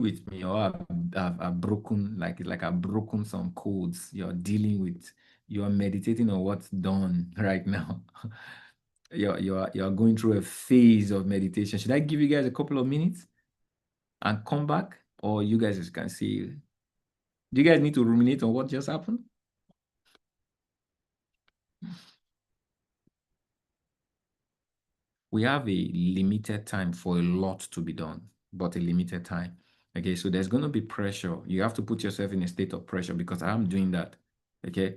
with me, or I've broken like I've broken some codes. You're dealing with, you're meditating on what's done right now. You're going through a phase of meditation. Should I give you guys a couple of minutes and come back, or you guys just can see? Do you guys need to ruminate on what just happened? We have a limited time for a lot to be done, but a limited time. Okay, so there's going to be pressure. You have to put yourself in a state of pressure because I'm doing that. Okay,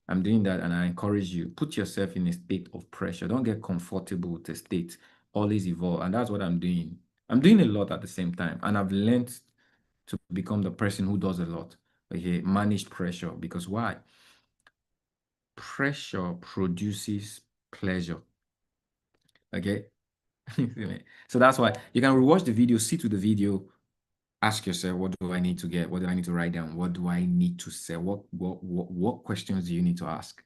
I'm doing that, and I encourage you, put yourself in a state of pressure. Don't get comfortable with the state. Always evolve, and that's what I'm doing. I'm doing a lot at the same time, and I've learned to become the person who does a lot. Okay, manage pressure because why? Pressure produces pleasure. Okay, so that's why you can rewatch the video, sit with the video, ask yourself, what do I need to get? What do I need to write down? What do I need to say? What questions do you need to ask?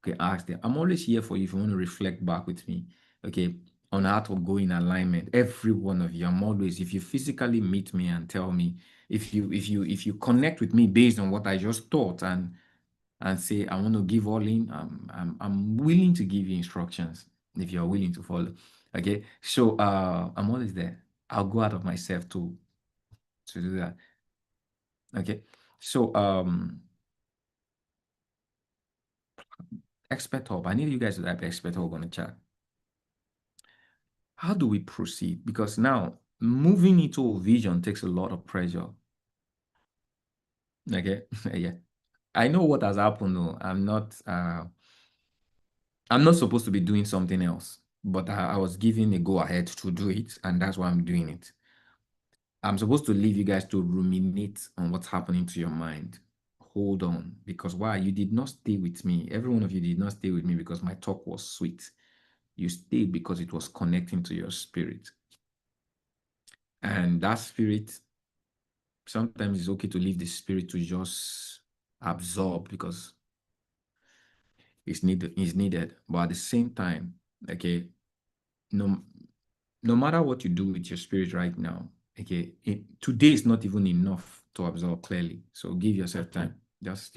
Okay, ask them. I'm always here for you if you want to reflect back with me. Okay, on how to go in alignment. Every one of you. I'm always, if you physically meet me and tell me, if you connect with me based on what I just thought and say I want to give all in, I'm willing to give you instructions if you're willing to follow. Okay, so I'm always there. I'll go out of myself to do that. Okay, so expert hub. I need you guys to type expert hub on the chat. How do we proceed? Because now moving into a vision takes a lot of pressure. Okay, yeah, I know what has happened. Though I'm not supposed to be doing something else, but I was given a go ahead to do it, and that's why I'm doing it. I'm supposed to leave you guys to ruminate on what's happening to your mind. Hold on, because why? You did not stay with me. Every one of you did not stay with me because my talk was sweet. You stayed because it was connecting to your spirit. And that spirit, sometimes it's okay to leave the spirit to just absorb because it's needed. But at the same time, okay, no no matter what you do with your spirit right now, okay, today is not even enough to absorb clearly. So give yourself time. Just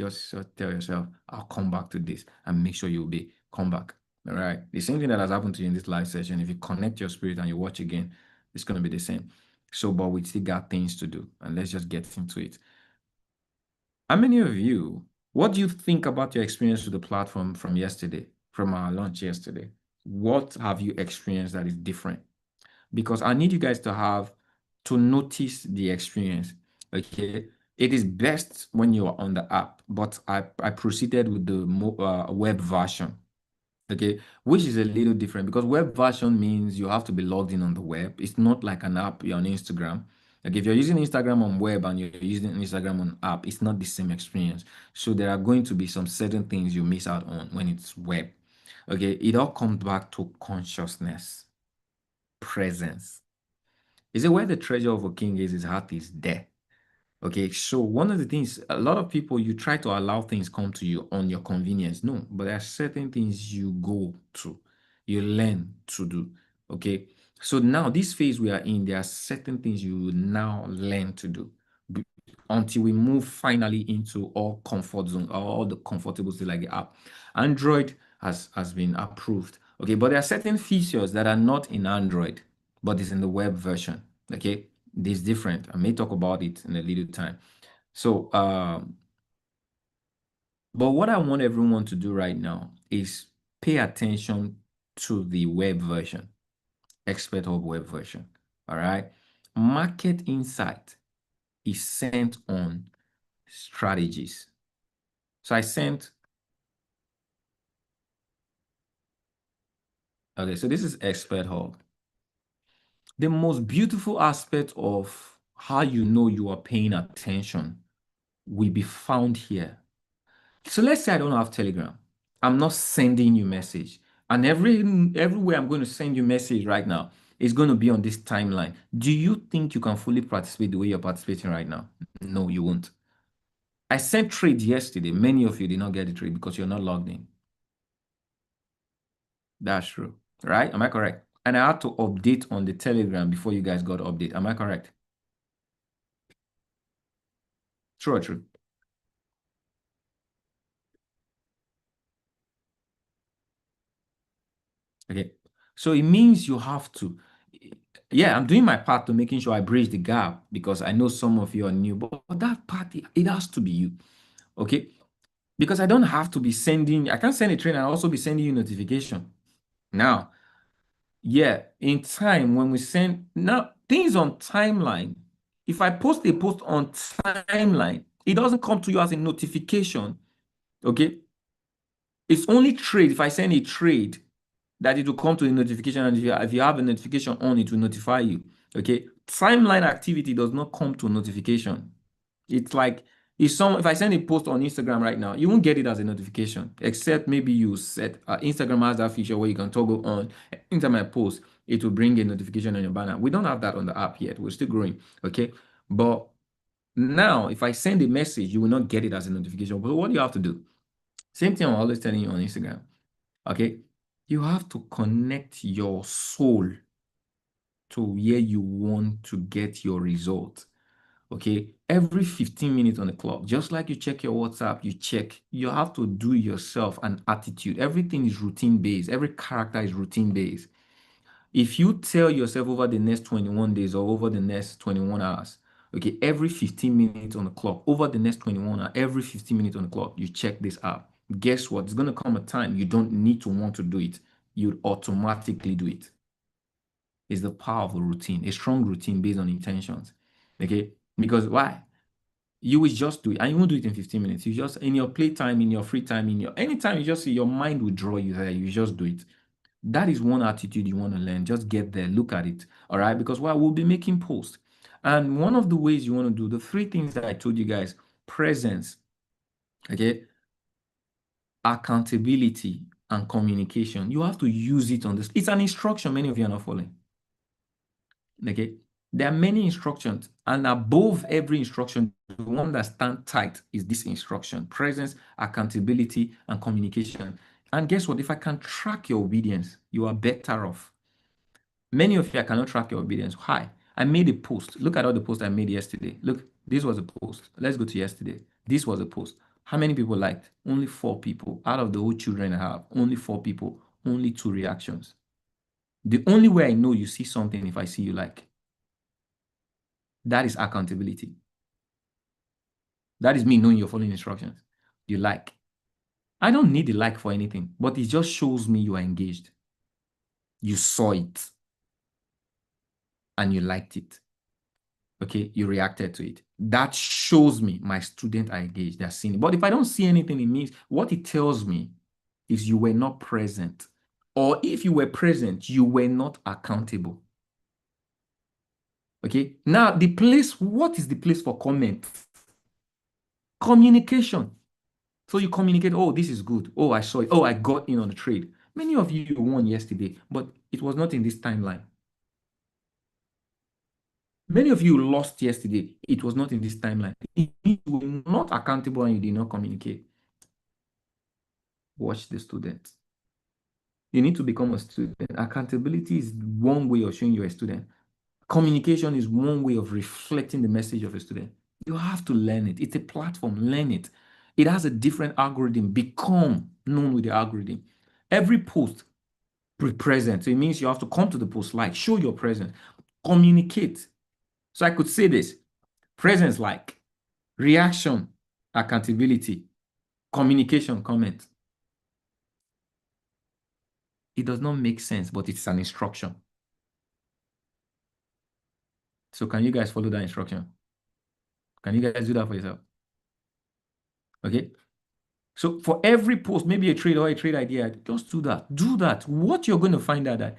tell yourself, I'll come back to this and make sure you'll be come back. All right. The same thing that has happened to you in this live session. If you connect your spirit and you watch again, it's gonna be the same. So, but we still got things to do, and let's just get into it. How many of you, what do you think about your experience with the platform from yesterday, from our launch yesterday? What have you experienced that is different? Because I need you guys to have to notice the experience. Okay. It is best when you are on the app, but I proceeded with the web version. Okay, which is a little different because web version means you have to be logged in on the web. It's not like an app you're on Instagram. Like if you're using Instagram on web and you're using Instagram on app, it's not the same experience. So there are going to be some certain things you miss out on when it's web. Okay, it all comes back to consciousness, presence. Is it where the treasure of a king is? His heart is there. Okay, so one of the things, a lot of people, you try to allow things come to you on your convenience. No, but there are certain things you go to, you learn to do. Okay, so now this phase we are in, there are certain things you will now learn to do until we move finally into all comfort zone, all the comfortable things like the app. Android has been approved. Okay, but there are certain features that are not in Android, but it's in the web version. Okay, this different. I may talk about it in a little time. So, but what I want everyone to do right now is pay attention to the web version, Expert Hub web version. All right. Market insight is sent on strategies. So I sent, okay, so this is Expert Hub. The most beautiful aspect of how you know you are paying attention will be found here. So let's say I don't have Telegram. I'm not sending you message. And everywhere I'm going to send you message right now is going to be on this timeline. Do you think you can fully participate the way you're participating right now? No, you won't. I sent trade yesterday. Many of you did not get the trade because you're not logged in. That's true, right? Am I correct? And I had to update on the Telegram before you guys got update. Am I correct? True or true? Okay. So it means you have to, yeah, I'm doing my part to making sure I bridge the gap because I know some of you are new, but that part, it has to be you. Okay. Because I don't have to be sending, I can't send a train and also be sending you notification. Now, yeah, in time when we send now things on timeline, if I post a post on timeline, it doesn't come to you as a notification. Okay. It's only trade. If I send a trade, that it will come to a notification, and if you have a notification on, it will notify you. Okay. Timeline activity does not come to notification. It's like if I send a post on Instagram right now, you won't get it as a notification, except maybe you set Instagram has that feature where you can toggle on. Anytime I post, it will bring a notification on your banner. We don't have that on the app yet. We're still growing. Okay. But now, if I send a message, you will not get it as a notification. But what do you have to do? Same thing I'm always telling you on Instagram. Okay. You have to connect your soul to where you want to get your result. Okay. Every 15 minutes on the clock, just like you check your WhatsApp, you have to do yourself an attitude. Everything is routine based. Every character is routine based. If you tell yourself over the next 21 days or over the next 21 hours, okay, every 15 minutes on the clock, over the next 21 hours, every 15 minutes on the clock, you check this app. Guess what? It's going to come a time you don't need to want to do it. You automatically do it. It's the power of a routine, a strong routine based on intentions. Okay? Because why? You will just do it, and you won't do it in 15 minutes. You just in your playtime, in your free time, in your anytime you just see your mind will draw you there. You just do it. That is one attitude you want to learn. Just get there, look at it. All right. Because well, we'll be making posts. And one of the ways you want to do the three things that I told you guys: presence, okay, accountability, and communication. You have to use it on this. It's an instruction many of you are not following. Okay. There are many instructions, and above every instruction, the one that stands tight is this instruction: presence, accountability, and communication. And guess what? If I can track your obedience, you are better off. Many of you, I cannot track your obedience. Hi, I made a post. Look at all the posts I made yesterday. Look, this was a post. Let's go to yesterday. This was a post. How many people liked? Only 4 people. Out of the whole children I have, only 4 people, only 2 reactions. The only way I know you see something if I see you like. That is accountability. That is me knowing you're following instructions. You like. I don't need a like for anything, but it just shows me you are engaged. You saw it and you liked it. Okay, you reacted to it. That shows me my students are engaged, they're seeing it. But if I don't see anything, it means what it tells me is you were not present. Or if you were present, you were not accountable. Okay, now what is the place for comment? Communication. So you communicate, oh, this is good. Oh, I saw it. Oh, I got in on the trade. Many of you won yesterday, but it was not in this timeline. Many of you lost yesterday. It was not in this timeline. You were not accountable and you did not communicate. Watch the student. You need to become a student. Accountability is one way of showing you're a student. Communication is one way of reflecting the message of a student. You have to learn it. It's a platform. Learn it. It has a different algorithm. Become known with the algorithm. Every post present. So it means you have to come to the post, like, show your presence, communicate. So I could say this: presence, like, reaction, accountability, communication, comment. It does not make sense, but it's an instruction. So can you guys follow that instruction? Can you guys do that for yourself? Okay. So for every post, maybe a trade or a trade idea, just do that. Do that. What you're going to find out that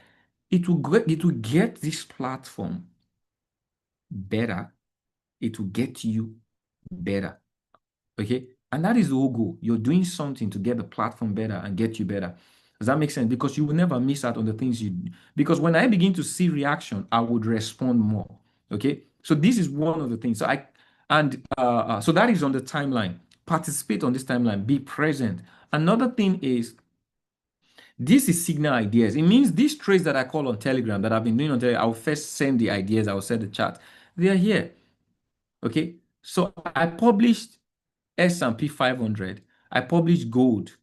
it will get this platform better. It will get you better. Okay. And that is the whole goal. You're doing something to get the platform better and get you better. Does that make sense? Because you will never miss out on the things you do. Because when I begin to see reaction, I would respond more. Okay. So this is one of the things. So that is on the timeline. Participate on this timeline. Be present. Another thing is this is signal ideas. It means these trades that I call on Telegram that I've been doing on Telegram, I'll first send the ideas, I'll send the chat. They are here. Okay. So I published S&P 500. I published gold,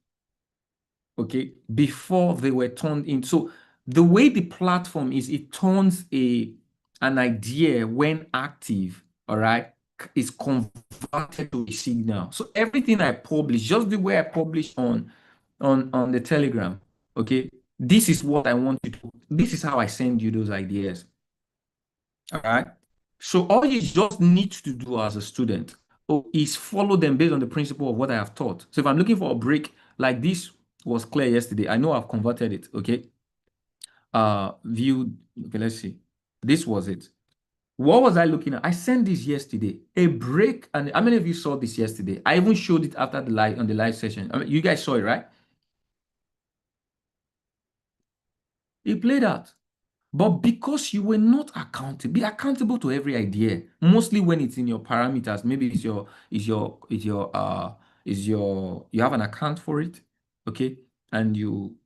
okay, before they were turned in. So the way the platform is, it turns an idea when active, all right, is converted to a signal. So everything I publish, just the way I publish on the Telegram, okay, this is what I want you to, this is how I send you those ideas. All right. So all you just need to do as a student is follow them based on the principle of what I have taught. So if I'm looking for a break, like this was clear yesterday, I know I've converted it. Okay. Viewed. Okay, let's see. This was it. What was I looking at? I sent this yesterday. A break, and how many of you saw this yesterday? I even showed it after the live on the live session. I mean, you guys saw it, right? It played out. But because you were not accountable, be accountable to every idea. Mostly when it's in your parameters, maybe you have an account for it, okay, and you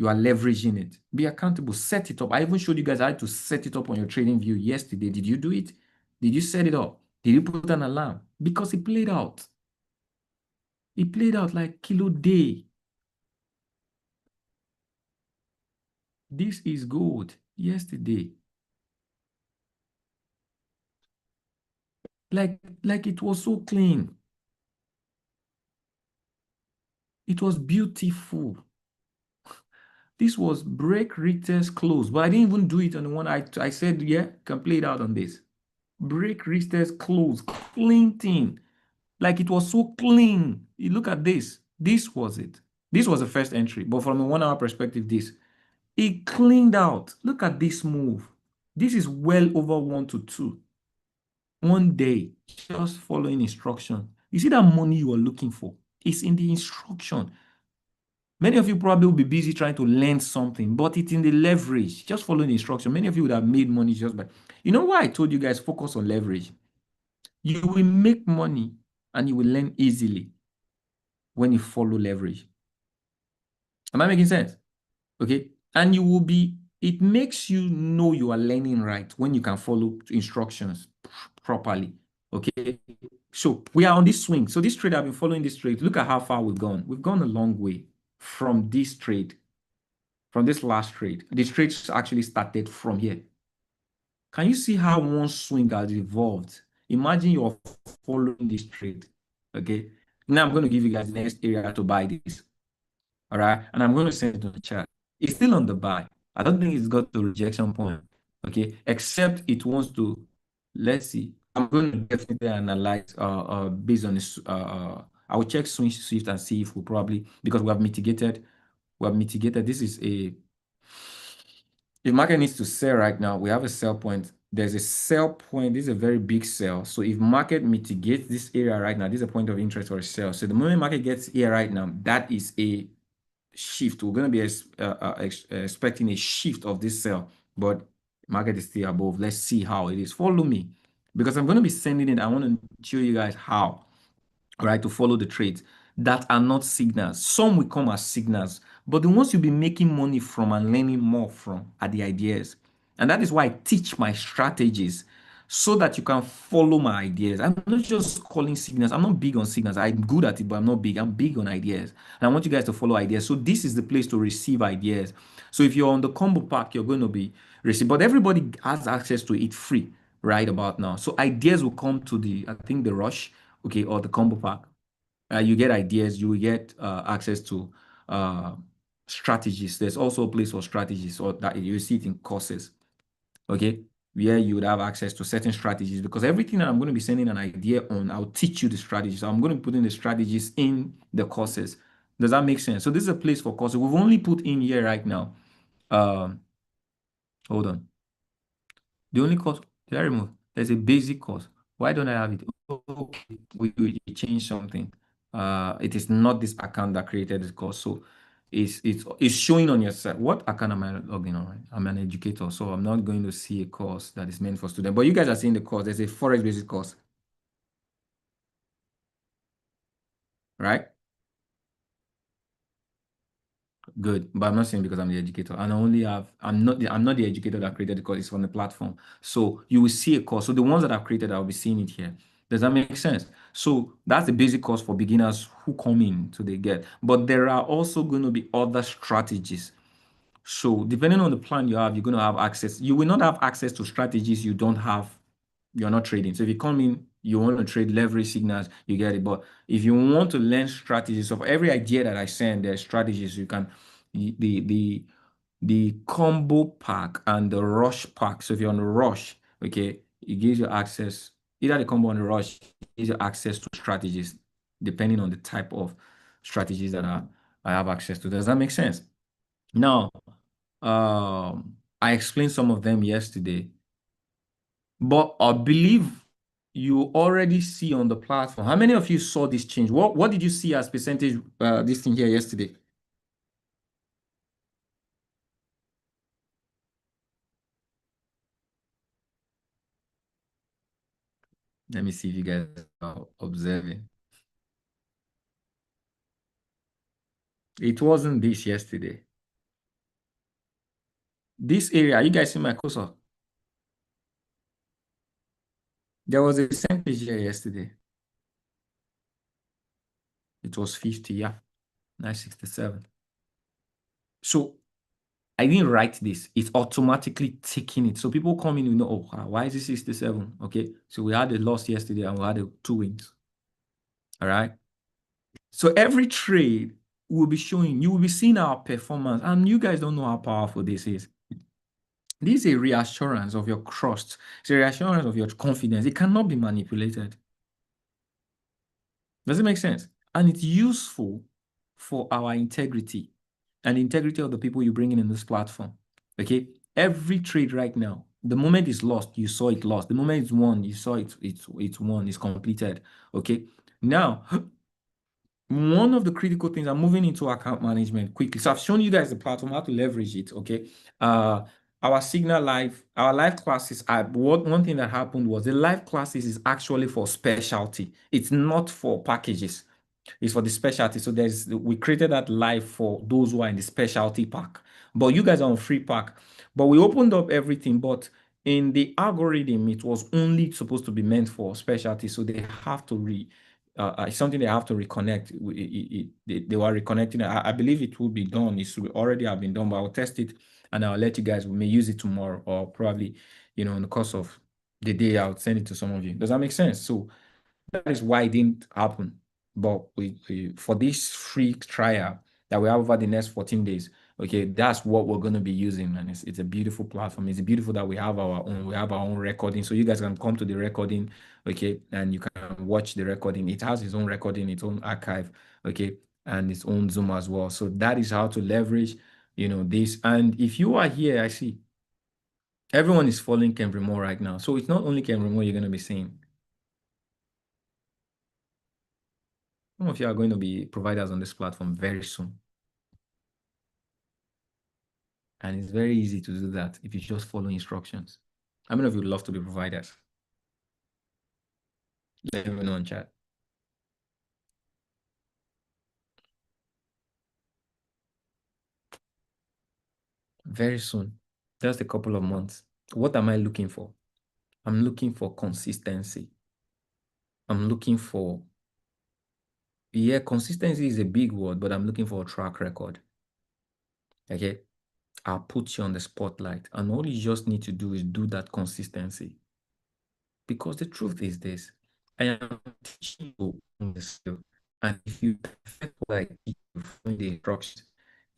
are leveraging it. Be accountable, set it up. I even showed you guys how to set it up on your trading view yesterday. Did you do it? Did you set it up? Did you put an alarm? Because it played out. It played out like kilo day. This is gold yesterday. Like it was so clean. It was beautiful. This was break retest close, but I didn't even do it on the one I said, yeah, can play it out on this. Break retest close, clean thing. Like it was so clean. You look at this. This was it. This was the first entry, but from a 1 hour perspective, this. It cleaned out. Look at this move. This is well over 1 to 2. 1 day, just following instruction. You see that money you are looking for? It's in the instruction. Many of you probably will be busy trying to learn something, but it's in the leverage. Just following the instruction. Many of you would have made money just by. You know why I told you guys focus on leverage? You will make money and you will learn easily when you follow leverage. Am I making sense? Okay. And you will be, it makes you know you are learning right when you can follow instructions properly. Okay. So we are on this swing. So this trade, I've been following this trade. Look at how far we've gone. We've gone a long way from this trade. From this last trade. This trade actually started from here. Can you see how one swing has evolved? Imagine you're following this trade. Okay. Now I'm going to give you guys the next area to buy this. All right. And I'm going to send it on the chat. It's still on the buy. I don't think it's got to rejection point. Okay. Except it wants to, let's see. I'm going to definitely analyze based on this. I will check swing shift and see if we probably, because we have mitigated. This is if market needs to sell right now, we have a sell point. There's a sell point. This is a very big sell. So if market mitigates this area right now, this is a point of interest for a sell. So the moment market gets here right now, that is a shift. We're going to be expecting a shift of this sell, but market is still above. Let's see how it is. Follow me because I'm going to be sending it. I want to show you guys how, right, to follow the trades that are not signals. Some will come as signals, but the ones you'll be making money from and learning more from are the ideas. And that is why I teach my strategies so that you can follow my ideas. I'm not just calling signals. I'm not big on signals. I'm good at it, but I'm not big. I'm big on ideas. And I want you guys to follow ideas. So this is the place to receive ideas. So if you're on the combo pack, you're going to be receiving, but everybody has access to it free right about now. So ideas will come to the, I think the rush, okay, or the combo pack. You get ideas, you will get access to uh, strategies. There's also a place for strategies, or that you see it in courses, okay, where you would have access to certain strategies, because everything that I'm going to be sending an idea on, I'll teach you the strategies. So I'm going to put in the strategies in the courses. Does that make sense? So this is a place for courses. We've only put in here right now. Hold on. The only course, did I remove? There's a basic course. Why don't I have it? Okay, we changed something. It is not this account that created this course. So it's showing on your site. What account am I logging on? Right? I'm an educator, so I'm not going to see a course that is meant for students. But you guys are seeing the course. There's a Forex basic course, right? good, but I'm not saying because I'm the educator. And I'm not the educator that created the course, it's on the platform. So you will see a course. So the ones that I've created, I'll be seeing it here. Does that make sense? So that's the basic course for beginners who come in to they get. But there are also going to be other strategies. So depending on the plan you have, you're going to have access. You will not have access to strategies you don't have. You're not trading. So if you come in, you want to trade leverage signals, you get it. But if you want to learn strategies of every idea that I send, there's strategies you can the combo pack and the rush pack. So if you're on the rush, okay, it gives you access, either the combo and the rush gives you access to strategies depending on the type of strategies that I have access to. Does that make sense? Now, I explained some of them yesterday, but I believe you already see on the platform. How many of you saw this change? What did you see as percentage this thing here yesterday? Let me see if you guys are observing. It wasn't this yesterday. This area, you guys see my cursor? There was a percentage here yesterday. It was 50, yeah, 967. So I didn't write this. It's automatically taking it. So people come in, know, oh, why is it 67? Okay. So we had a loss yesterday and we had two wins. All right. So every trade will be showing, you will be seeing our performance. And you guys don't know how powerful this is. This is a reassurance of your trust. It's a reassurance of your confidence. It cannot be manipulated. Does it make sense? And it's useful for our integrity and the integrity of the people you bring in this platform. Okay. Every trade right now, the moment it's lost, you saw it lost. The moment it's won, you saw it's won, it's completed. Okay. Now, one of the critical things, I'm moving into account management quickly. So I've shown you guys the platform, how to leverage it. Okay. Our Signal Live, our live classes, one thing that happened was the live classes is actually for specialty. It's not for packages. It's for the specialty. So we created that live for those who are in the specialty pack. But you guys are on free pack. But we opened up everything. But in the algorithm, it was only supposed to be meant for specialty. So they have to it's something they have to reconnect. They were reconnecting. I believe it will be done. It should already have been done, but I'll test it and I'll let you guys. We may use it tomorrow or probably, in the course of the day, I'll send it to some of you. Does that make sense? So that is why it didn't happen. But for this free trial that we have over the next 14 days, okay, that's what we're going to be using. And it's a beautiful platform. It's beautiful that we have our own recording. So you guys can come to the recording, okay, and you can watch the recording. It has its own recording, its own archive, okay, and its own Zoom as well. So that is how to leverage, this. And if you are here, I see everyone is following Ken Moore right now. So it's not only Ken Moore you're going to be seeing. Some of you are going to be providers on this platform very soon. And it's very easy to do that if you just follow instructions. How many of you would love to be providers? Let me know in chat. Very soon. Just a couple of months. What am I looking for? I'm looking for consistency. I'm looking for, yeah, consistency is a big word, but I'm looking for a track record. Okay. I'll put you on the spotlight. And all you just need to do is do that consistency. Because the truth is this, I am teaching you on the skill. And if you perfect what I teach you from the instructions,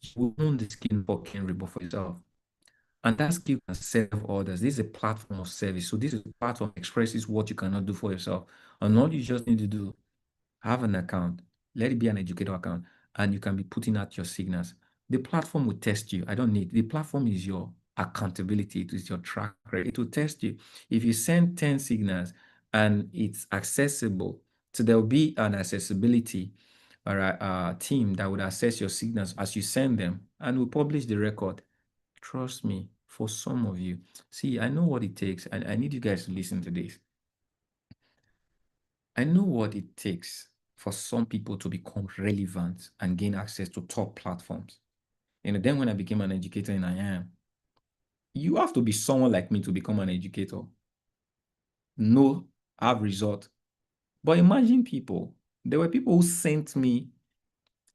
you will own the skill for Kenry, but for yourself. And that skill can serve others. This is a platform of service. So this is a platform that expresses what you cannot do for yourself. And all you just need to do, have an account, let it be an educator account, and you can be putting out your signals. The platform will test you. I don't need, the platform is your accountability. It is your track record. It will test you. If you send 10 signals and it's accessible, so there will be an accessibility or a team that would assess your signals as you send them and will publish the record. Trust me, for some of you, see, I know what it takes, and I need you guys to listen to this. I know what it takes for some people to become relevant and gain access to top platforms. then when I became an educator, and I am, you have to be someone like me to become an educator. No, have result. But imagine people, there were people who sent me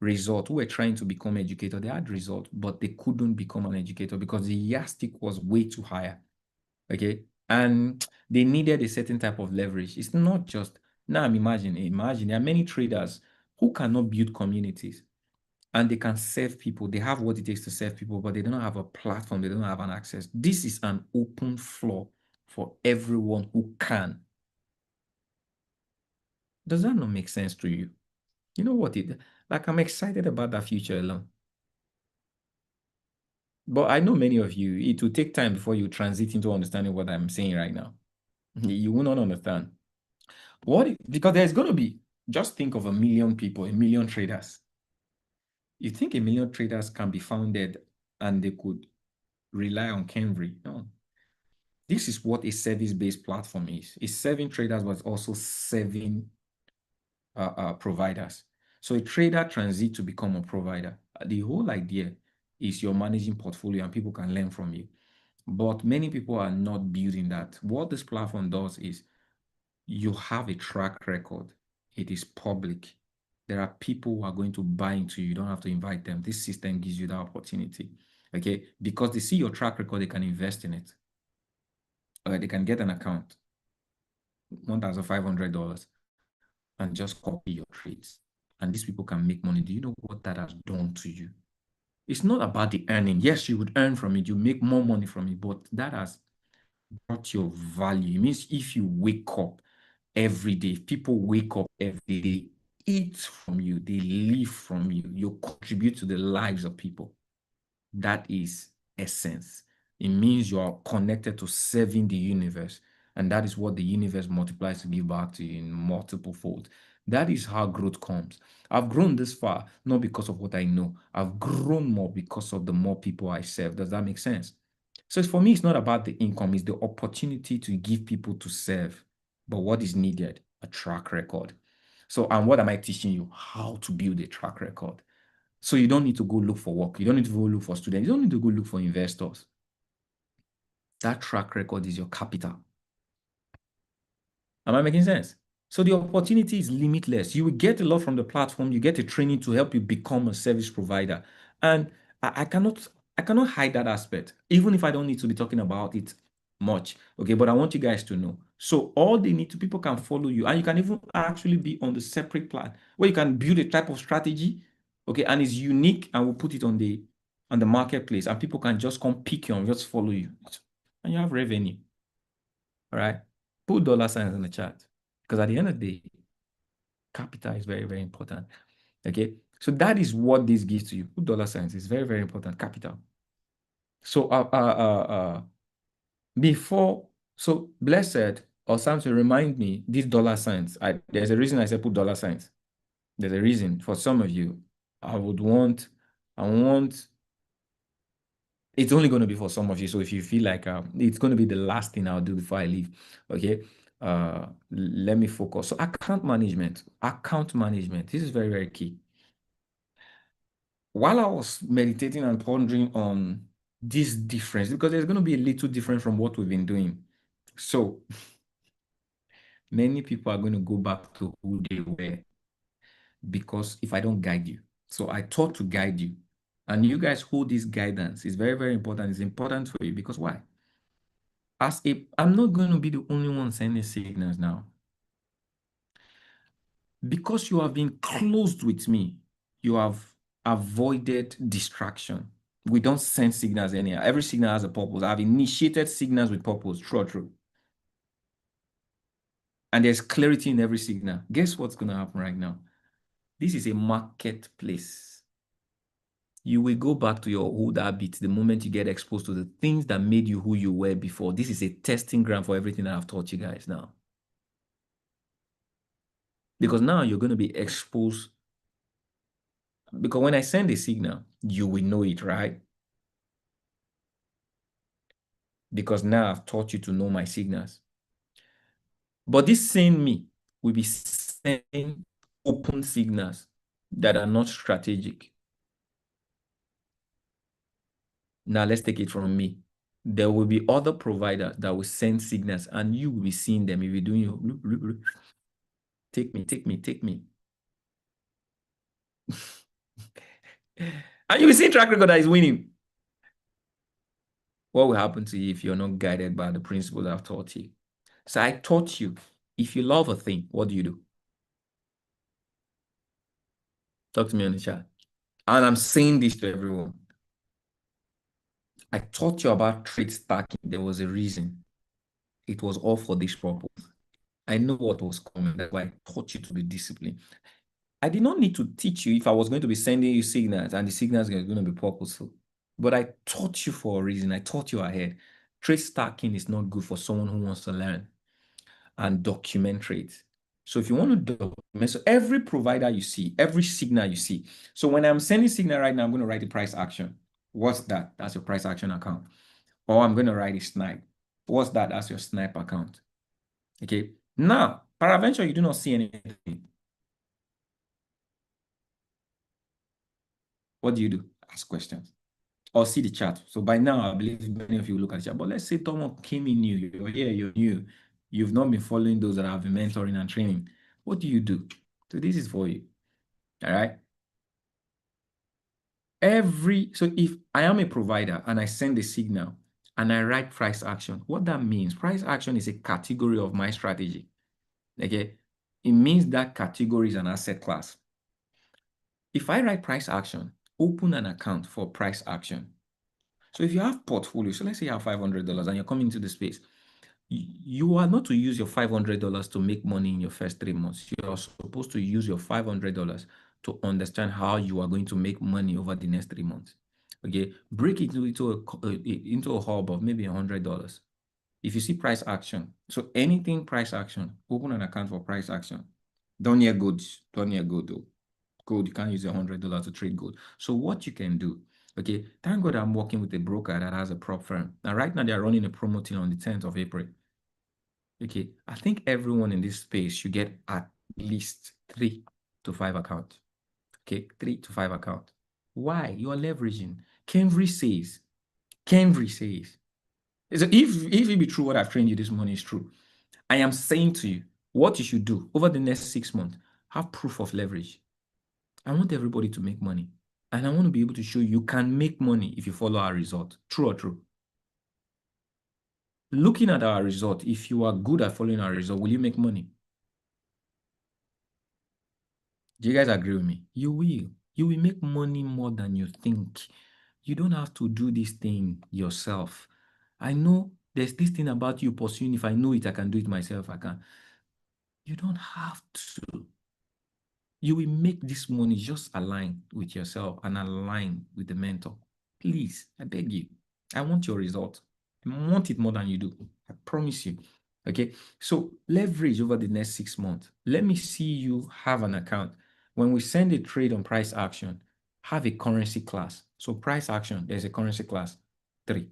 result, who were trying to become educator. They had result, but they couldn't become an educator because the yardstick was way too higher. Okay. And they needed a certain type of leverage. It's not just now. Imagine there are many traders who cannot build communities and they can serve people. They have what it takes to serve people, but they don't have a platform. They don't have an access. This is an open floor for everyone who can. Does that not make sense to you? You know what it like? I'm excited about that future alone. But I know many of you, it will take time before you transit into understanding what I'm saying right now. You will not understand. Because there's going to be, just think of 1 million people, 1 million traders. You think 1 million traders can be founded and they could rely on Kenvry? No. This is what a service-based platform is. It's serving traders, but also serving providers. So a trader transit to become a provider. The whole idea is you're managing portfolio and people can learn from you. But many people are not building that. What this platform does is you have a track record. It is public. There are people who are going to buy into you. You don't have to invite them. This system gives you that opportunity. Okay. Because they see your track record, they can invest in it. Or they can get an account, $1,500, and just copy your trades. And these people can make money. Do you know what that has done to you? It's not about the earning. Yes, you would earn from it. You make more money from it, but that has brought your value. It means if you wake up every day, people wake up every day, eat from you, they live from you, you contribute to the lives of people. That is essence. It means you are connected to serving the universe. And that is what the universe multiplies to give back to you in multiple folds. That is how growth comes. I've grown this far, not because of what I know. I've grown more because of the more people I serve. Does that make sense? So for me, it's not about the income, it's the opportunity to give people to serve. But what is needed? A track record. So, and what am I teaching you? How to build a track record. So you don't need to go look for work. You don't need to go look for students. You don't need to go look for investors. That track record is your capital. Am I making sense? So the opportunity is limitless. You will get a lot from the platform. You get a training to help you become a service provider. And I cannot hide that aspect, even if I don't need to be talking about it much. Okay, but I want you guys to know. So all they need to, people can follow you, and you can even actually be on the separate plan where you can build a type of strategy, okay, and it's unique, and we'll put it on the marketplace, and people can just come pick you and just follow you, and you have revenue. All right. Put dollar signs in the chat because at the end of the day, capital is very, very important. Okay. So that is what this gives to you. Put dollar signs. It's very, very important. Capital. So before, so blessed or something remind me these dollar signs. There's a reason I said put dollar signs. There's a reason for some of you. I want it's only going to be for some of you. So if you feel like it's going to be the last thing I'll do before I leave, okay? Let me focus. So account management. This is very, very key. While I was meditating and pondering on this difference, because there's going to be a little different from what we've been doing. So many people are going to go back to who they were because if I don't guide you. So I thought to guide you. And you guys hold this guidance. It's very, very important. It's important for you because why? I'm not going to be the only one sending signals now. Because you have been closed with me, you have avoided distraction. We don't send signals anyhow. Every signal has a purpose. I've initiated signals with purpose. True. And there's clarity in every signal. Guess what's going to happen right now? This is a marketplace. You will go back to your old habits the moment you get exposed to the things that made you who you were before. This is a testing ground for everything that I've taught you guys now. Because now you're going to be exposed. Because when I send a signal, you will know it, right? Because now I've taught you to know my signals. But this same me will be sending open signals that are not strategic. Now let's take it from me. There will be other providers that will send signals, and you will be seeing them. If you're doing your take me, take me, take me. And you will see track record that is winning. What will happen to you if you're not guided by the principle I've taught you? So I taught you, if you love a thing, what do you do? Talk to me on the chat. And I'm saying this to everyone. I taught you about trade stacking. There was a reason. It was all for this purpose. I know what was coming. That's why I taught you to be disciplined. I did not need to teach you if I was going to be sending you signals and the signals are going to be purposeful. But I taught you for a reason. I taught you ahead. Trade stacking is not good for someone who wants to learn and document trades. So if you want to document, so every provider you see, every signal you see. So when I'm sending signal right now, I'm going to write the price action. What's that? That's your price action account. Or I'm going to write a snipe. What's that? That's your snipe account. Okay. Now, peradventure, you do not see anything. What do? Ask questions or see the chat. So by now, I believe many of you look at the chat. But let's say someone came in new, you're here, you're new. You've not been following those that have been mentoring and training. What do you do? So this is for you. All right. So if I am a provider and I send a signal and I write price action, what that means, price action is a category of my strategy. Okay. It means that category is an asset class. If I write price action, open an account for price action. So if you have portfolio, so let's say you have $500 and you're coming into the space, you are not to use your $500 to make money in your first 3 months. You are supposed to use your $500 to understand how you are going to make money over the next 3 months. Okay, break it into a hub of maybe $100. If you see price action, so anything price action, open an account for price action. Don't near goods, don't near gold though. Gold, you can't use $100 to trade gold. So what you can do, okay, thank God I'm working with a broker that has a prop firm. Now, right now, they're running a promo thing on the 10th of April. Okay, I think everyone in this space should get at least 3 to 5 accounts. Okay, 3 to 5 accounts. Why? You are leveraging. Kenvry says, so if it be true what I've trained you this morning is true, I am saying to you, what you should do over the next 6 months, have proof of leverage. I want everybody to make money. And I want to be able to show you can make money if you follow our result. True or true? Looking at our result, if you are good at following our result, will you make money? Do you guys agree with me? You will. You will make money more than you think. You don't have to do this thing yourself. I know there's this thing about you pursuing. If I know it, I can do it myself. I can. You don't have to. You will make this money, just align with yourself and align with the mentor. Please, I beg you. I want your result. I want it more than you do. I promise you. Okay. So leverage over the next 6 months. Let me see you have an account. When we send a trade on price action, have a currency class. So price action, there's a currency class 3.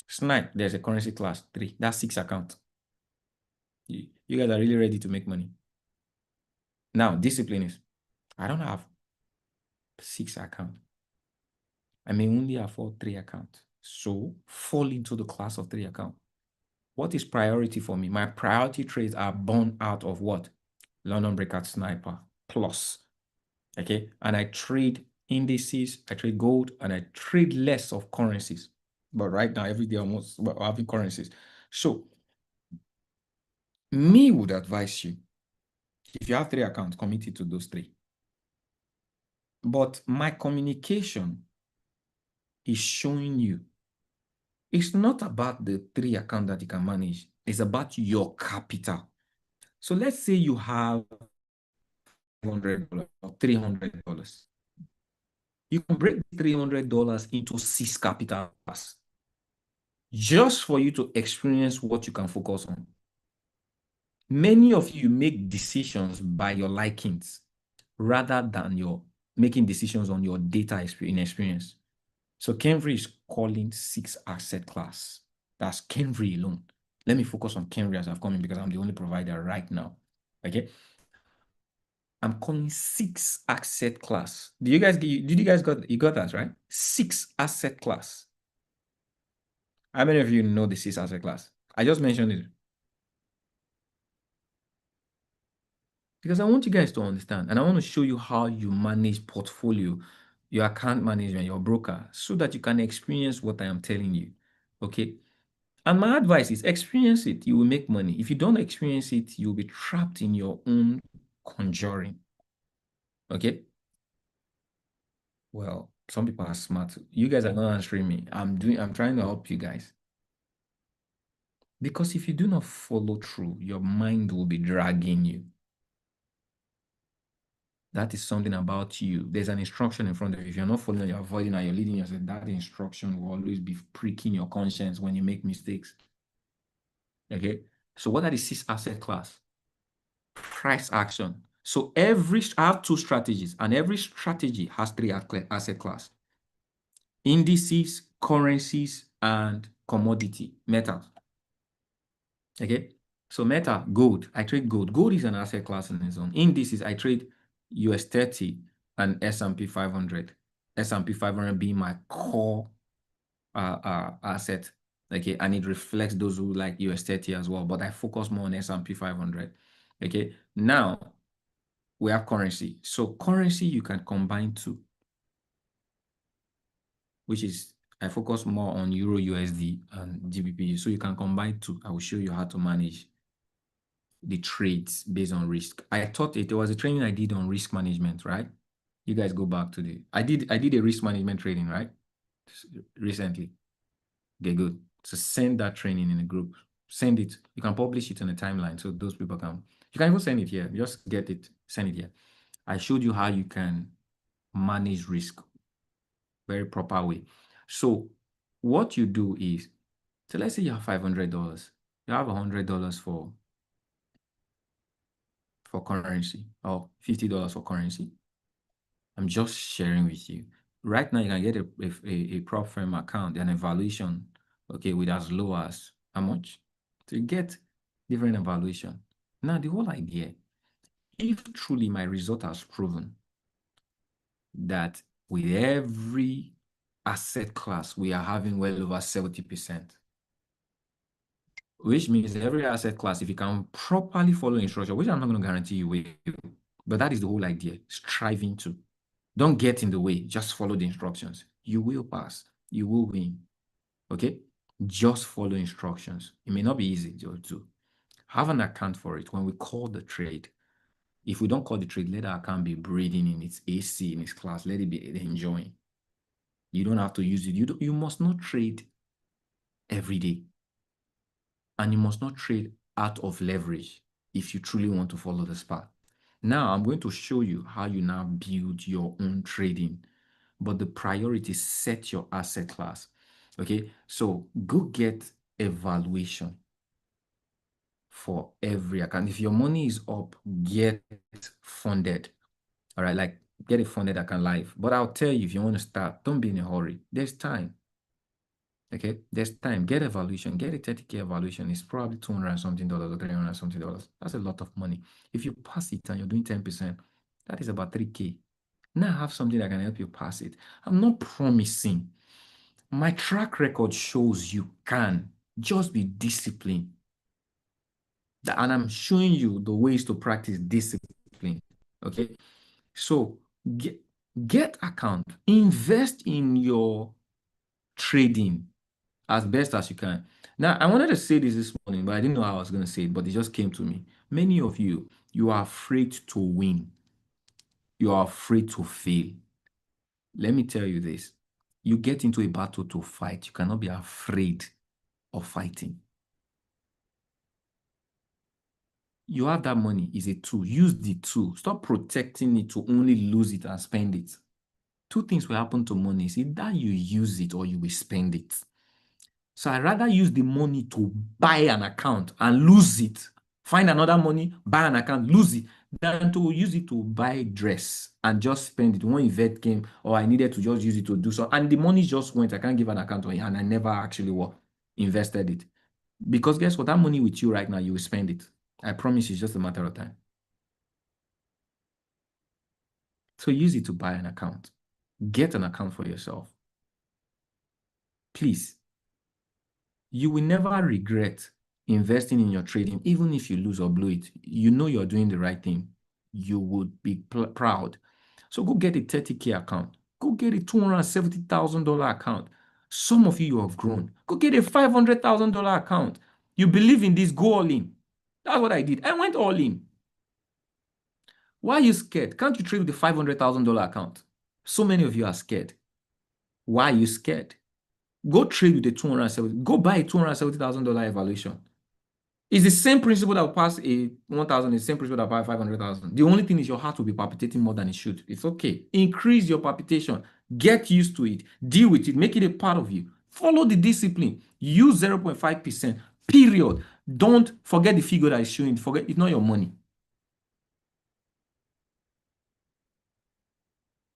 Snipe, there's a currency class 3. That's 6 accounts. You guys are really ready to make money. Now, discipline is, I don't have 6 accounts. I may only afford 3 accounts. So fall into the class of 3 accounts. What is priority for me? My priority trades are born out of what? London Breakout Sniper Plus. Okay. And I trade indices, I trade gold, and I trade less of currencies. But right now, every day almost having currencies. So me would advise you, if you have 3 accounts, commit it to those 3. But my communication is showing you it's not about the 3 accounts that you can manage. It's about your capital. So let's say you have $100 or $300. You can break $300 into 6 capital just for you to experience what you can focus on. Many of you make decisions by your likings rather than your making decisions on your data experience. So Kenvry is calling 6 asset class. That's Kenvry alone. Let me focus on Kenvry as I've come in because I'm the only provider right now. Okay. I'm calling 6 asset class. Did you guys got that, right? 6 asset class. How many of you know the six asset class? I just mentioned it because I want you guys to understand, and I want to show you how you manage portfolio, your account management, your broker, so that you can experience what I am telling you. Okay. And my advice is experience it. You will make money. If you don't experience it, you'll be trapped in your own conjuring. Okay. Well, some people are smart. You guys are not answering me. I'm trying to help you guys. Because if you do not follow through, your mind will be dragging you. That is something about you. There's an instruction in front of you. If you're not following, you're avoiding, and you're leading yourself, that instruction will always be pricking your conscience when you make mistakes. Okay. So what are the six asset class? Price action. So I have two strategies, and every strategy has three asset class: indices, currencies, and commodity metals. Okay. So metal, gold. I trade gold. Gold is an asset class in its own. Indices, I trade US 30 and S&P 500. S&P 500 being my core asset. Okay. And it reflects those who like US 30 as well. But I focus more on S&P 500. Okay. Now we have currency. So currency, you can combine two, which is I focus more on Euro USD and GBP. So you can combine two. I will show you how to manage the trades based on risk. I thought it was a training I did on risk management, right? You guys go back to I did a risk management training, right? Recently. Okay, good. So send that training in a group. Send it. You can publish it on a timeline so those people can. You can even send it here. Just get it, send it here. I showed you how you can manage risk very proper way. So what you do is, so let's say you have $500. You have $100 for currency or $50 for currency. I'm just sharing with you. Right now, you can get a prop firm account and evaluation, okay, with as low as how much? To get different evaluation. Now, the whole idea, if truly my result has proven that with every asset class, we are having well over 70%, which means every asset class, if you can properly follow instruction, which I'm not going to guarantee you will, but that is the whole idea, striving to. Don't get in the way. Just follow the instructions. You will pass. You will win. Okay? Just follow instructions. It may not be easy to do. Have an account for it. When we call the trade, if we don't call the trade, let our account be breathing in its AC, in its class. Let it be enjoying. You don't have to use it. You must not trade every day. And you must not trade out of leverage if you truly want to follow this path. Now, I'm going to show you how you now build your own trading. But the priority is set your asset class. Okay, so go get evaluation for every account. If your money is up, get funded. All right, like get a funded account live. But I'll tell you, if you want to start, don't be in a hurry. There's time. Okay, there's time. Get evaluation. Get a 30K evaluation. It's probably $200 and something or $300 and something. That's a lot of money. If you pass it and you're doing 10%, that is about 3K. Now I have something that can help you pass it. I'm not promising. My track record shows you can. Just be disciplined. And I'm showing you the ways to practice discipline. Okay. So get account. Invest in your trading as best as you can. Now, I wanted to say this morning, but I didn't know how I was going to say it, but it just came to me. Many of you, you are afraid to win. You are afraid to fail. Let me tell you this. You get into a battle to fight. You cannot be afraid of fighting. You have that money, is a tool. Use the tool. Stop protecting it to only lose it and spend it. Two things will happen to money. Is either you use it or you will spend it. So I rather use the money to buy an account and lose it. Find another money, buy an account, lose it, than to use it to buy dress and just spend it. When event came, or I needed to just use it to do so, and the money just went. I can't give an account to it, and I never actually invested it. Because guess what? That money with you right now, you will spend it. I promise you, it's just a matter of time. So use it to buy an account. Get an account for yourself. Please. You will never regret investing in your trading, even if you lose or blow it. You know you're doing the right thing. You would be proud. So go get a 30K account. Go get a $270,000 account. Some of you have grown. Go get a $500,000 account. You believe in this, go all in. That's what I did. I went all in. Why are you scared? Can't you trade with a $500,000 account? So many of you are scared. Why are you scared? Go trade with a 270, go buy a $270,000 evaluation. It's the same principle that will pass a 1,000, the same principle that will pass 500,000. The only thing is your heart will be palpitating more than it should. It's okay. Increase your palpitation. Get used to it. Deal with it. Make it a part of you. Follow the discipline. Use 0.5%. Period. Don't forget the figure that is showing. Forget it's not your money.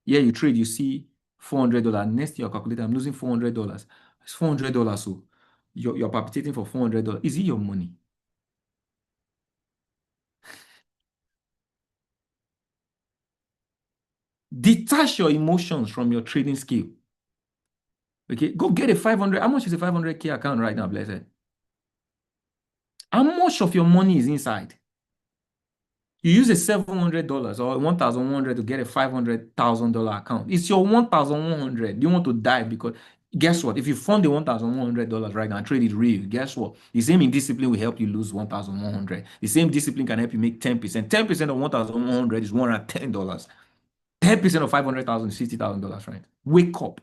Yeah, you trade, you see $400. Next year, calculator, I'm losing $400. It's $400. So you're palpitating for $400. Is it your money? Detach your emotions from your trading skill. Okay, go get a 500. How much is a 500K account right now, Blessed? How much of your money is inside? You use a $700 or $1,100 to get a $500,000 account. It's your $1,100. You want to die because guess what? If you fund the $1,100 right now and trade it real, guess what? The same discipline will help you lose 1,100. The same discipline can help you make 10%. 10% of 1,100 is $110. 10% of 500,000 is $50,000, right? Wake up.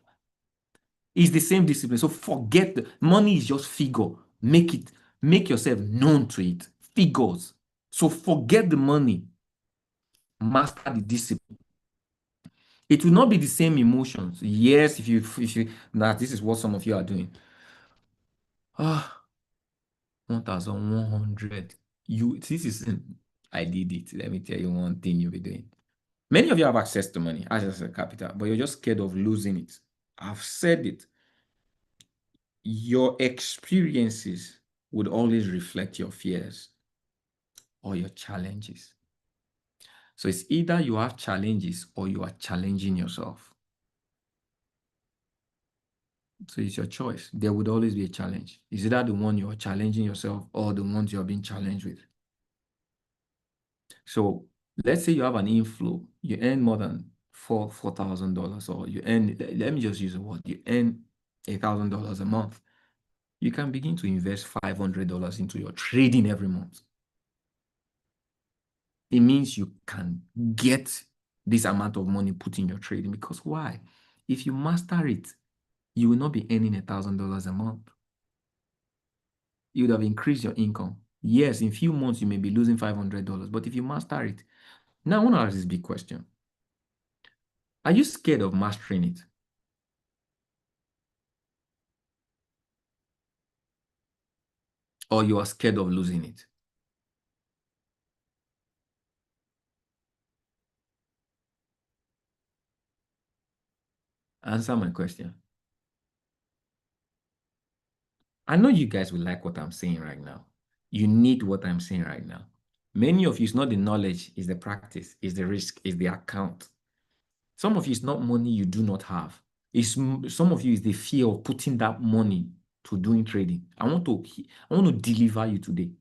It's the same discipline. So forget the money is just figure. Make yourself known to it. Figures. So forget the money. Master the discipline. It will not be the same emotions. Yes, if you that this is what some of you are doing. Ah, 1,100. This is I did it. Let me tell you one thing you'll be doing. Many of you have access to money, access to capital, but you're just scared of losing it. I've said it. Your experiences would always reflect your fears or your challenges. So it's either you have challenges or you are challenging yourself. So it's your choice. There would always be a challenge. Is either the one you're challenging yourself or the ones you're being challenged with. So let's say you have an inflow, you earn more than $4,000, or you earn, let me just use a word, you earn $1,000 a month. You can begin to invest $500 into your trading every month. It means you can get this amount of money put in your trading, because why? If you master it, you will not be earning $1,000 a month. You would have increased your income. Yes, in a few months you may be losing $500, but if you master it. Now I want to ask this big question. Are you scared of mastering it? Or you are scared of losing it? Answer my question. I know you guys will like what I'm saying right now. You need what I'm saying right now. Many of you, it's not the knowledge, it's the practice, it's the risk, it's the account. Some of you, it's not money you do not have. Some of you, is the fear of putting that money to doing trading. I want to deliver you today.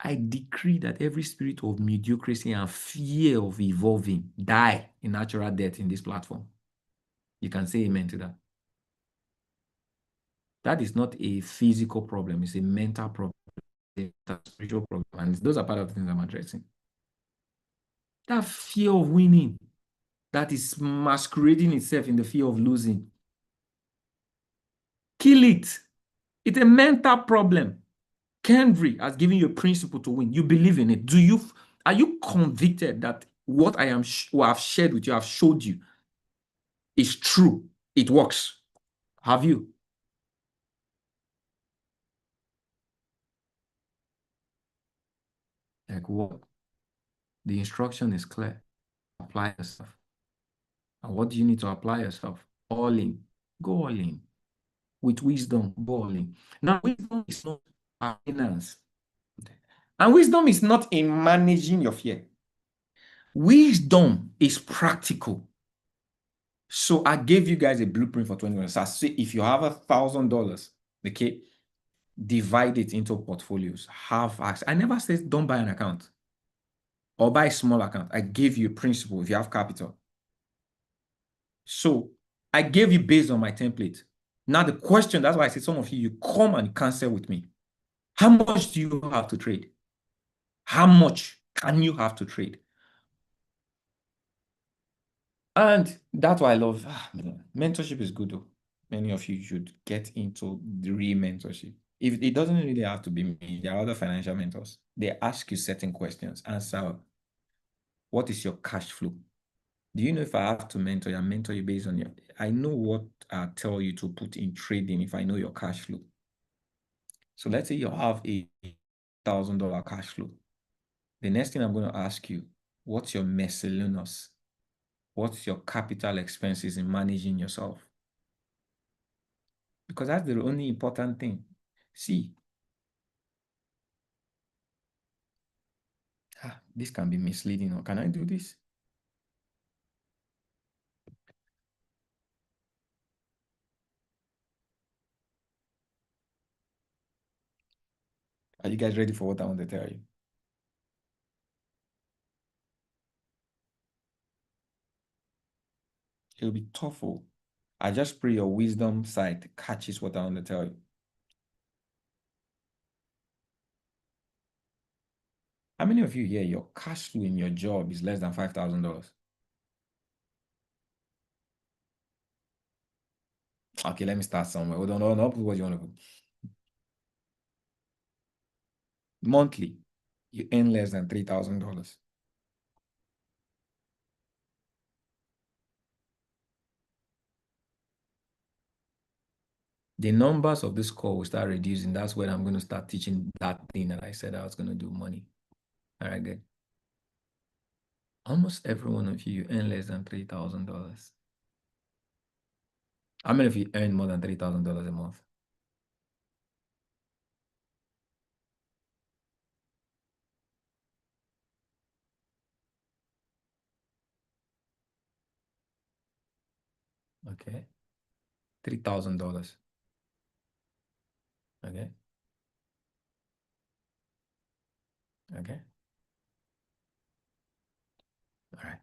I decree that every spirit of mediocrity and fear of evolving die in natural death in this platform. You can say amen to that. That is not a physical problem, it's a mental problem, it's a spiritual problem. And those are part of the things I'm addressing. That fear of winning that is masquerading itself in the fear of losing. Kill it. It's a mental problem. Kendrick has given you a principle to win. You believe in it. Are you convicted that what I have shared with you, I've showed you, is true? It works. Have you? Like what? The instruction is clear. Apply yourself. And what do you need to apply yourself? All in. Go all in. With wisdom, go all in. Now, wisdom is not finance. And wisdom is not in managing your fear. Wisdom is practical. So I gave you guys a blueprint for 2020. So I say if you have $1,000, okay, divide it into portfolios. Have access. I never said don't buy an account or buy a small account. I gave you a principle if you have capital. So I gave you based on my template. Now the question, that's why I said some of you come and cancel with me. How much do you have to trade? How much can you have to trade? And that's why I love mentorship is good though. Many of you should get into the real mentorship. If it doesn't really have to be me, there are other financial mentors. They ask you certain questions. Answer, what is your cash flow? Do you know if I have to mentor you, I mentor you based on your, I know what I tell you to put in trading if I know your cash flow. So let's say you have a $1,000 cash flow. The next thing I'm going to ask you, what's your miscellaneous? What's your capital expenses in managing yourself? Because that's the only important thing. See, this can be misleading. Or can I do this? Are you guys ready for what I want to tell you? It'll be tough. Oh. I just pray your wisdom side catches what I want to tell you. How many of you here, your cash flow in your job is less than $5,000? Okay, let me start somewhere. Hold on, put what you want to put. Monthly, you earn less than $3,000. The numbers of this call will start reducing. That's when I'm going to start teaching that thing that I said I was going to do money. All right, good. Almost every one of you earn less than $3,000. How many of you earn more than $3,000 a month? Okay. $3,000. Okay. Okay. All right.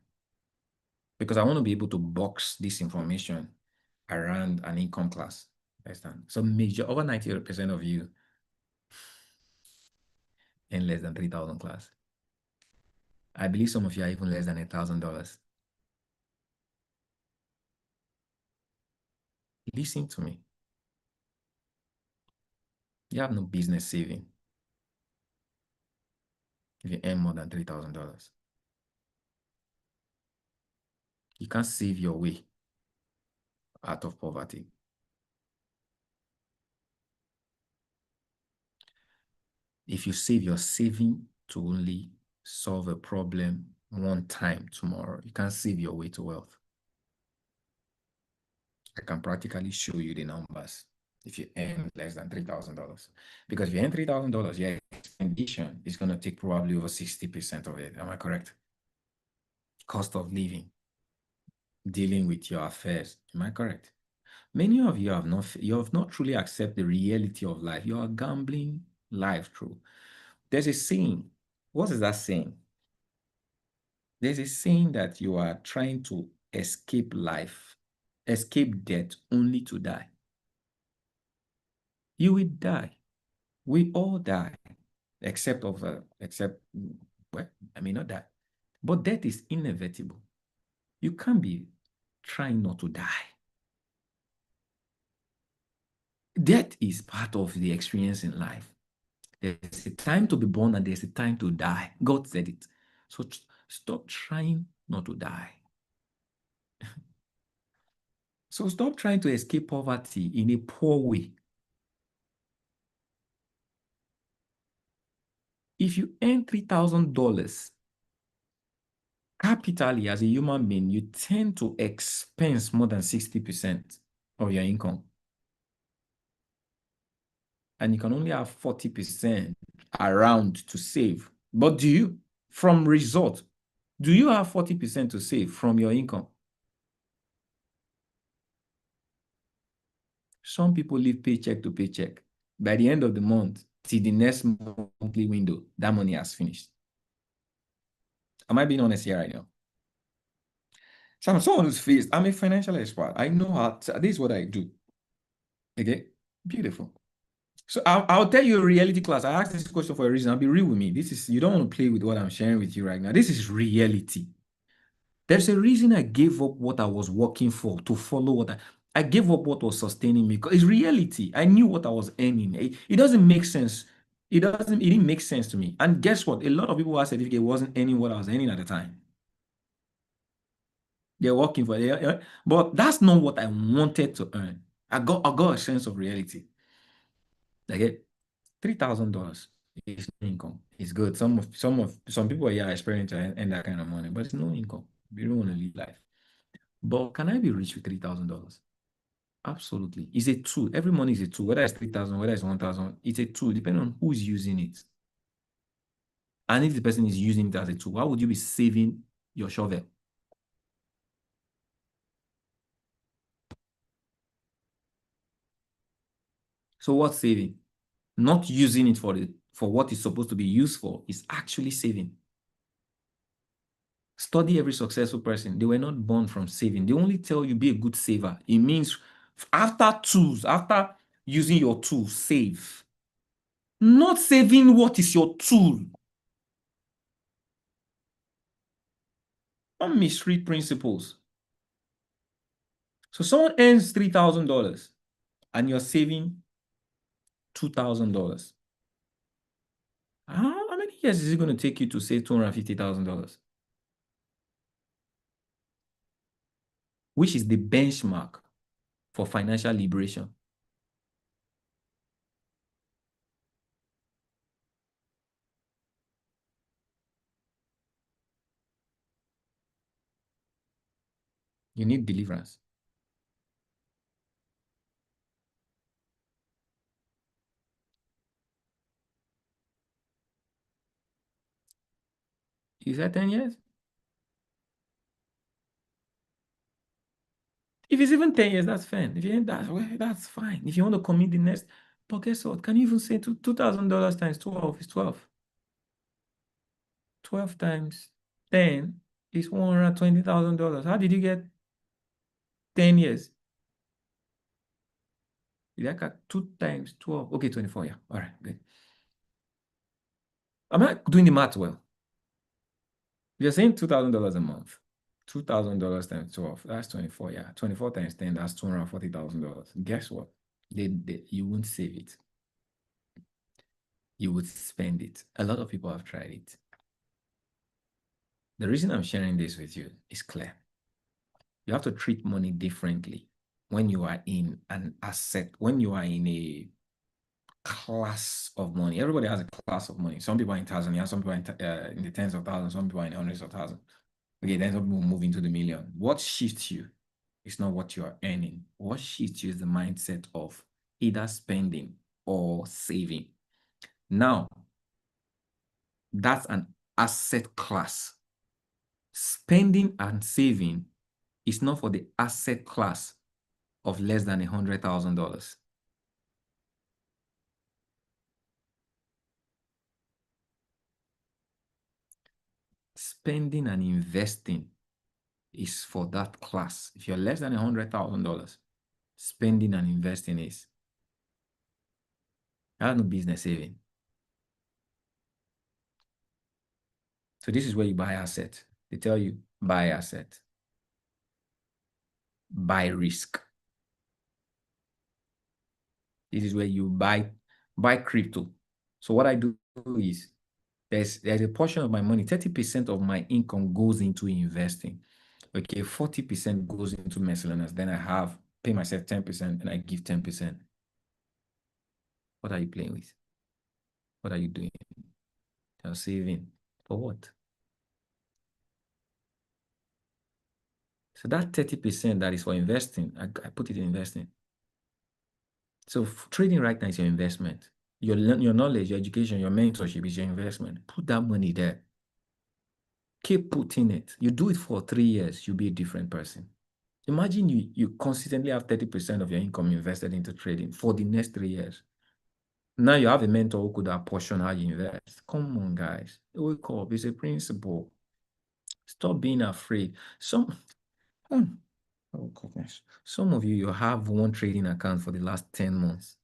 Because I want to be able to box this information around an income class. Understand? So major over 90% of you earn less than 3,000 class. I believe some of you are even less than $1,000. Listen to me. You have no business saving if you earn more than $3,000. You can't save your way out of poverty. If you save your saving to only solve a problem one time tomorrow, you can't save your way to wealth. I can practically show you the numbers if you earn less than $3,000. Because if you earn $3,000, your expenditure is going to take probably over 60% of it. Am I correct? Cost of living, dealing with your affairs. Am I correct? Many of you have not truly accepted the reality of life. You are gambling life through. There's a saying. What is that saying? There's a saying that you are trying to escape life, escape death, only to die. You will die. We all die, except, well, I may not die. But death is inevitable. You can't be trying not to die. Death is part of the experience in life. There's a time to be born and there's a time to die. God said it. So stop trying not to die. So stop trying to escape poverty in a poor way. If you earn $3,000 capitally as a human being, you tend to expense more than 60% of your income. And you can only have 40% around to save. But do you, from result, do you have 40% to save from your income? Some people live paycheck to paycheck. By the end of the month, till the next monthly window, that money has finished. Am I being honest here right now? So I'm someone who's faced. I'm a financial expert. I know how this is what I do. Okay, beautiful. So I'll tell you a reality class. I asked this question for a reason. I'll be real with me. This is, you don't want to play with what I'm sharing with you right now. This is reality. There's a reason I gave up what I was working for to follow what I gave up what was sustaining me, because it's reality. I knew what I was earning. It doesn't make sense. It didn't make sense to me. And guess what? A lot of people who had certificate wasn't earning what I was earning at the time. They're working for it. But that's not what I wanted to earn. I got a sense of reality. Like $3,000 is no income. It's good. Some people are, yeah, experiencing to earn that kind of money, but it's no income. You don't want to live life. But can I be rich with $3,000? Absolutely. It's a tool. Every money is a tool. Whether it's 3,000, whether it's 1,000, it's a tool, depending on who's using it. And if the person is using it as a tool, why would you be saving your shovel? So what's saving? Not using it for what it's supposed to be used for is actually saving. Study every successful person. They were not born from saving. They only tell you be a good saver. It means after using your tools, save. Not saving what is your tool. Don't misread principles. So someone earns $3,000 and you're saving $2,000. How many years is it going to take you to save $250,000? Which is the benchmark for financial liberation. You need deliverance. You said 10 years? If it's even 10 years, that's fine. If you ain't that, well, that's fine. If you want to commit the next, but guess what? Can you even say $2,000 times 12 is 12? 12 times 10 is $120,000. How did you get 10 years? You got 2 times 12. Okay, 24. Yeah. All right, good. I'm not doing the math well. You're saying $2,000 a month. $2,000 times 12. That's 24. Yeah. 24 times 10, that's $240,000. Guess what? You won't save it. You would spend it. A lot of people have tried it. The reason I'm sharing this with you is clear. You have to treat money differently when you are in an asset, when you are in a class of money. Everybody has a class of money. Some people are in thousands, some people are in the tens of thousands, some people are in hundreds of thousands. Okay, then some people move into the million. What shifts you is not what you are earning. What shifts you is the mindset of either spending or saving. Now, that's an asset class. Spending and saving is not for the asset class of less than $100,000. Spending and investing is for that class. If you're less than $100,000, spending and investing is. I have no business saving. So this is where you buy asset. They tell you buy asset, buy risk. This is where you buy crypto. So what I do is there's a portion of my money, 30% of my income goes into investing. Okay, 40% goes into miscellaneous. Then I pay myself 10% and I give 10%. What are you playing with? What are you doing? You're saving. For what? So that 30% that is for investing, I put it in investing. So trading right now is your investment. Your knowledge, your education, your mentorship is your investment. Put that money there. Keep putting it. You do it for 3 years, you'll be a different person. Imagine you consistently have 30% of your income invested into trading for the next 3 years. Now you have a mentor who could apportion how you invest. Come on, guys. Wake up. It's a principle. Stop being afraid. Oh, oh goodness. Some of you have one trading account for the last 10 months.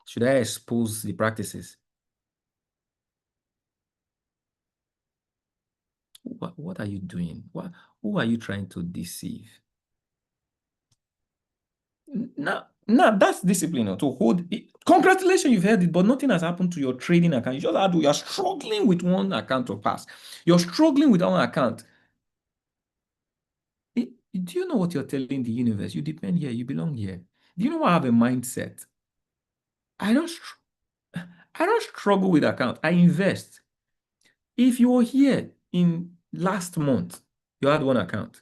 Should I expose the practices? What are you doing? Who are you trying to deceive? Now that's discipline to hold it. Congratulations, you've heard it, but nothing has happened to your trading account. You're struggling with one account to pass. You're struggling with one account. Do you know what you're telling the universe? You depend here, you belong here. Do you know I have a mindset? I don't I don't struggle with account. I invest. If you were here in last month, you had one account.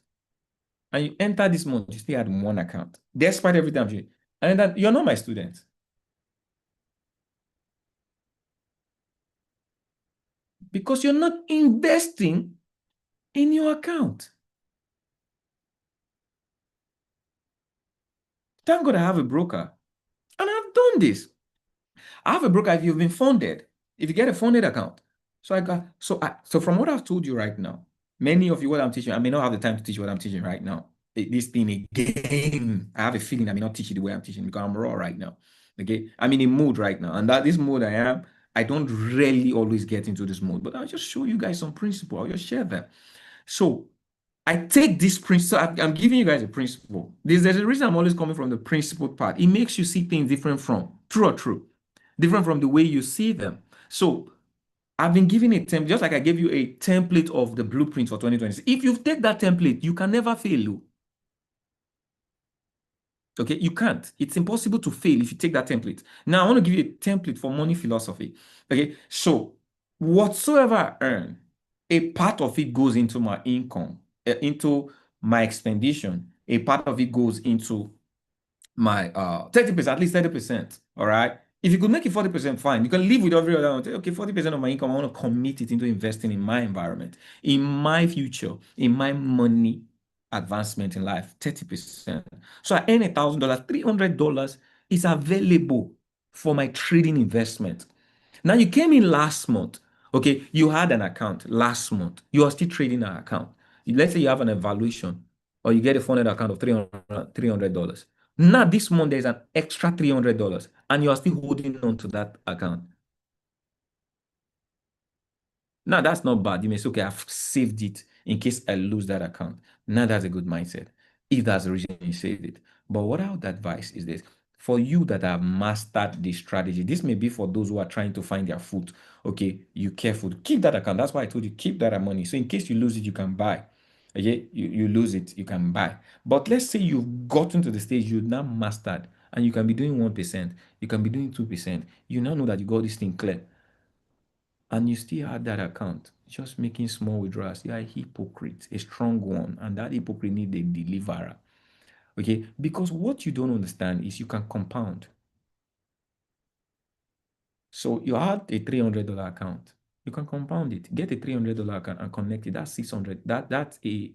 And you enter this month, you still had one account, despite everything I'm doing. And that you're not my student because you're not investing in your account. Thank God I have a broker. And I've done this. I have a broker if you've been funded, if you get a funded account. So from what I've told you right now, many of you what I'm teaching, I may not have the time to teach what I'm teaching right now. This thing again, I have a feeling I may not teach it the way I'm teaching because I'm raw right now. Okay. I'm in a mood right now. And that this mood I don't really always get into this mode, but I'll just show you guys some principle. I'll just share them. So I take this principle. I'm giving you guys a principle. There's a reason I'm always coming from the principled part. It makes you see things different from true, different from the way you see them. So I've been giving a template, just like I gave you a template of the blueprint for 2026. If you take that template, you can never fail. Okay, you can't. It's impossible to fail if you take that template. Now, I want to give you a template for money philosophy. Okay, so whatsoever I earn, a part of it goes into my income, into my expenditure. A part of it goes into my 30%, at least 30%. All right. If you could make it 40%, fine. You can live with every other one. Okay, 40% of my income, I want to commit it into investing in my environment, in my future, in my money advancement in life. 30%. So I earn $1,000, $300 is available for my trading investment. Now you came in last month. Okay, you had an account last month. You are still trading an account. Let's say you have an evaluation or you get a funded account of $300. Now, this month, there's an extra $300 and you are still holding on to that account. Now, that's not bad. You may say, okay, I've saved it in case I lose that account. Now, that's a good mindset if that's the reason you saved it. But what I would advise is this for you that have mastered this strategy, this may be for those who are trying to find their foot. Okay, you careful. Keep that account. That's why I told you, keep that money. So, in case you lose it, you can buy. Okay, you lose it, you can buy. But let's say you've gotten to the stage you've now mastered and you can be doing 1%, you can be doing 2%. You now know that you got this thing clear and you still had that account, just making small withdrawals. You are a hypocrite, a strong one, and that hypocrite need a deliverer. Okay, because what you don't understand is you can compound. So you had a $300 account. You can compound it. Get a $300 account and connect it. That's 600. That's a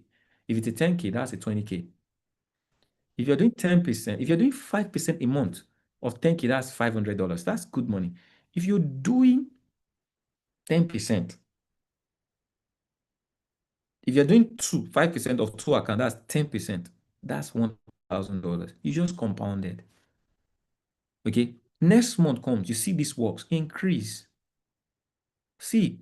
if it's a 10K, that's a 20K. If you're doing 10%, if you're doing 5% a month of 10K, that's $500. That's good money. If you're doing 10%, if you're doing 5% of two account, that's 10%. That's $1,000. You just compounded. Okay. Next month comes, you see this works, increase. See,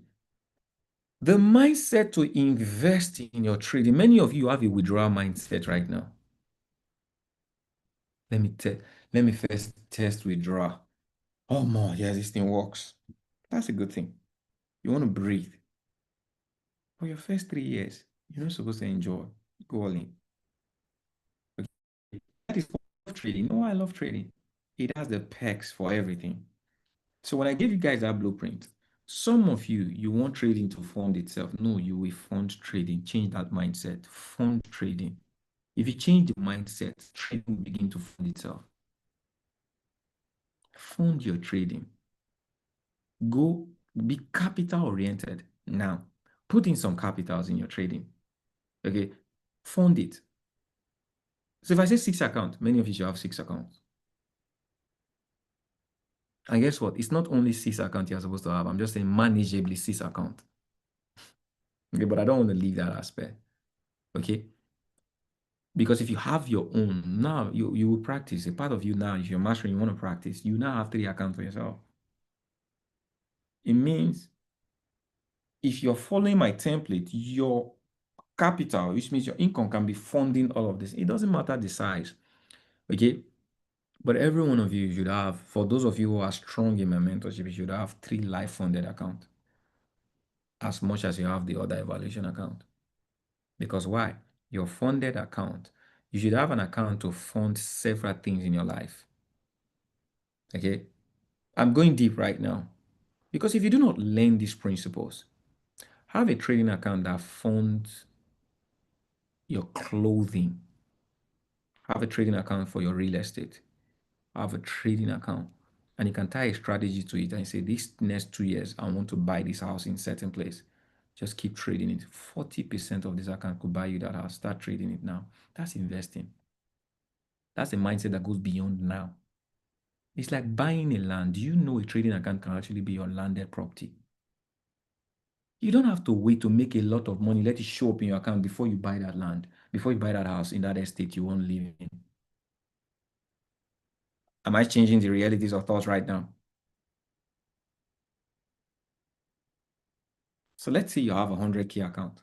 the mindset to invest in your trading. Many of you have a withdrawal mindset right now. Let me first test withdrawal. Oh my, yeah, this thing works. That's a good thing. You want to breathe. For your first 3 years, you're not supposed to enjoy. Go all in. Okay. That is love trading. No, I love trading. It has the perks for everything. So when I gave you guys that blueprint, some of you, you want trading to fund itself. No, you will fund trading. Change that mindset. Fund trading. If you change the mindset, trading will begin to fund itself. Fund your trading. Go Be capital oriented. Now, put in some capitals in your trading. Okay. Fund it. So if I say six accounts, many of you should have six accounts. And guess what? It's not only six accounts you're supposed to have. I'm just saying manageably six accounts. Okay, but I don't want to leave that aspect. Okay. Because if you have your own, now you will practice. A part of you now, if you're mastering, you want to practice, you now have three accounts for yourself. It means if you're following my template, your capital, which means your income, can be funding all of this. It doesn't matter the size. Okay. But every one of you should have, for those of you who are strong in my mentorship, you should have three life funded accounts as much as you have the other evaluation account. Because why? Your funded account, you should have an account to fund several things in your life. Okay. I'm going deep right now. Because if you do not learn these principles, have a trading account that funds your clothing, have a trading account for your real estate, have a trading account, and you can tie a strategy to it and say, this next 2 years, I want to buy this house in certain place. Just keep trading it. 40% of this account could buy you that house. Start trading it now. That's investing. That's a mindset that goes beyond now. It's like buying a land. Do you know a trading account can actually be your landed property? You don't have to wait to make a lot of money, let it show up in your account before you buy that land, before you buy that house in that estate you want to live in. Am I changing the realities of thoughts right now? So let's say you have a 100K account.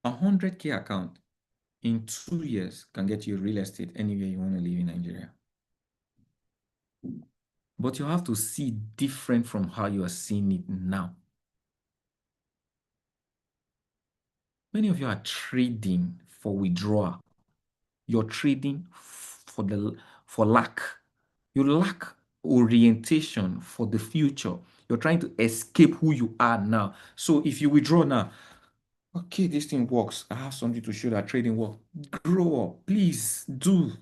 A 100K account in 2 years can get you real estate anywhere you want to live in Nigeria. But you have to see different from how you are seeing it now. Many of you are trading for withdrawal. You're trading for lack. You lack orientation for the future. You're trying to escape who you are now. So if you withdraw now, okay, this thing works. I have something to show that trading works. Grow up, please do.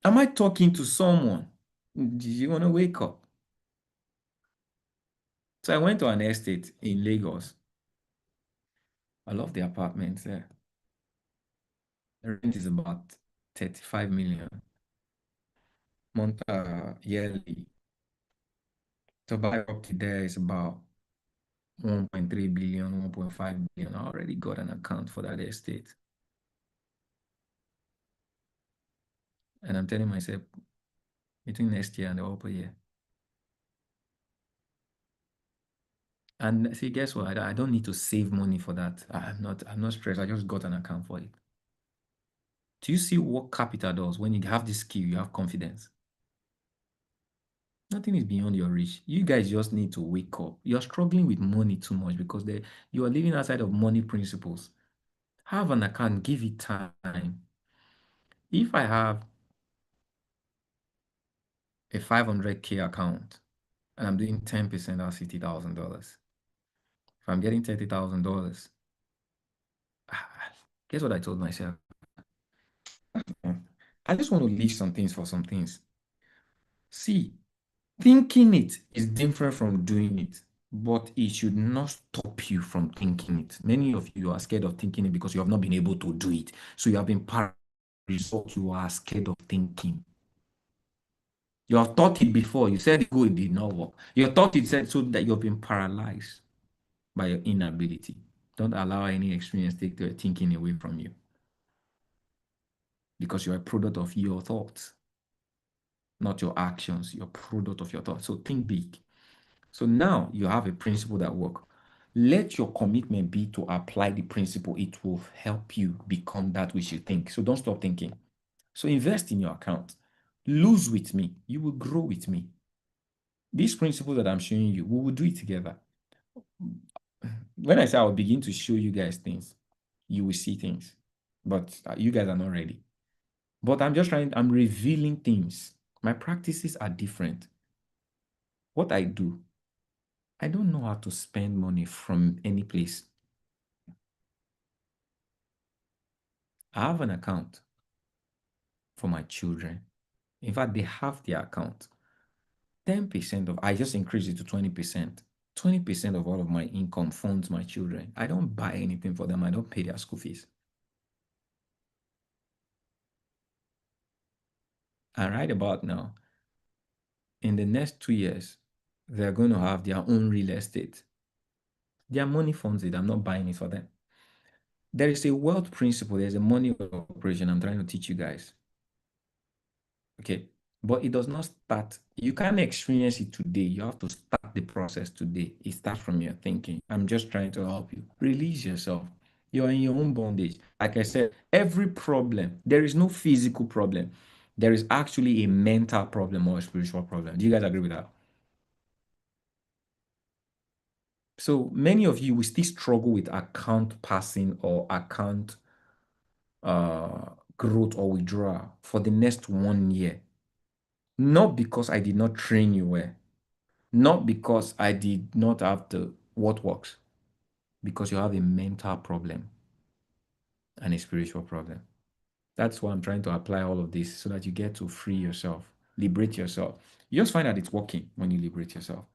Am I talking to someone? Do you want to wake up? So I went to an estate in Lagos. I love the apartments there. The rent is about 35 million yearly. To buy up to there is about 1.3 billion, 1.5 billion. I already got an account for that estate. And I'm telling myself between next year and the upper year. And see, guess what? I don't need to save money for that. I'm not stressed. I just got an account for it. Do you see what capital does? When you have this skill, you have confidence. Nothing is beyond your reach. You guys just need to wake up. You're struggling with money too much because you are living outside of money principles. Have an account, give it time. If I have a 500K account and I'm doing 10%, that's $50,000. If I'm getting $30,000, guess what I told myself? I just want to leave some things for some things. See, thinking it is different from doing it, but it should not stop you from thinking it. Many of you are scared of thinking it because you have not been able to do it. So you have been paralyzed. Result, you are scared of thinking. You have thought it before. You said go, it did not work. You thought it said so that you've been paralyzed by your inability. Don't allow any experience take the thinking away from you because you're a product of your thoughts, not your actions. You're a product of your thoughts. So think big. So now you have a principle that works. Let your commitment be to apply the principle. It will help you become that which you think. So don't stop thinking. So invest in your account. Lose with me. You will grow with me. This principle that I'm showing you, we will do it together. When I say I will begin to show you guys things, you will see things. But you guys are not ready. But I'm revealing things. My practices are different. What I do, I don't know how to spend money from any place. I have an account for my children. In fact, they have their account. 10% of, I just increased it to 20%. 20% of all of my income funds my children. I don't buy anything for them. I don't pay their school fees. And right about now, in the next 2 years, they're going to have their own real estate. Their money funds it. I'm not buying it for them. There is a wealth principle. There's a money operation I'm trying to teach you guys. Okay. But it does not start. You can't experience it today. You have to start the process today. It starts from your thinking. I'm just trying to help you. Release yourself. You're in your own bondage. Like I said, every problem, there is no physical problem. There is actually a mental problem or a spiritual problem. Do you guys agree with that? So many of you will still struggle with account passing or account growth or withdrawal for the next 1 year. Not because I did not train you well, not because I did not have the what works, because you have a mental problem and a spiritual problem. That's why I'm trying to apply all of this so that you get to free yourself, liberate yourself. You just find that it's working when you liberate yourself.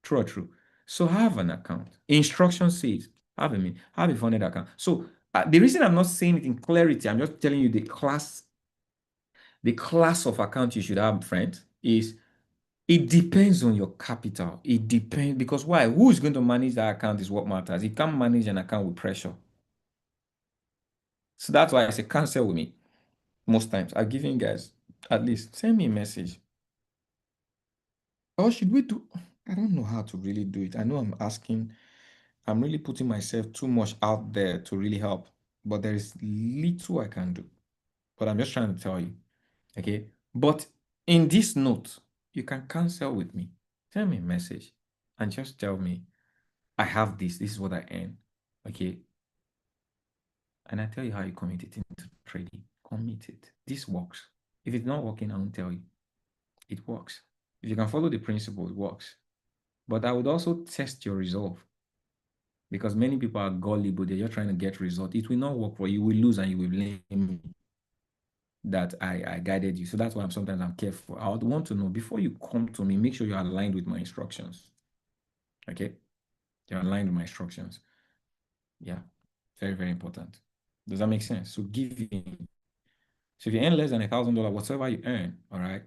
True or true. So have an account. Instruction says have a funded account. So the reason I'm not saying it in clarity, I'm just telling you the class of account you should have, friend, is it depends on your capital. It depends because why? Who is going to manage that account is what matters. You can't manage an account with pressure. So that's why I say cancel with me. Most times I've given you guys at least send me a message. Or should we do? I don't know how to really do it. I know I'm asking, I'm really putting myself too much out there to really help, but there is little I can do. But I'm just trying to tell you, okay? But in this note, you can cancel with me. Send me a message and just tell me, I have this. This is what I earn, okay? And I tell you how you commit it into trading. Commit it. This works. If it's not working, I won't tell you. It works. If you can follow the principle, it works. But I would also test your resolve because many people are gullible. They're just trying to get result. It will not work for you. You will lose and you will blame me that I guided you. So that's why sometimes I'm careful. I would want to know before you come to me, make sure you're aligned with my instructions. Okay? You're aligned with my instructions. Yeah. Very, very important. Does that make sense? So giving. So if you earn less than $1,000, whatever you earn, all right,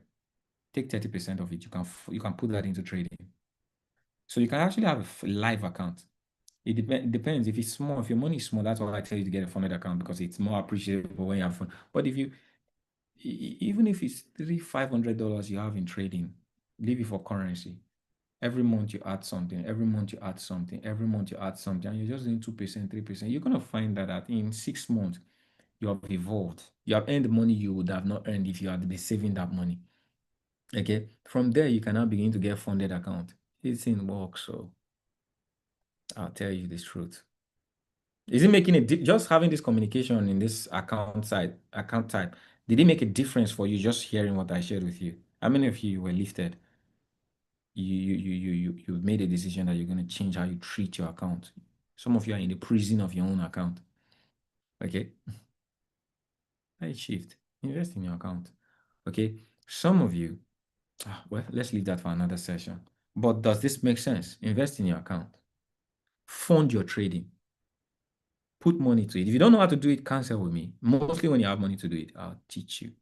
take 30% of it. You can put that into trading. So you can actually have a live account. It depends. If it's small, if your money is small, that's why I tell you to get a funded account because it's more appreciable when you have fun. But if you even if it's $500 you have in trading, leave it for currency. Every month you add something, every month you add something, every month you add something, and you're just doing 2%, 3%. You're gonna find that in 6 months you have evolved. You have earned the money you would have not earned if you had been saving that money. Okay. From there, you can now begin to get funded account. It's in work, so I'll tell you the truth. Is it making it just having this communication in this account type? Did it make a difference for you just hearing what I shared with you? How many of you were lifted? You made a decision that you're going to change how you treat your account. Some of you are in the prison of your own account. Okay. Night shift. Invest in your account. Okay. Some of you, well, let's leave that for another session. But does this make sense? Invest in your account. Fund your trading. Put money to it. If you don't know how to do it, cancel with me. Mostly when you have money to do it, I'll teach you.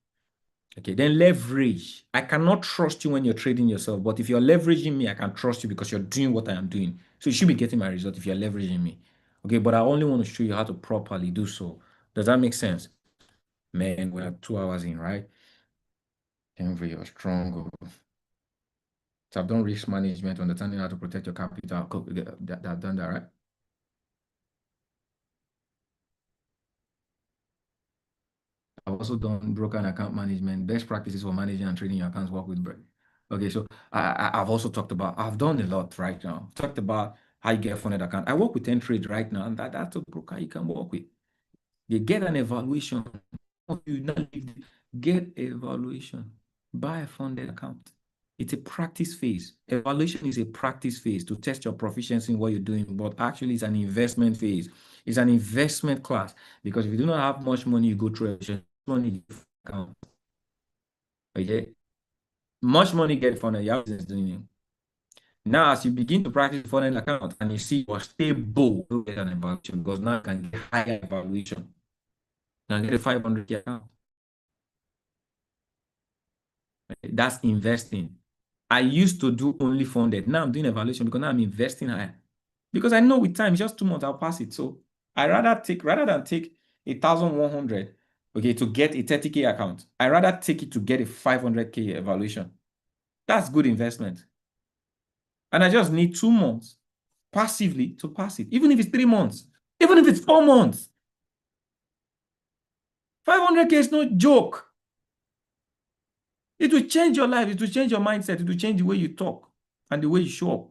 Okay, then leverage. I cannot trust you when you're trading yourself, but if you're leveraging me, I can trust you because you're doing what I am doing. So you should be getting my result if you're leveraging me. Okay, but I only want to show you how to properly do so. Does that make sense? Man, we are 2 hours in, right? Henry, you're strong. So I've done risk management, understanding how to protect your capital. I've done that, right? I've also done broker and account management, best practices for managing and trading your accounts, work with bread. Okay, so I've also talked about, I've done a lot right now. Talked about how you get a funded account. I work with 10 trade right now, and that's a broker you can work with. You get an evaluation. You now get evaluation, buy a funded account. It's a practice phase. Evaluation is a practice phase to test your proficiency in what you're doing, but actually it's an investment phase. It's an investment class because if you do not have much money, you go through a money account. Okay. Much money get funded, you have business doing it. Now, as you begin to practice foreign account and you see you're stable, you get an evaluation because now you can get higher evaluation. You can get a 500K account. That's investing. I used to do only funded. Now I'm doing evaluation because now I'm investing higher. Because I know with time, just 2 months, I'll pass it. So I rather than take 1,100, okay, to get a 30K account, I rather take it to get a 500K evaluation. That's good investment. And I just need 2 months passively to pass it, even if it's 3 months, even if it's 4 months. 500K is no joke. It will change your life. It will change your mindset. It will change the way you talk and the way you show up.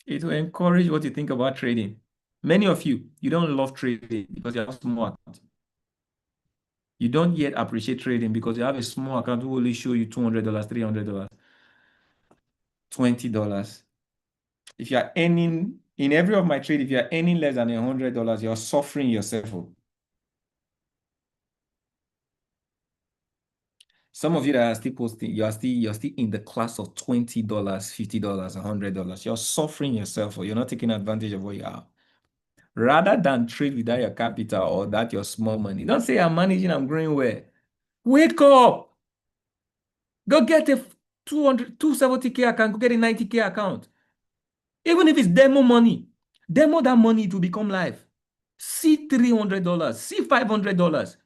It will encourage what you think about trading. Many of you don't love trading because you're not smart. You don't yet appreciate trading because you have a small account who will only show you $200, $300, $20. If you're earning, in every of my trade, if you're earning less than $100, you're suffering yourself. Some of you that are still posting, you're still in the class of $20, $50, $100. You're suffering yourself, or you're not taking advantage of what you have. Rather than trade without your capital or that your small money, don't say I'm managing, I'm growing well. Wake up. Go get a 270K account, go get a 90K account. Even if it's demo money, demo that money to become live. See $300, see $500.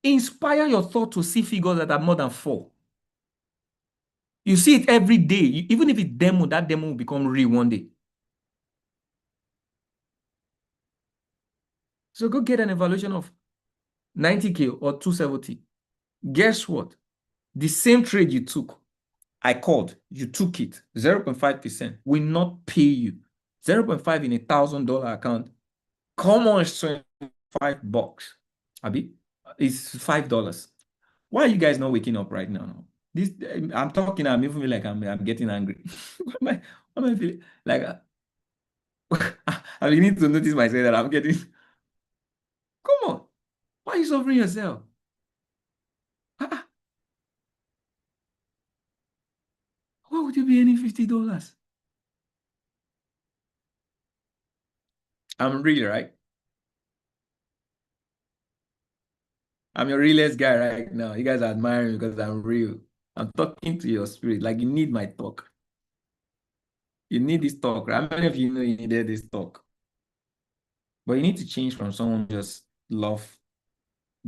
Inspire your thought to see figures that are more than 4. You see it every day. Even if it's demo, that demo will become real one day. So go get an evaluation of 90K or 270. Guess what? The same trade you took, I called, you took it, 0.5% will not pay you. 0.5 in $1,000 account. Come on, it's $25. Abi, it's $5. Why are you guys not waking up right now? This I'm talking, I'm even like I'm getting angry. Why am I feeling like I need to notice myself that I'm getting. Come on, why are you suffering yourself? Ah, why would you be earning $50? I'm real, right? I'm your realest guy right now. You guys admire me because I'm real. I'm talking to your spirit. Like you need my talk. You need this talk. Right? How many of you know you needed this talk? But you need to change from someone who just love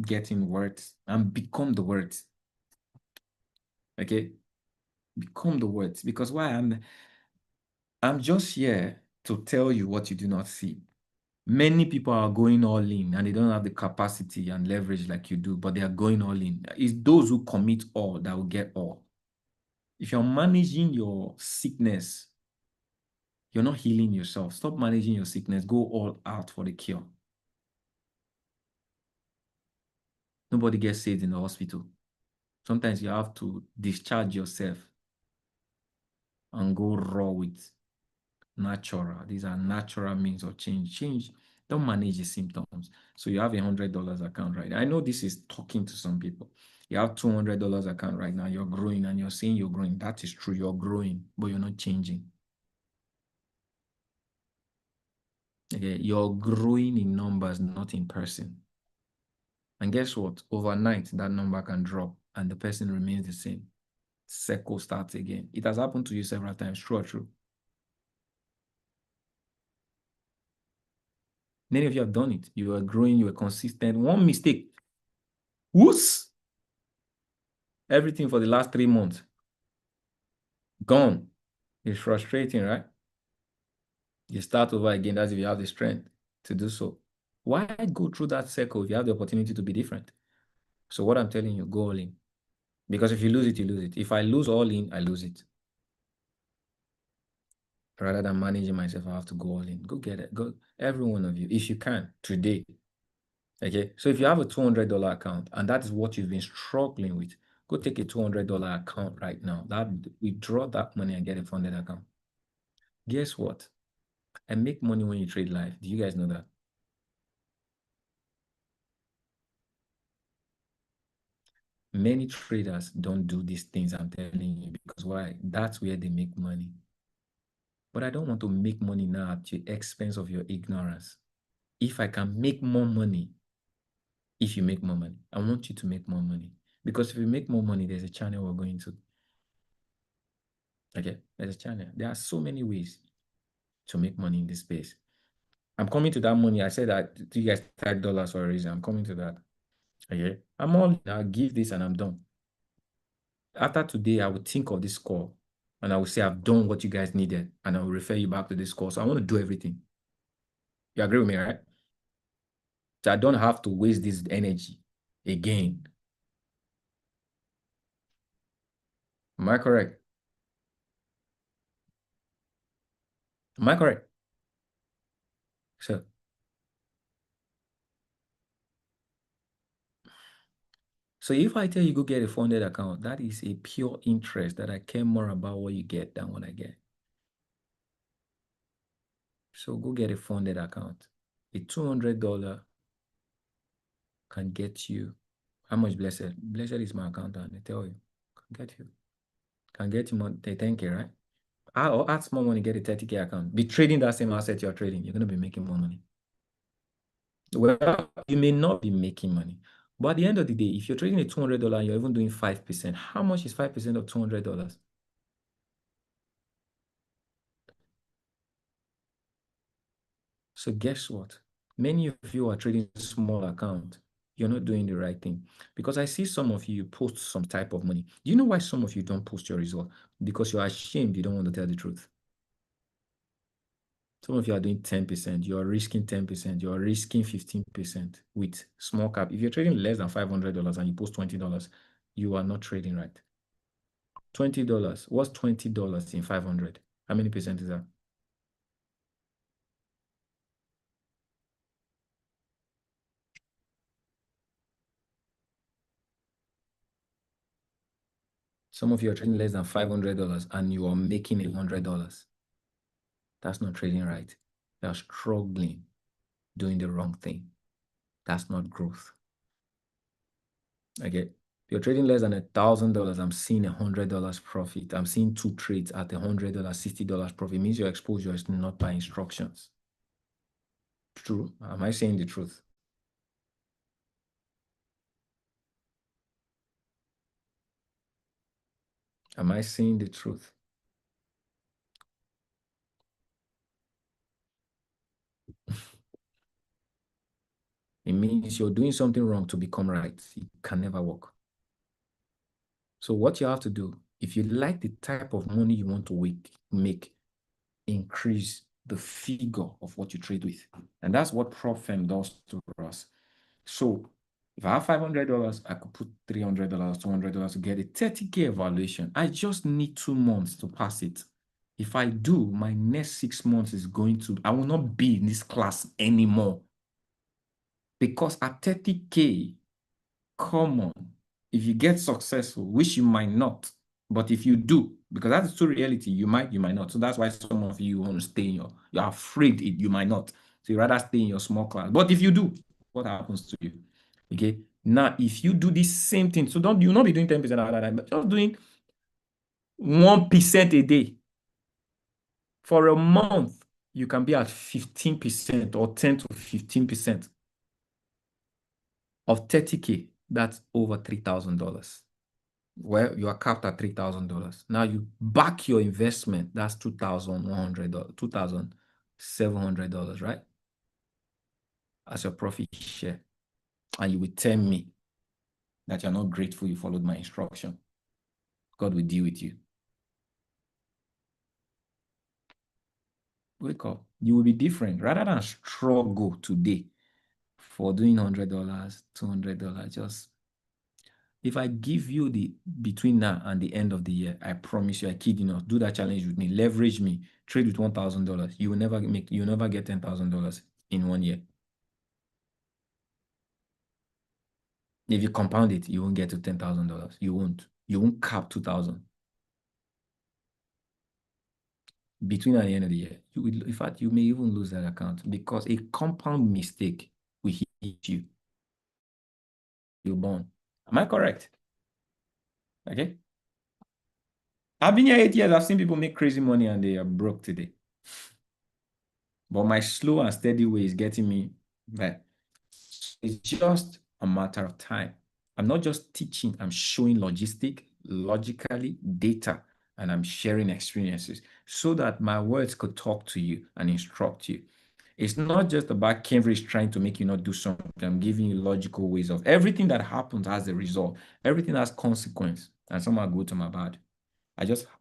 getting words and become the words. Okay? Become the words. Because why I'm just here to tell you what you do not see. Many people are going all in and they don't have the capacity and leverage like you do, but they are going all in. It's those who commit all that will get all. If you're managing your sickness, you're not healing yourself. Stop managing your sickness. Go all out for the cure. Nobody gets saved in the hospital. Sometimes you have to discharge yourself and go raw with natural. These are natural means of change. Change. Don't manage the symptoms. So you have $100 account right now. I know this is talking to some people. You have $200 account right now. You're growing and you're saying you're growing. That is true. You're growing, but you're not changing. Okay, you're growing in numbers, not in person. And guess what? Overnight, that number can drop and the person remains the same. Circle starts again. It has happened to you several times. True or true? Many of you have done it. You are growing, you are consistent. One mistake. Whoops! Everything for the last 3 months. Gone. It's frustrating, right? You start over again. That's if you have the strength to do so. Why go through that circle if you have the opportunity to be different? So what I'm telling you, go all in. Because if you lose it, you lose it. If I lose all in, I lose it. Rather than managing myself, I have to go all in. Go get it. Go, every one of you, if you can, today. Okay. So if you have a $200 account and that is what you've been struggling with, go take a $200 account right now. That withdraw that money and get a funded account. Guess what? I make money when you trade live. Do you guys know that? Many traders don't do these things, I'm telling you, because why? That's where they make money. But I don't want to make money now at the expense of your ignorance. If I can make more money, if you make more money, I want you to make more money. Because if you make more money, there's a channel we're going to. Okay, there's a channel. There are so many ways to make money in this space. I'm coming to that money. I said that you guys $5 for a reason. I'm coming to that. Okay. I'll give this and I'm done. After today, I will think of this call and I will say, I've done what you guys needed, and I will refer you back to this call. So I want to do everything. You agree with me, right? So I don't have to waste this energy again. Am I correct? Am I correct? So if I tell you go get a funded account, that is a pure interest that I care more about what you get than what I get. So go get a funded account. A $200 can get you how much? Blessed? Blessed is my accountant. I tell you, can get you more 10K, right? Or add small money, get a 30K account. Be trading that same asset you're trading. You're gonna be making more money. Well, you may not be making money, but at the end of the day, if you're trading a $200 and you're even doing 5%, how much is 5% of $200? So guess what? Many of you are trading small account. You're not doing the right thing, because I see some of you post some type of money. Do you know why some of you don't post your result? Because you're ashamed. You don't want to tell the truth. Some of you are doing 10%. You're risking 10%. You're risking 15% with small cap. If you're trading less than $500 and you post $20, you are not trading right. $20. What's $20 in 500? How many percent is that? Some of you are trading less than $500 and you are making $100. That's not trading right. You're struggling, doing the wrong thing. That's not growth. Okay. If you're trading less than $1,000, I'm seeing $100 profit. I'm seeing 2 trades at $100, $60 profit. It means your exposure is not by instructions. True. Am I saying the truth? Am I saying the truth? It means you're doing something wrong to become right. It can never work. So what you have to do, if you like the type of money you want to make, increase the figure of what you trade with. And that's what prop firm does to us. So if I have $500, I could put $300, $200 to get a 30K evaluation. I just need 2 months to pass it. If I do, my next 6 months is I will not be in this class anymore. Because at 30K, come on, if you get successful, which you might not, but if you do, because that's the reality, you might not. So that's why some of you want to stay in you're afraid you might not. So you rather stay in your small class. But if you do, what happens to you? Okay. Now, if you do the same thing, so you'll not be doing 10% at that time, but just doing 1% a day. For a month, you can be at 15% or 10 to 15% of 30K. That's over $3,000. Well, you are capped at $3,000. Now you back your investment. That's $2,100, $2,700, right? As your profit share. And you will tell me that you're not grateful you followed my instruction. God will deal with you. Wake up. You will be different. Rather than struggle today for doing $100, $200, just if I give you the between now and the end of the year, I promise you, I kid you not, do that challenge with me, leverage me, trade with $1,000. You will never get $10,000 in 1 year. If you compound it, you won't get to $10,000. You won't cap 2,000. Between at the end of the year, in fact, you may even lose that account because a compound mistake will hit you. You're born. Am I correct? Okay. I've been here 8 years. I've seen people make crazy money and they are broke today. But my slow and steady way is getting me there. It's just a matter of time. I'm not just teaching, I'm showing logically, data, and I'm sharing experiences so that my words could talk to you and instruct you. It's not just about Cambridge trying to make you not do something. I'm giving you logical ways of everything that happens has a result. Everything has consequence, and some are good, some are bad.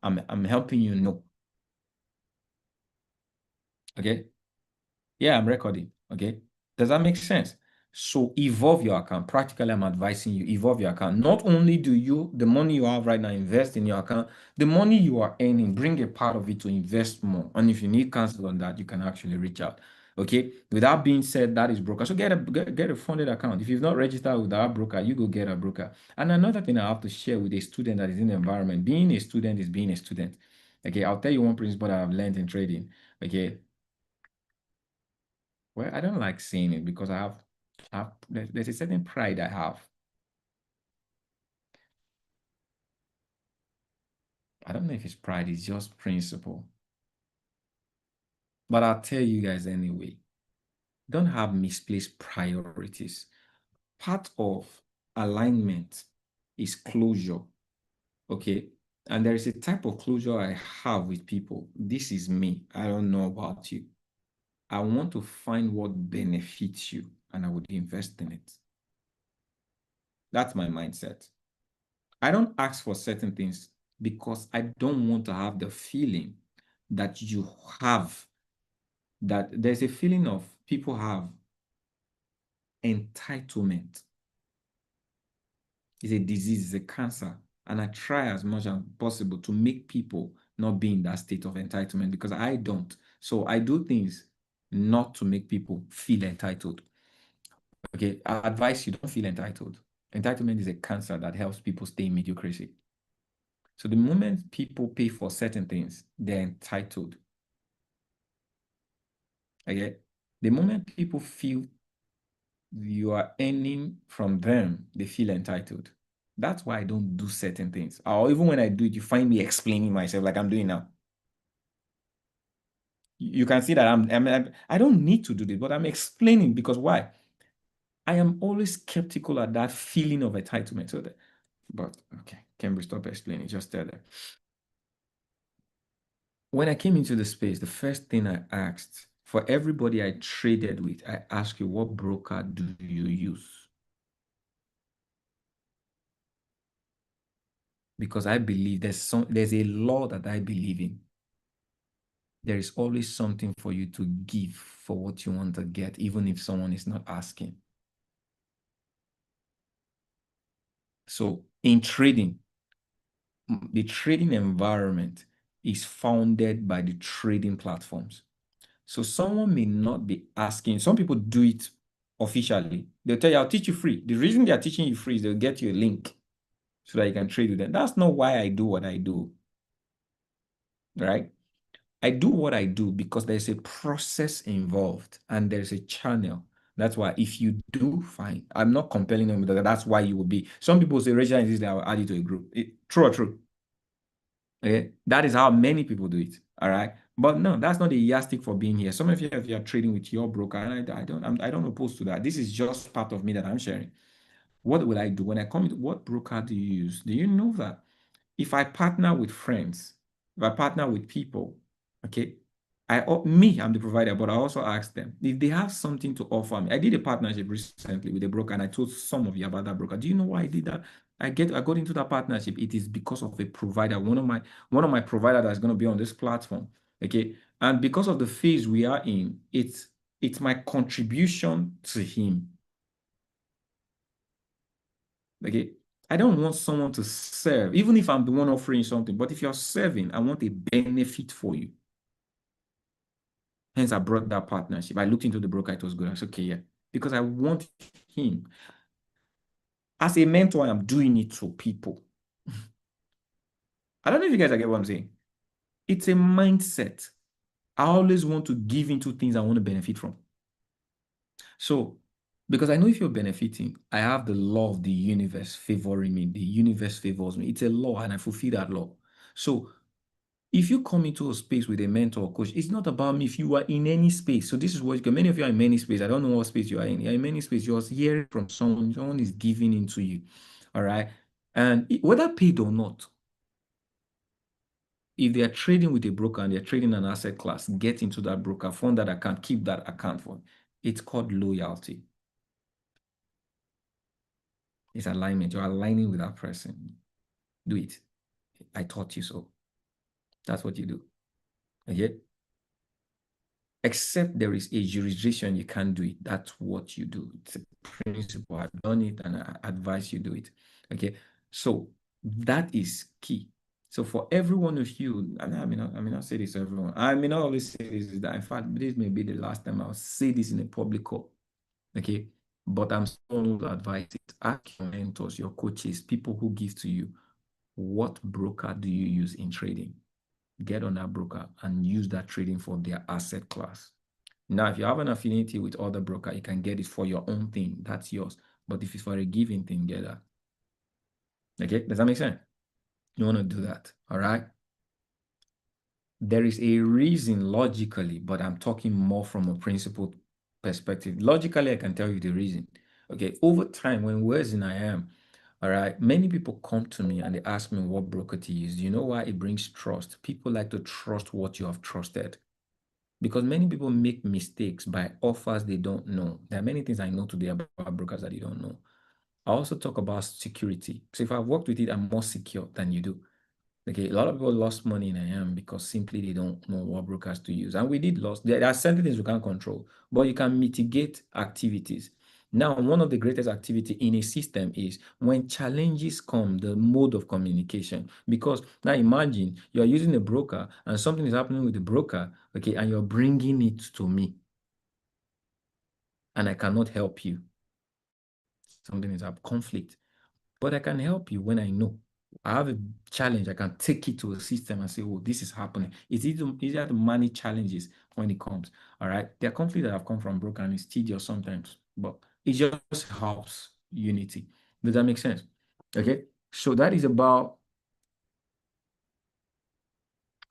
I'm helping you know. Okay. Yeah, I'm recording. Okay. Does that make sense? So evolve your account. Practically, I'm advising you, evolve your account. Not only do you, the money you have right now, invest in your account, the money you are earning, bring a part of it to invest more. And if you need counsel on that, you can actually reach out. Okay. With that being said, that is broker. So get a funded account. If you've not registered with our broker, you go get a broker. And another thing I have to share with a student that is in the environment, being a student is being a student. Okay. I'll tell you one principle that I've learned in trading. Okay. Well, I don't like saying it because there's a certain pride I have. I don't know if it's pride, it's just principle. But I'll tell you guys anyway. Don't have misplaced priorities. Part of alignment is closure. Okay. And there is a type of closure I have with people. This is me. I don't know about you. I want to find what benefits you and I would invest in it. That's my mindset. I don't ask for certain things because I don't want to have the feeling that you have, that there's a feeling of people have entitlement. It's a disease, it's a cancer. And I try as much as possible to make people not be in that state of entitlement because I don't. So I do things not to make people feel entitled. Okay, I advise you don't feel entitled. Entitlement is a cancer that helps people stay in mediocrity. So the moment people pay for certain things, they're entitled. Okay. The moment people feel you are earning from them, they feel entitled. That's why I don't do certain things. Or even when I do it, you find me explaining myself like I'm doing now. You can see that I don't need to do this, but I'm explaining because why? I am always skeptical at that feeling of entitlement. But okay, can we stop explaining? Just tell them. When I came into the space, the first thing I asked for everybody I traded with, I asked you, what broker do you use? Because I believe there's a law that I believe in. There is always something for you to give for what you want to get, even if someone is not asking. So in trading, the trading environment is founded by the trading platforms. So someone may not be asking. Some people do it officially. They'll tell you, I'll teach you free. The reason they're teaching you free is they'll get you a link so that you can trade with them. That's not why I do what I do, right? I do what I do because there's a process involved and there's a channel. That's why if you do, fine. I'm not compelling them that that's why you will be. Some people say, Rachel is this, I will add you to a group. True or true? Okay. That is how many people do it. All right. But no, that's not a yardstick for being here. Some of you, if you're trading with your broker, and I don't oppose to that. This is just part of me that I'm sharing. What will I do when I come? What broker do you use? Do you know that if I partner with friends, if I partner with people, okay, I'm the provider, but I also ask them if they have something to offer me. I did a partnership recently with a broker, and I told some of you about that broker. Do you know why I did that? I got into that partnership. It is because of a provider, one of my provider that's going to be on this platform. Okay. And because of the phase we are in, it's my contribution to him. Okay. I don't want someone to serve, even if I'm the one offering something. But if you're serving, I want a benefit for you. Hence, I brought that partnership. I looked into the broker, it was good. I said, okay, yeah. Because I want him. As a mentor, I'm doing it to people. I don't know if you guys get what I'm saying. It's a mindset. I always want to give into things I want to benefit from. So Because I know if you're benefiting, I have the law of the universe favoring me. The universe favors me. It's a law, and I fulfill that law. So if you come into a space with a mentor or coach, it's not about me. If you are in any space, so this is what many of you are in many space. I don't know what space you are in. You're in many space. You're hearing from someone is giving into you. All right. And whether paid or not, if they are trading with a broker and they're trading an asset class, get into that broker, fund that account, keep that account for. It's called loyalty. It's alignment. You're aligning with that person. Do it. I taught you so. That's what you do. Okay? Except there is a jurisdiction you can't do it. That's what you do. It's a principle. I've done it and I advise you do it. Okay? So that is key. So for every one of you, and I may not say this to everyone. I may not always say this. That in fact, this may be the last time I'll say this in a public call. Okay? But I'm someone who advise it. Ask your mentors, your coaches, people who give to you. What broker do you use in trading? Get on that broker and use that trading for their asset class. Now, if you have an affinity with other broker, you can get it for your own thing. That's yours. But if it's for a given thing, get that. Okay, does that make sense? You want to do that, all right? There is a reason logically, but I'm talking more from a principled perspective. Logically, I can tell you the reason. Okay, over time, when Where's in I am, all right, many people come to me and they ask me what broker to use. Do you know why it brings trust? People like to trust what you have trusted. Because many people make mistakes by offers they don't know. There are many things I know today about brokers that you don't know. I also talk about security. So if I've worked with it, I'm more secure than you do. Okay, a lot of people lost money in IAM because simply they don't know what brokers to use. And we did lose. There are certain things we can't control, but you can mitigate activities. Now, one of the greatest activity in a system is when challenges come, the mode of communication. Because now imagine you're using a broker and something is happening with the broker, okay, and you're bringing it to me and I cannot help you. Something is a conflict, but I can help you when I know. I have a challenge, I can take it to a system and say, oh, this is happening. It's easier to manage challenges when it comes. All right. There are conflicts that have come from broker and it's tedious sometimes, but it just helps unity. Does that make sense? Okay. So that is about,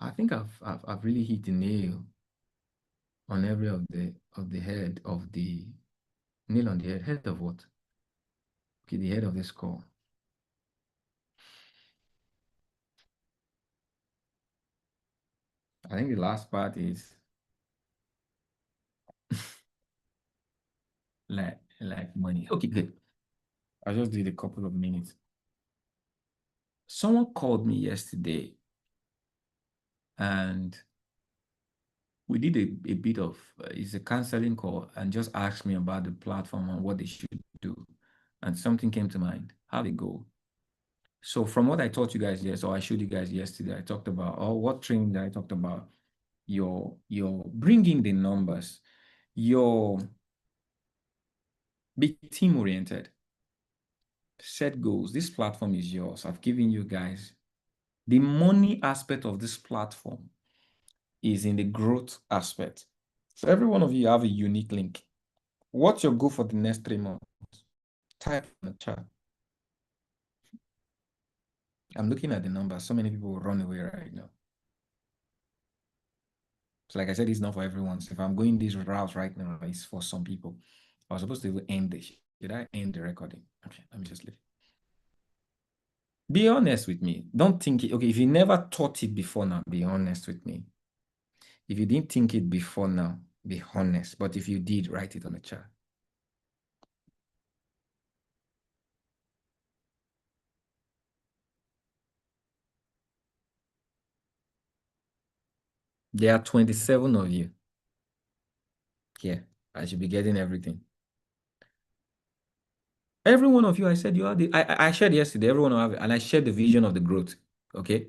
I think I've really hit the nail on every of the head of the nail on the head of what? Okay, the head of this call. I think the last part is like money. Okay, good. I just did a couple of minutes. Someone called me yesterday and we did a bit of it's a counseling call and just asked me about the platform and what they should do. And something came to mind. How they go. So from what I taught you guys yes, or I showed you guys yesterday, I talked about what training that I talked about. Your bringing the numbers, your be team oriented, set goals. This platform is yours. I've given you guys the money aspect of this platform is in the growth aspect. So every one of you have a unique link. What's your goal for the next 3 months? Type in the chat. I'm looking at the numbers. So many people will run away right now. So like I said, it's not for everyone. So if I'm going this route right now, it's for some people. I was supposed to end this. Did I end the recording? Okay, let me just leave. Be honest with me. Don't think it. Okay, if you never thought it before now, be honest with me. If you didn't think it before now, be honest. But if you did, write it on the chat. There are 27 of you. Yeah, I should be getting everything. Every one of you, I said you are the. I shared yesterday. Every one of you, and I shared the vision of the growth. Okay,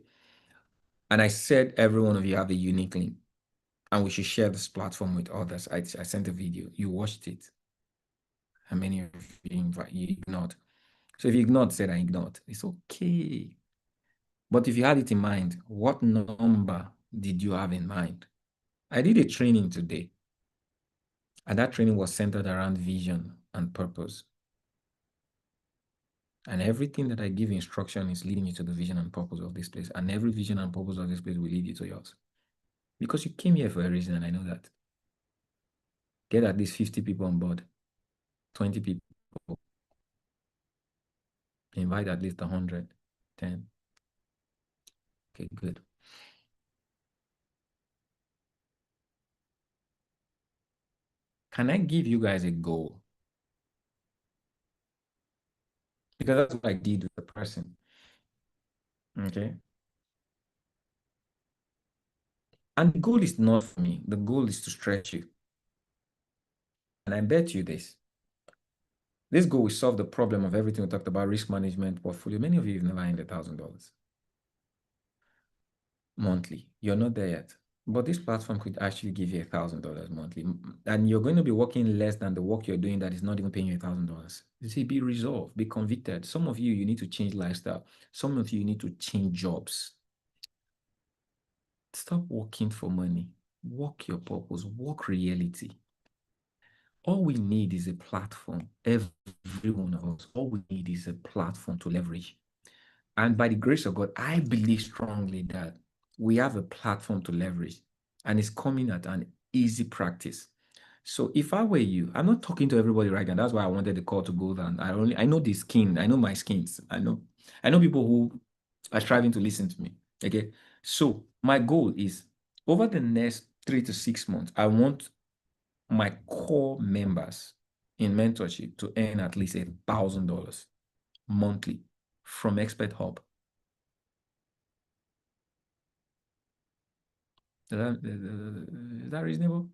and I said every one of you have a unique link, and we should share this platform with others. I sent a video. You watched it. How many of you ignored? So if you ignored, said I ignored. It's okay. But if you had it in mind, what number did you have in mind? I did a training today, and that training was centered around vision. and purpose. And everything that I give instruction is leading you to the vision and purpose of this place. And every vision and purpose of this place will lead you to yours. Because you came here for a reason, and I know that. Get at least 50 people on board, 20 people. Invite at least 100, 10. Okay, good. Can I give you guys a goal? Because that's what I did with the person. Okay. And the goal is not for me. The goal is to stretch you. And I bet you this. This goal will solve the problem of everything we talked about, risk management, portfolio. Many of you have never earned $1,000 monthly. You're not there yet. But this platform could actually give you $1,000 monthly. And you're going to be working less than the work you're doing that is not even paying you $1,000. You see, be resolved, be convicted. Some of you need to change lifestyle. Some of you need to change jobs. Stop working for money. Work your purpose. Work reality. All we need is a platform. Every one of us, all we need is a platform to leverage. And by the grace of God, I believe strongly that we have a platform to leverage, and it's coming at an easy practice. So if I were you, I'm not talking to everybody right now. That's why I wanted the call to go down. I know the skin. I know my skins. I know people who are striving to listen to me. Okay. So my goal is over the next 3 to 6 months, I want my core members in mentorship to earn at least $1,000 monthly from Expert Hub. Is that reasonable?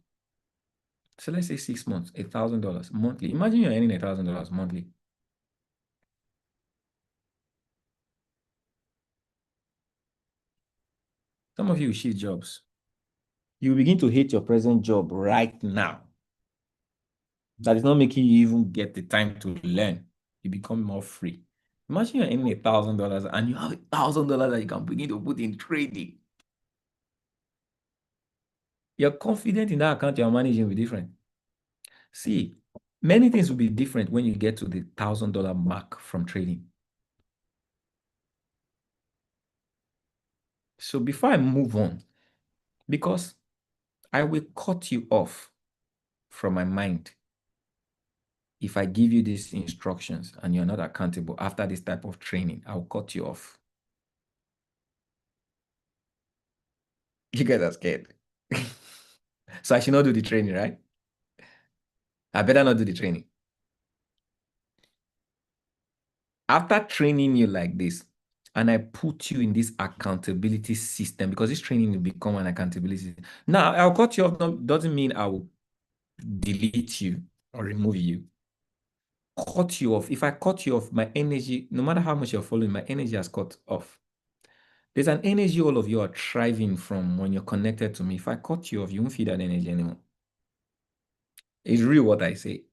So let's say 6 months, $1,000 monthly. Imagine you're earning $1,000 monthly. Some of you shift jobs. You begin to hate your present job right now. That is not making you even get the time to learn. You become more free. Imagine you're earning $1,000 and you have $1,000 that you can begin to put in trading. You're confident in that account you're managing will be different. See, many things will be different when you get to the $1,000 mark from trading. So before I move on, because I will cut you off from my mind if I give you these instructions and you're not accountable after this type of training, I'll cut you off. You guys are scared. So I should not do the training, right? I better not do the training. After training you like this, and I put you in this accountability system, because this training will become an accountability. Now, I'll cut you off. Doesn't mean I will delete you or remove you. Cut you off. If I cut you off, my energy, no matter how much you're following, my energy has cut off. There's an energy all of you are thriving from when you're connected to me. If I cut you off, you won't feel that energy anymore. It's real what I say.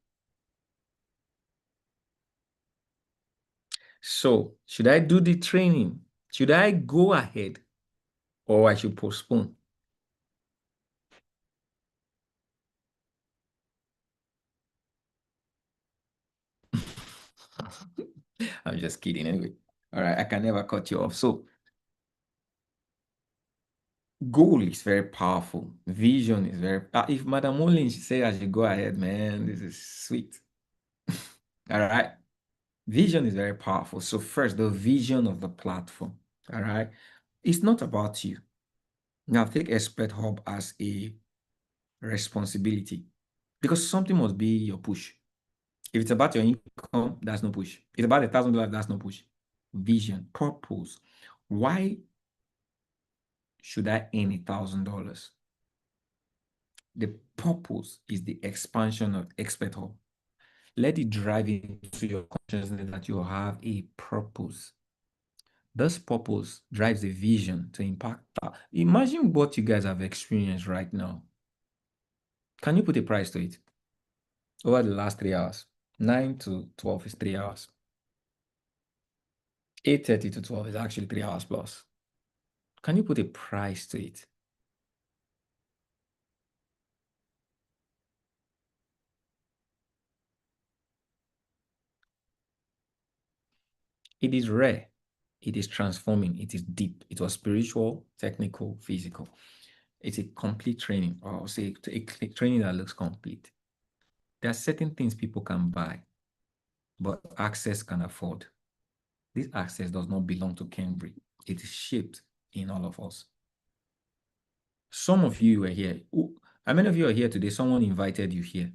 So, should I do the training? Should I go ahead or I should postpone? I'm just kidding anyway. All right, I can never cut you off. So, goal is very powerful. Vision is very. If Madam Olin say I should go ahead, man, this is sweet. All right. Vision is very powerful. So, first, the vision of the platform. All right. It's not about you. Now, take Expert Hub as a responsibility because something must be your push. If it's about your income, that's no push. If it's about $1,000, that's no push. Vision, purpose. Why should I earn $1,000? The purpose is the expansion of Expert Hub. Let it drive into your consciousness that you have a purpose. This purpose drives a vision to impact. Imagine what you guys have experienced right now. Can you put a price to it? Over the last 3 hours, 9 to 12 is 3 hours. 8:30 to 12 is actually 3 hours plus. Can you put a price to it? It is rare. It is transforming. It is deep. It was spiritual, technical, physical. It's a complete training, or I'll say a training that looks complete. There are certain things people can buy, but access can afford. This access does not belong to Cambry. It is shaped in all of us. Some of you were here. How many of you are here today? Someone invited you here.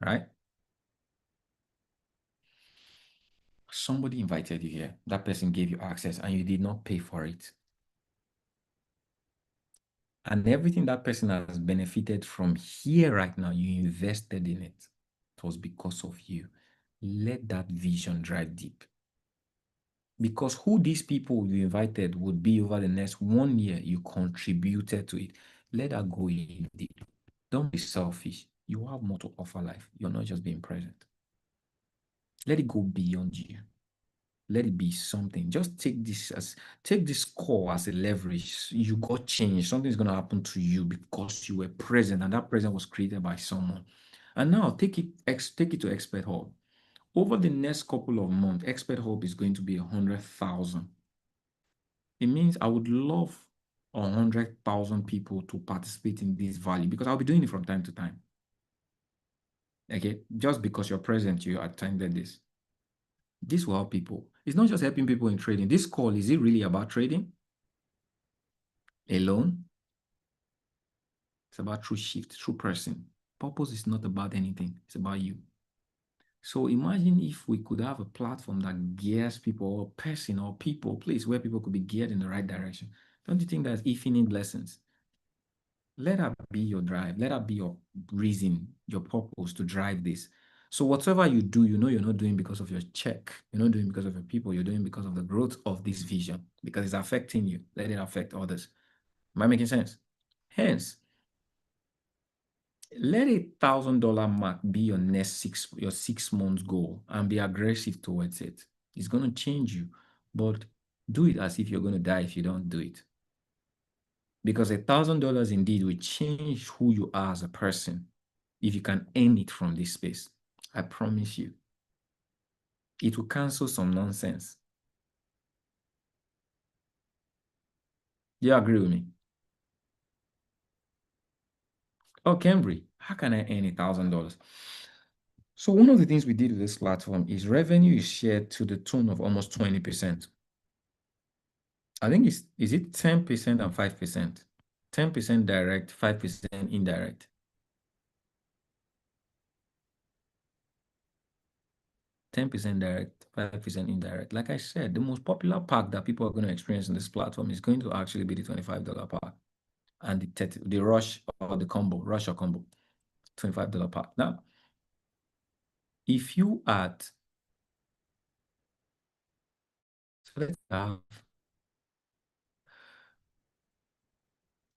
Right? Somebody invited you here. That person gave you access and you did not pay for it. And everything that person has benefited from here right now, you invested in it. It was because of you. Let that vision drive deep. Because who these people you invited would be over the next 1 year, you contributed to it. Let that go in deep. Don't be selfish. You have more to offer life. You're not just being present. Let it go beyond you. Let it be something. Just take this call as a leverage. You got changed. Something's gonna happen to you because you were present, and that present was created by someone. And now take it to Expert Hub. Over the next couple of months, Expert Hub is going to be 100,000. It means I would love 100,000 people to participate in this value because I'll be doing it from time to time. Okay, just because you're present, you attended this. This will help people. It's not just helping people in trading. This call, is it really about trading alone? It's about true shift, true person. Purpose is not about anything. It's about you. So imagine if we could have a platform that gears people, or person, or people, place where people could be geared in the right direction. Don't you think that's infinite blessings? Let that be your drive. Let that be your reason, your purpose to drive this. So whatever you do, you know you're not doing because of your check. You're not doing because of your people. You're doing because of the growth of this vision, because it's affecting you. Let it affect others. Am I making sense? Hence, let $1,000 mark be your 6 months goal and be aggressive towards it. It's going to change you, but do it as if you're going to die if you don't do it. Because $1,000 indeed will change who you are as a person if you can earn it from this space. I promise you. It will cancel some nonsense. Do you agree with me? Oh, Cambry, how can I earn $1,000? So one of the things we did with this platform is revenue is shared to the tune of almost 20%. I think is it 10% and 5%? 10% direct, 5% indirect. 10% direct, 5% indirect. Like I said, the most popular pack that people are going to experience in this platform is going to actually be the $25 pack. And the rush or the combo, rush or combo, $25 pack. Now, if you add, so let's have,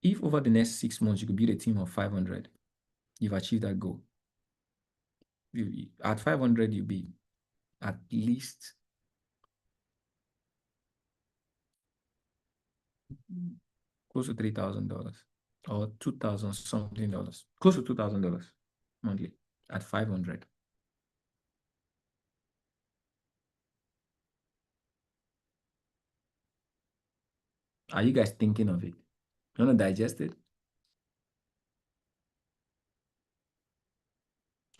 if over the next 6 months you could build a team of 500, you've achieved that goal. At 500, you'll be at least close to $3,000 or 2,000 something dollars, close to $2,000 monthly at 500. Are you guys thinking of it? You want to digest it?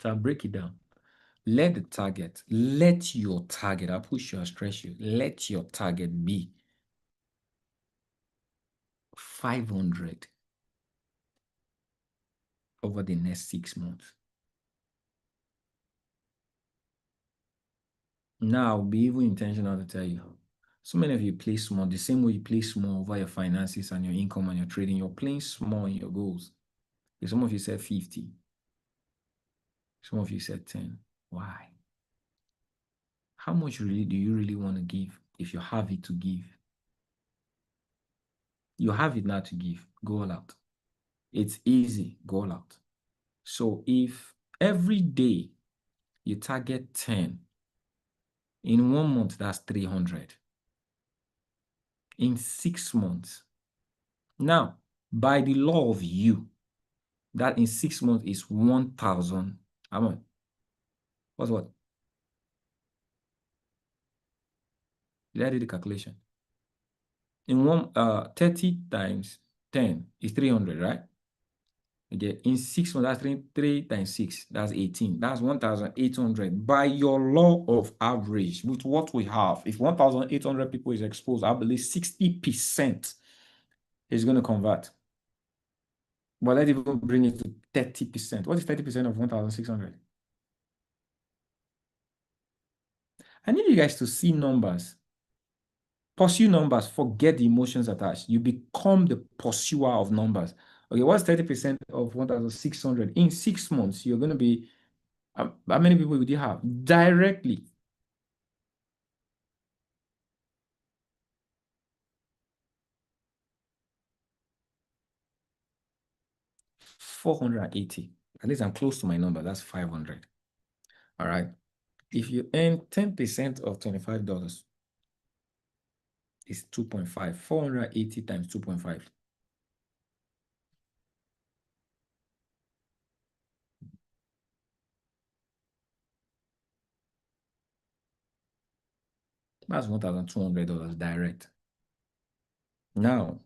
So I'll break it down. Let your target, I'll push you, I'll stress you, let your target be 500 over the next 6 months. Now, I'll be even intentional to tell you. So many of you play small, the same way you play small over your finances and your income and your trading, you're playing small in your goals. Some of you said 50. Some of you said 10. Why? How much really do you really want to give if you have it to give? You have it now to give. Go all out. It's easy. Go all out. So if every day you target 10, in 1 month, that's 300. In 6 months. Now, by the law of you, That in 6 months is 1,000. How much? What's what? Did I do the calculation? In 30 times 10 is 300, right? Okay, in 6 months, that's three times 6, that's 18. That's 1,800. By your law of average, with what we have, if 1,800 people is exposed, I believe 60% is going to convert. But let's even bring it to 30%. What is 30% of 1,600? I need you guys to see numbers. Pursue numbers, forget the emotions attached. You become the pursuer of numbers. Okay, what's 30% of 1,600? In 6 months, you're going to be, how many people would you have? Directly. $480. At least I'm close to my number. That's 500. All right. If you earn 10% of $25, it's 2.5. 480 times 2.5. That's $1,200 direct. Now,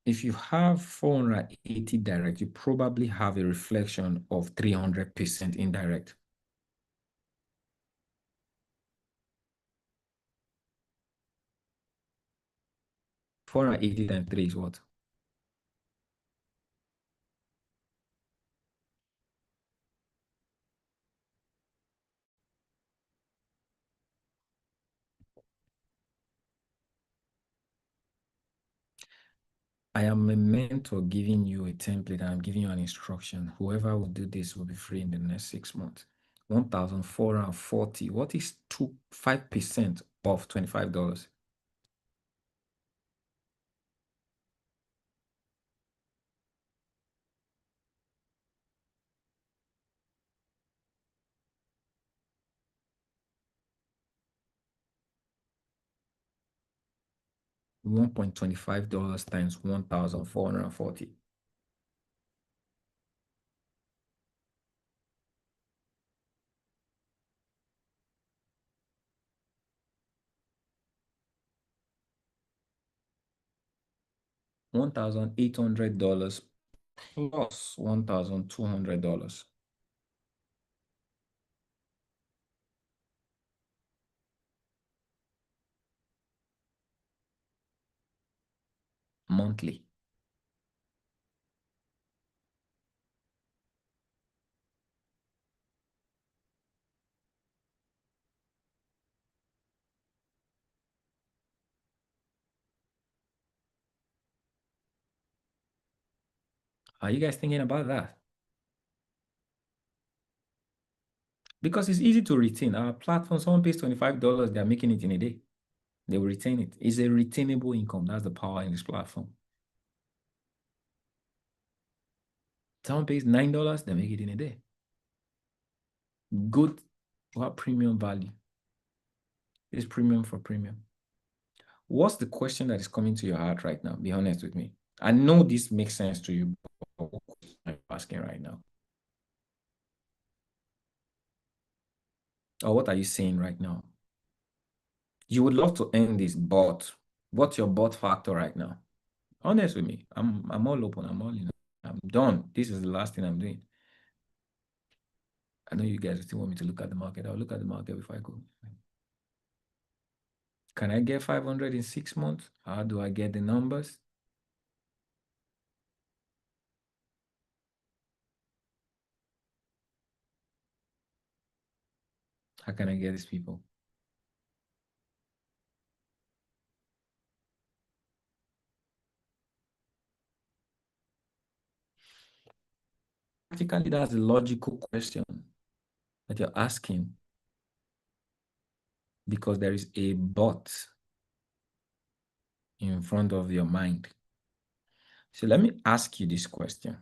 if you have 480 direct, you probably have a reflection of 300% indirect. $480 times 3 is what? I am a mentor giving you a template and I'm giving you an instruction. Whoever will do this will be free in the next 6 months. 1,440. What is 5% of $25? $1.25 times 1,440. $1,800 plus $1,200 monthly. Are you guys thinking about that? Because it's easy to retain. Our platform, someone pays $25, they're making it in a day. They will retain it. It's a retainable income. That's the power in this platform. Someone pays $9, they make it in a day. Good, what premium value? It's premium for premium. What's the question that is coming to your heart right now? Be honest with me. I know this makes sense to you, but what question are you asking right now? Or what are you saying right now? You would love to end this, but what's your but factor right now? Honest with me. I'm all open. I'm all in. I'm done. This is the last thing I'm doing. I know you guys still want me to look at the market. I'll look at the market before I go. Can I get 500 in 6 months? How do I get the numbers? How can I get these people? Practically, that's a logical question that you're asking because there is a but in front of your mind. So let me ask you this question.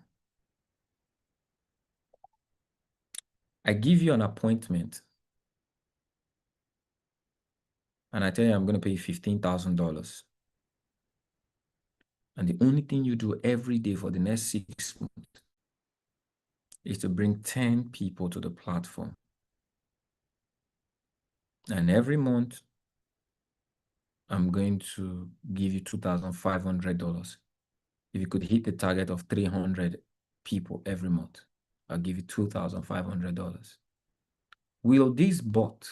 I give you an appointment and I tell you I'm going to pay you $15,000. And the only thing you do every day for the next 6 months is to bring 10 people to the platform. And every month, I'm going to give you $2,500. If you could hit the target of 300 people every month, I'll give you $2,500. Will this bot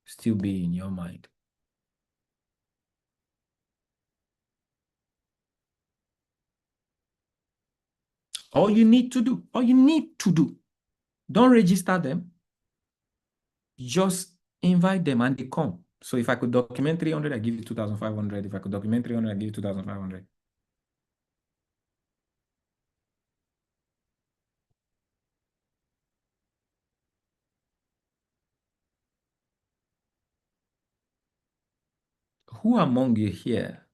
still be in your mind? All you need to do, don't register them, just invite them and they come. So if I could document 300, I give you 2,500. If I could document 300, I give you 2,500. Who among you here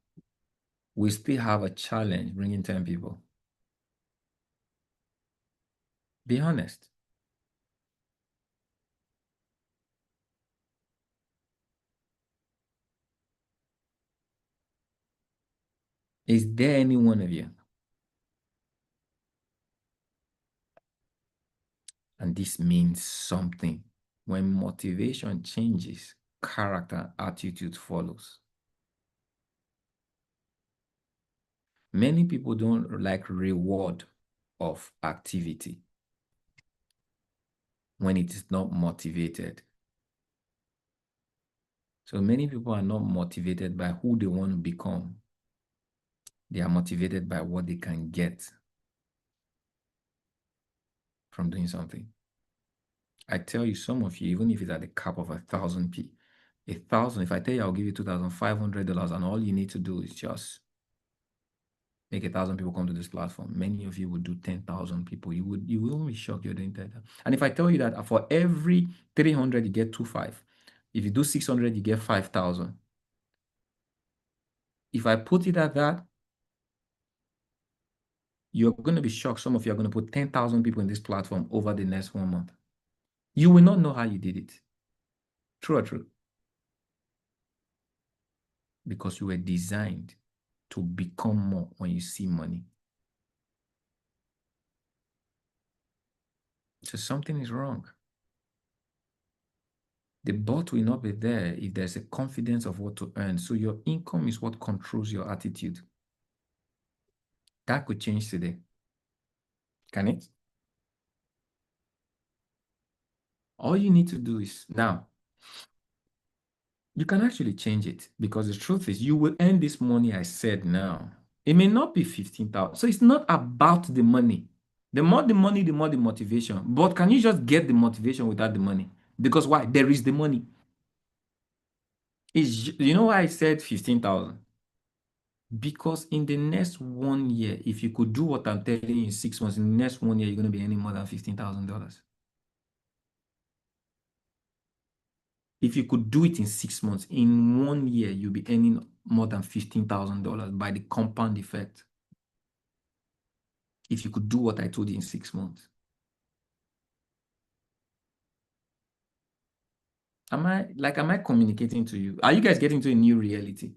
will still have a challenge bringing 10 people? Be honest. Is there any one of you? And this means something. When motivation changes, character, attitude follows. Many people don't like reward of activity when it is not motivated. So many people are not motivated by who they want to become. They are motivated by what they can get from doing something. I tell you, some of you, even if it's at the cap of 1,000 P, 1,000, if I tell you I'll give you $2,500 and all you need to do is just make 1,000 people come to this platform, many of you would do 10,000 people. You will be shocked you're doing that. And if I tell you that for every 300, you get 2,500. If you do 600, you get 5,000. If I put it at that, you're going to be shocked. Some of you are going to put 10,000 people in this platform over the next 1 month. You will not know how you did it. True or true? Because you were designed to become more when you see money. So something is wrong. The bot will not be there if there's a confidence of what to earn. So your income is what controls your attitude. That could change today. Can it? All you need to do is now, you can actually change it because the truth is you will earn this money I said now. It may not be 15,000. So it's not about the money. The more the money, the more the motivation. But can you just get the motivation without the money? Because why? There is the money. You know why I said 15,000? Because in the next 1 year, if you could do what I'm telling you in 6 months, in the next 1 year, you're going to be earning more than $15,000. If you could do it in 6 months, in 1 year, you'll be earning more than $15,000 by the compound effect. If you could do what I told you in 6 months. Am I communicating to you? Are you guys getting to a new reality?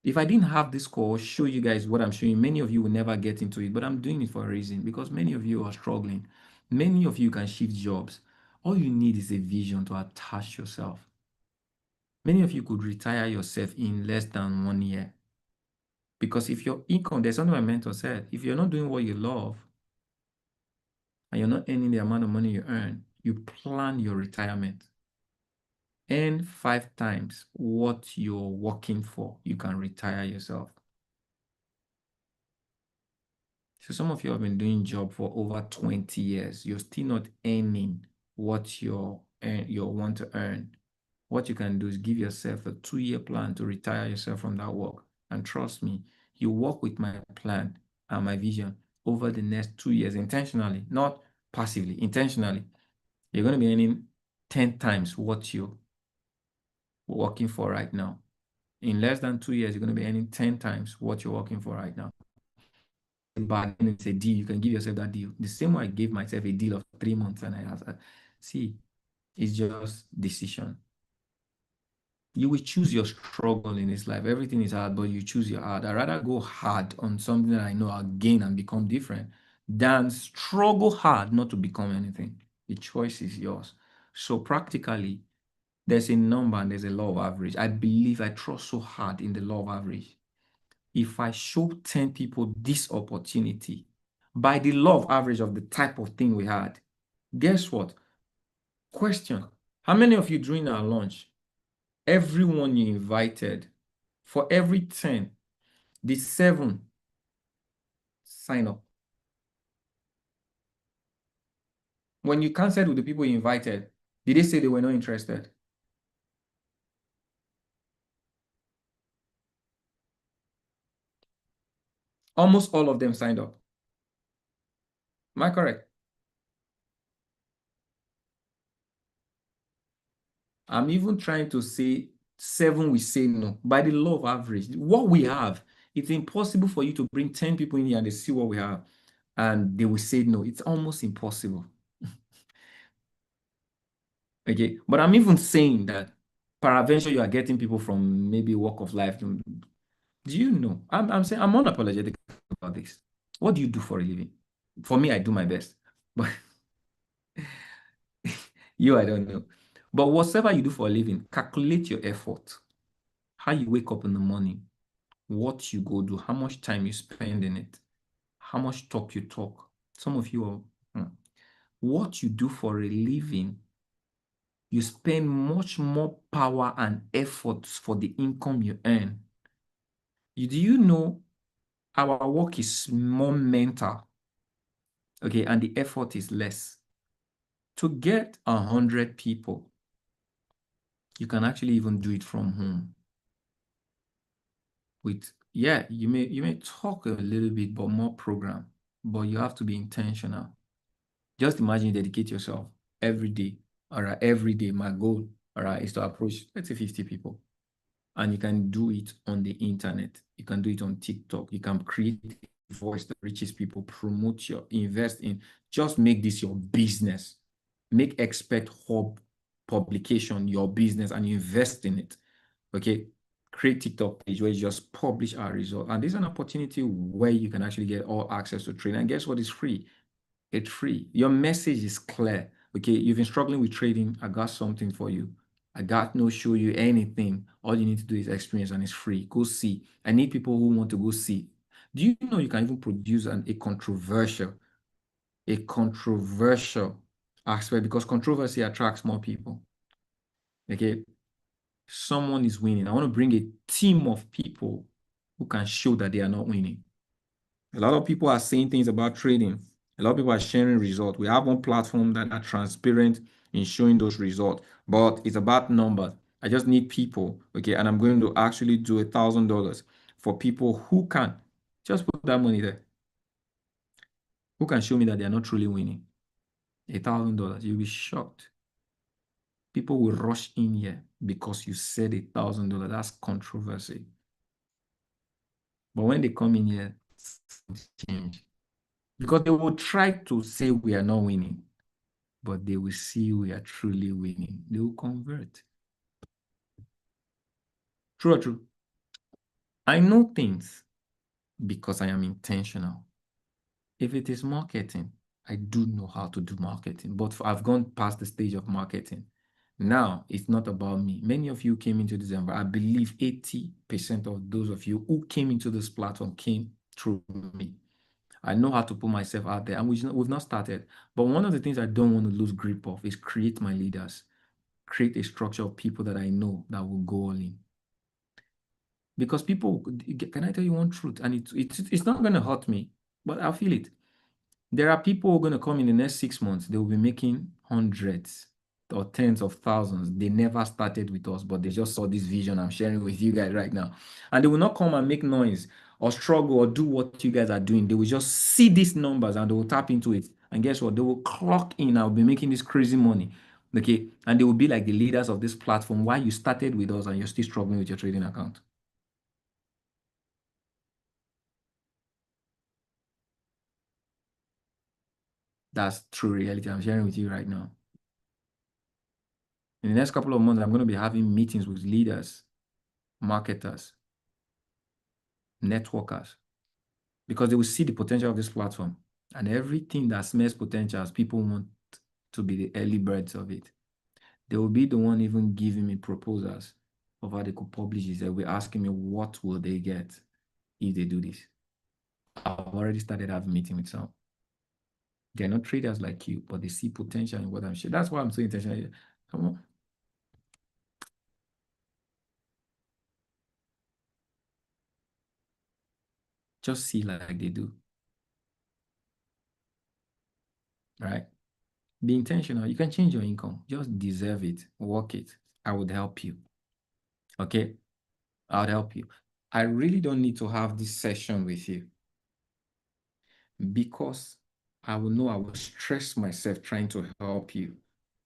If I didn't have this call, show you guys what I'm showing, many of you will never get into it, but I'm doing it for a reason because many of you are struggling. Many of you can shift jobs. All you need is a vision to attach yourself. Many of you could retire yourself in less than 1 year. Because if your income, there's something my mentor said, if you're not doing what you love and you're not earning the amount of money you earn, you plan your retirement. Earn 5 times what you're working for, you can retire yourself. So some of you have been doing job for over 20 years. You're still not earning what you want to earn. What you can do is give yourself a 2-year plan to retire yourself from that work. And trust me, you work with my plan and my vision over the next 2 years intentionally, not passively, intentionally. You're going to be earning 10 times what you're working for right now. In less than 2 years, you're going to be earning 10 times what you're working for right now. But it's a deal. You can give yourself that deal. The same way I gave myself a deal of 3 months and I asked, see, it's just decision. You will choose your struggle in this life. Everything is hard, but you choose your hard. I'd rather go hard on something that I know I'll gain and become different than struggle hard not to become anything. The choice is yours. So practically, there's a number and there's a law of average. I believe I trust so hard in the law of average. If I show 10 people this opportunity by the law of average of the type of thing we had, guess what? Question. How many of you during our lunch, everyone you invited, for every 10, the 7 sign up? When you canceled with the people you invited, did they say they were not interested? Almost all of them signed up. Am I correct? I'm even trying to say 7 will say no. By the law of average, what we have, it's impossible for you to bring 10 people in here and they see what we have and they will say no. It's almost impossible. Okay. But I'm even saying that peradventure you are getting people from maybe walk of life. Do you know? I'm saying I'm unapologetic about this. What do you do for a living? For me, I do my best. But you, I don't know. But whatever you do for a living, calculate your effort. How you wake up in the morning, what you go do, how much time you spend in it, how much talk you talk. Some of you are, what you do for a living, you spend much more power and efforts for the income you earn. Do you know our work is more mental, okay, and the effort is less. To get 100 people, you can actually even do it from home. With yeah, you may talk a little bit, but more program, but you have to be intentional. Just imagine you dedicate yourself every day. All right, every day. My goal, all right, is to approach, let's say 50 people. And you can do it on the internet. You can do it on TikTok. You can create a voice that reaches people, promote your, invest in, just make this your business. Make Expert Hub publication your business and invest in it. Okay. Create TikTok page where you just publish our result. And there's an opportunity where you can actually get all access to training. And guess what is free? It's free. Your message is clear. Okay, you've been struggling with trading. I got something for you. I got no show you anything. All you need to do is experience and it's free. Go see. I need people who want to go see. Do you know you can even produce a controversial aspect because controversy attracts more people. Okay, someone is winning. I want to bring a team of people who can show that they are not winning. A lot of people are saying things about trading. A lot of people are sharing results. We have one platform that are transparent in showing those results, but it's about numbers. I just need people, okay? And I'm going to actually do $1,000 for people who can just put that money there, who can show me that they are not truly winning. $1,000. You'll be shocked. People will rush in here because you said $1,000. That's controversy. But when they come in here, things change. Because they will try to say we are not winning, but they will see we are truly winning. They will convert. True or true? I know things because I am intentional. If it is marketing, I do know how to do marketing, but I've gone past the stage of marketing. Now it's not about me. Many of you came into this environment. I believe 80% of those of you who came into this platform came through me. I know how to put myself out there, and we've not started. But one of the things I don't want to lose grip of is create my leaders, create a structure of people that I know that will go all in. Because people, can I tell you one truth? And it's not going to hurt me, but I feel it. There are people who are going to come in the next 6 months. They will be making hundreds or tens of thousands. They never started with us, but they just saw this vision I'm sharing with you guys right now. And they will not come and make noise or struggle or do what you guys are doing. They will just see these numbers and they will tap into it. And guess what? They will clock in. I'll be making this crazy money. Okay. And they will be like the leaders of this platform. Why you started with us and you're still struggling with your trading account? That's true reality I'm sharing with you right now. In the next couple of months, I'm going to be having meetings with leaders, marketers, networkers, because they will see the potential of this platform. And everything that smells potential, people want to be the early birds of it. They will be the one even giving me proposals of how they could publish this. They will be asking me what will they get if they do this. I've already started having a meeting with some. They're not traders like you, but they see potential in what I'm sharing. That's why I'm so intentional. Come on. Just see like they do. Right? Be intentional. You can change your income. Just deserve it. Work it. I would help you. Okay? I would help you. I really don't need to have this session with you because I will know I will stress myself trying to help you.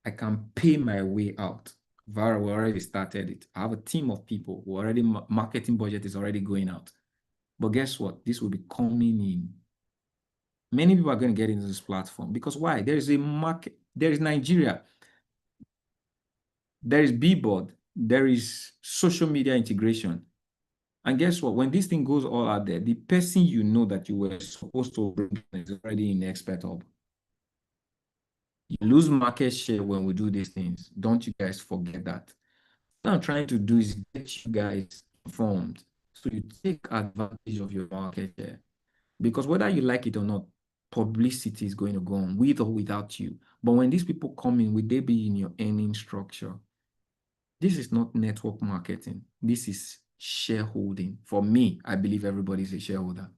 I can pay my way out. Vara, we already started it. I have a team of people who already marketing budget is already going out. But guess what? This will be coming in. Many people are going to get into this platform because why? There is a market. There is Nigeria. There is Bboard. There is social media integration. And guess what? When this thing goes all out there, the person you know that you were supposed to bring is already in the expert hub. You lose market share when we do these things. Don't you guys forget that. What I'm trying to do is get you guys informed so you take advantage of your market share. Because whether you like it or not, publicity is going to go on with or without you. But when these people come in, will they be in your earning structure? This is not network marketing. This is shareholding. For me, I believe everybody is a shareholder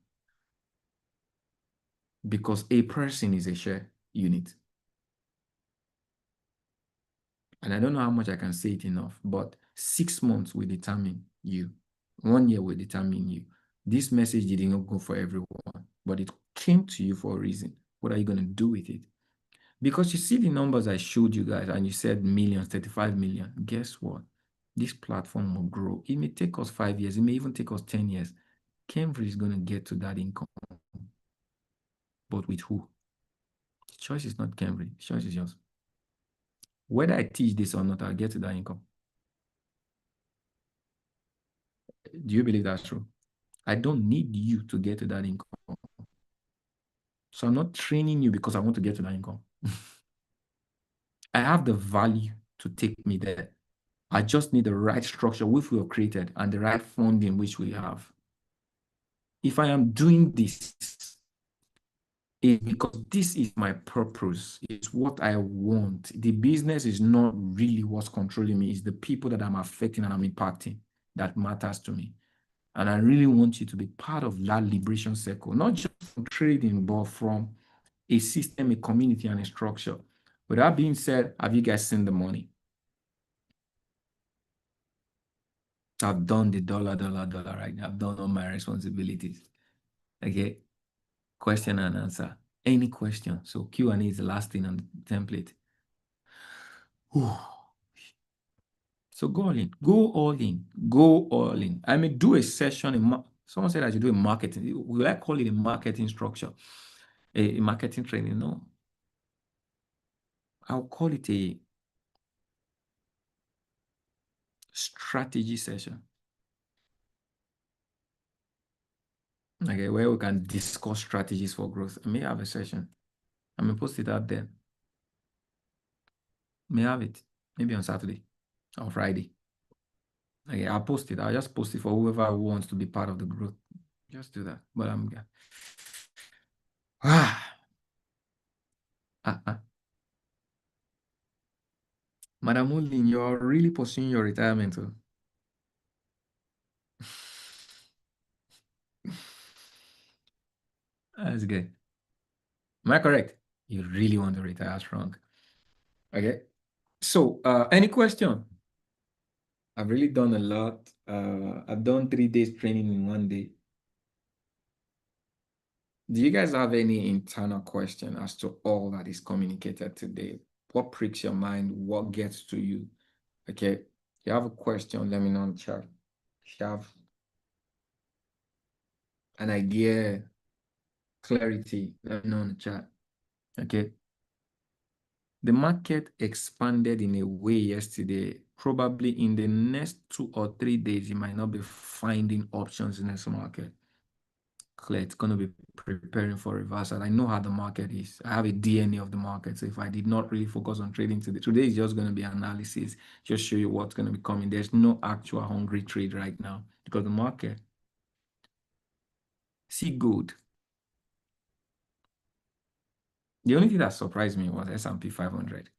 because a person is a share unit. And I don't know how much I can say it enough, but 6 months will determine you. 1 year will determine you. This message did not go for everyone, but it came to you for a reason. What are you going to do with it? Because you see the numbers I showed you guys, and you said millions, 35 million. Guess what? This platform will grow. It may take us 5 years. It may even take us 10 years. Cambridge is going to get to that income. But with who? The choice is not Cambridge. The choice is yours. Whether I teach this or not, I'll get to that income. Do you believe that's true? I don't need you to get to that income. So I'm not training you because I want to get to that income. I have the value to take me there. I just need the right structure which we have created and the right funding which we have. If I am doing this, it's because this is my purpose. It's what I want. The business is not really what's controlling me. It's the people that I'm affecting and I'm impacting that matters to me. And I really want you to be part of that liberation circle, not just from trading, but from a system, a community, and a structure. With that being said, have you guys seen the money? I've done the dollar right now. I've done all my responsibilities. Okay. Question and answer. Any question. So Q&A is the last thing on the template. Whew. So go all in. Go all in. Go all in. I may do a session in someone said I should do a marketing. Will I call it a marketing structure? A marketing training? No. I'll call it a strategy session. Okay, where we can discuss strategies for growth. I may have a session. I may post it out there. May have it. Maybe on Saturday or Friday. Okay, I'll post it. I'll just post it for whoever wants to be part of the growth. Just do that. But I'm Madam Mulin, you're really pursuing your retirement. Oh. That's good. Am I correct? You really want to retire strong. Okay. So, any question? I've really done a lot. I've done 3 days training in 1 day. Do you guys have any internal question as to all that is communicated today? What pricks your mind? What gets to you? Okay. If you have a question, let me know in the chat. If you have an idea, clarity, let me know in the chat. Okay. The market expanded in a way yesterday. Probably in the next 2 or 3 days, you might not be finding options in this market. Clear, it's going to be preparing for reversal. I know how the market is. I have a DNA of the market. So if I did not really focus on trading today is just going to be analysis, just show you what's going to be coming. There's no actual hungry trade right now because the market, see good. The only thing that surprised me was S&P 500.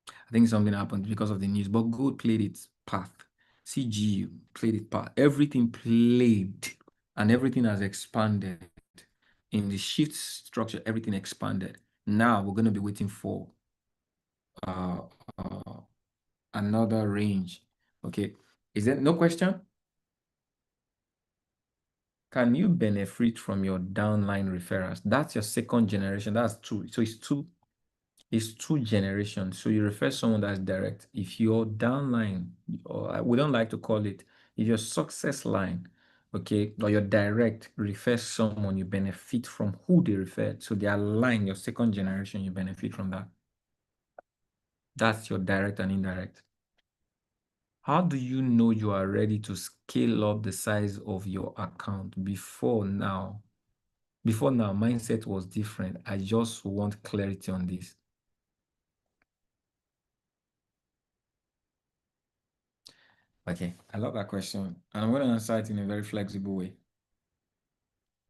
I think something happened because of the news, but gold played its path. CGU played its path. Everything played and everything has expanded. In the shift structure, everything expanded. Now we're going to be waiting for uh, uh, another range. Okay. Is there no question? Can you benefit from your downline referrals? That's your second generation. That's two. So it's two generations. So you refer someone that's direct. If your downline, or we don't like to call it, if your success line, okay, or your direct refers someone, you benefit from who they referred. So their line, your second generation, you benefit from that. That's your direct and indirect. How do you know you are ready to scale up the size of your account? Before now, mindset was different. I just want clarity on this. Okay, I love that question. And I'm going to answer it in a very flexible way.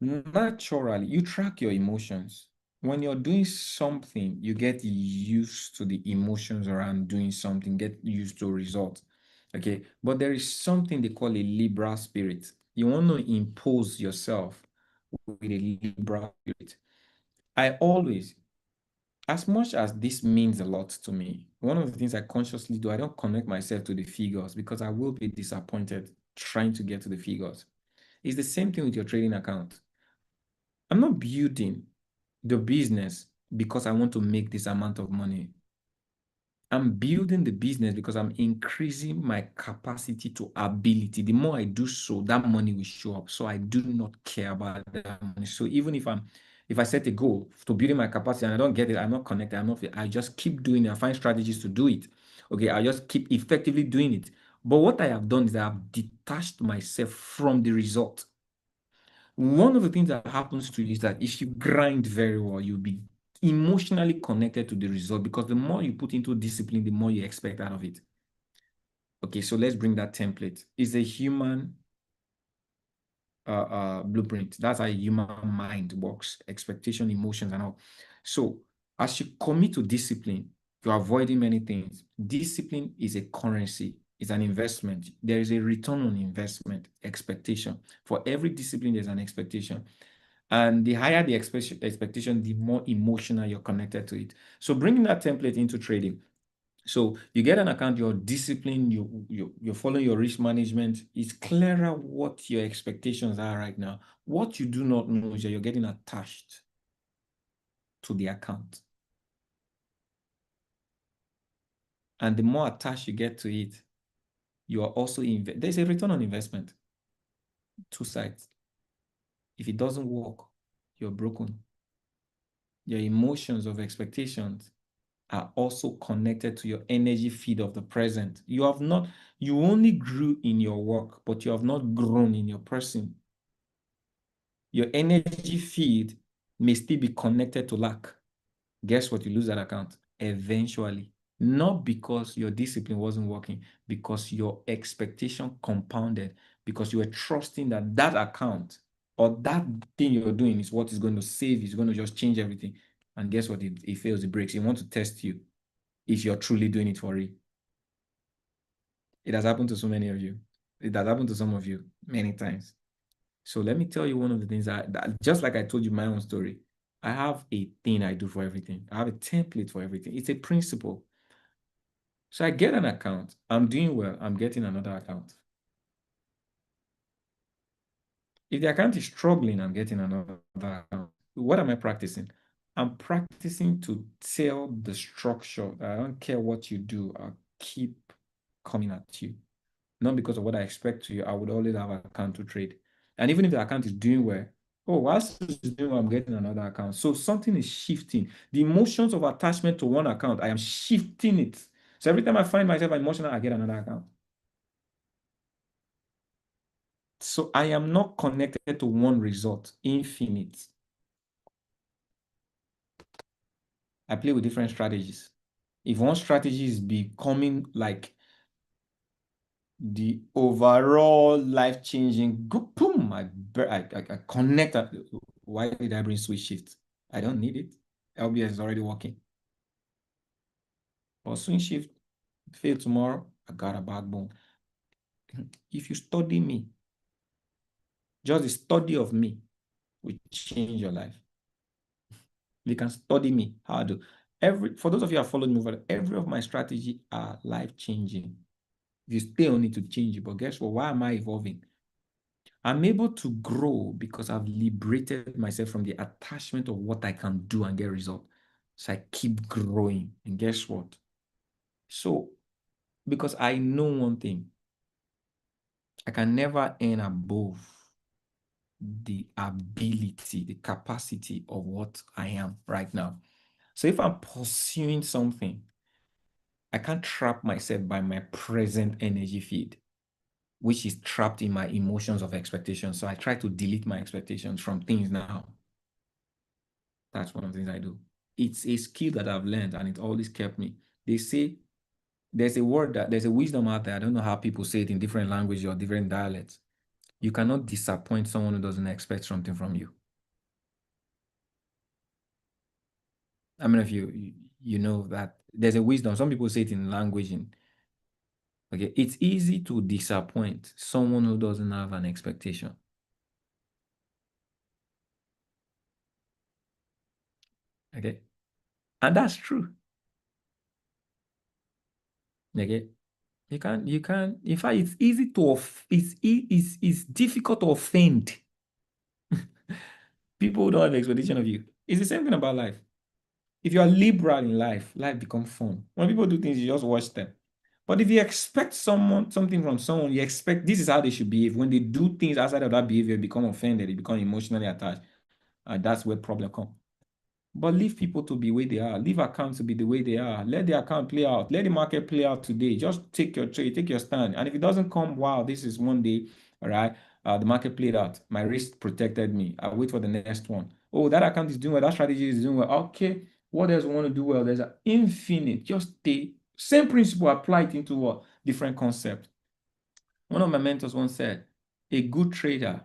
Naturally, you track your emotions. When you're doing something, you get used to the emotions around doing something, get used to results. Okay, but there is something they call a liberal spirit. You want to impose yourself with a liberal spirit. I always, as much as this means a lot to me, one of the things I consciously do, I don't connect myself to the figures because I will be disappointed trying to get to the figures. It's the same thing with your trading account. I'm not building the business because I want to make this amount of money. I'm building the business because I'm increasing my capacity to ability. The more I do so, that money will show up. So I do not care about that money. So even if I set a goal to building my capacity and I don't get it, I'm not connected, I just keep doing it. I find strategies to do it. Okay, I just keep effectively doing it. But what I have done is I have detached myself from the result. One of the things that happens to you is that if you grind very well, you'll be emotionally connected to the result because the more you put into discipline, the more you expect out of it. Okay, so let's bring that template. It's a human blueprint. That's how a human mind works, expectation, emotions, and all. So as you commit to discipline, you're avoiding many things. Discipline is a currency, it's an investment. There is a return on investment, expectation. For every discipline, there's an expectation. And the higher the expectation, the more emotional you're connected to it. So bringing that template into trading. So you get an account, you're disciplined, you're following your risk management. It's clearer what your expectations are right now. What you do not know is that you're getting attached to the account. And the more attached you get to it, you are also there's a return on investment. Two sides. If it doesn't work, you're broken. Your emotions of expectations are also connected to your energy feed of the present. You only grew in your work, but you have not grown in your person. Your energy feed may still be connected to lack. Guess what? You lose that account eventually. Not because your discipline wasn't working, because your expectation compounded, because you were trusting that that account or that thing you're doing is what is going to save you, is going to just change everything. And guess what? It fails, it breaks. It wants to test you if you're truly doing it for real. It has happened to so many of you. It has happened to some of you many times. So let me tell you one of the things that just like I told you my own story, I have a thing I do for everything. I have a template for everything. It's a principle. So I get an account. I'm doing well. I'm getting another account. If the account is struggling, I'm getting another account. What am I practicing? I'm practicing to tell the structure that I don't care what you do, I'll keep coming at you. Not because of what I expect to you, I would always have an account to trade. And even if the account is doing well, Oh, whilst it's doing, I'm getting another account. So something is shifting. The emotions of attachment to one account, I am shifting it. So every time I find myself emotional, I get another account. So I am not connected to one result, infinite. I play with different strategies. If one strategy is becoming like the overall life-changing, boom, I connect. Why did I bring switch shift? I don't need it. LBS is already working. But swing shift fail tomorrow, I got a backbone. If you study me, just the study of me will change your life. You can study me how I do. For those of you who have followed me over, every of my strategy are life-changing. If you stay on it to change it, but guess what? Why am I evolving? I'm able to grow because I've liberated myself from the attachment of what I can do and get result. So I keep growing. And guess what? So, because I know one thing, I can never earn above the ability, the capacity of what I am right now. So if I'm pursuing something, I can't trap myself by my present energy feed, which is trapped in my emotions of expectation. So I try to delete my expectations from things now. That's one of the things I do. It's a skill that I've learned and it always kept me. They say there's a wisdom out there. I don't know how people say it in different languages or different dialects. You cannot disappoint someone who doesn't expect something from you. I mean, if you know that there's a wisdom. Some people say it in language. Okay, it's easy to disappoint someone who doesn't have an expectation. Okay, and that's true. Okay, you can. In fact, it's easy to it's difficult to offend people who don't have expectation of you. It's the same thing about life. If you are liberal in life, life becomes fun. When people do things, you just watch them. But if you expect something from someone, you expect this is how they should behave. When they do things outside of that behavior, become offended, they become emotionally attached. And that's where problem come. But leave people to be where they are. Leave accounts to be the way they are. Let the account play out. Let the market play out today. Just take your trade, take your stand. And if it doesn't come, wow, this is one day, all right. The market played out. My risk protected me. I wait for the next one. Oh, that account is doing well. That strategy is doing well. Okay, what else we want to do well? There's an infinite. Just stay. Same principle applied into what different concept. One of my mentors once said, a good trader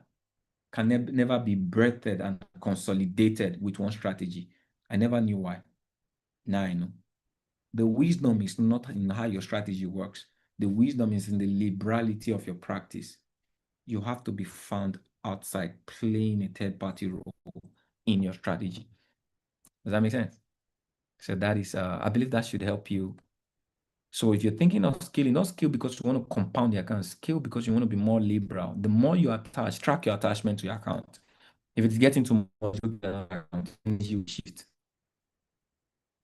can never be breathed and consolidated with one strategy. I never knew why. Now I know. The wisdom is not in how your strategy works. The wisdom is in the liberality of your practice. You have to be found outside playing a third party role in your strategy. Does that make sense? So that is, I believe that should help you. So if you're thinking of scaling, not scale because you want to compound the account, scale because you want to be more liberal. The more you attach, track your attachment to your account. If it's getting too much, look at another account, you shift.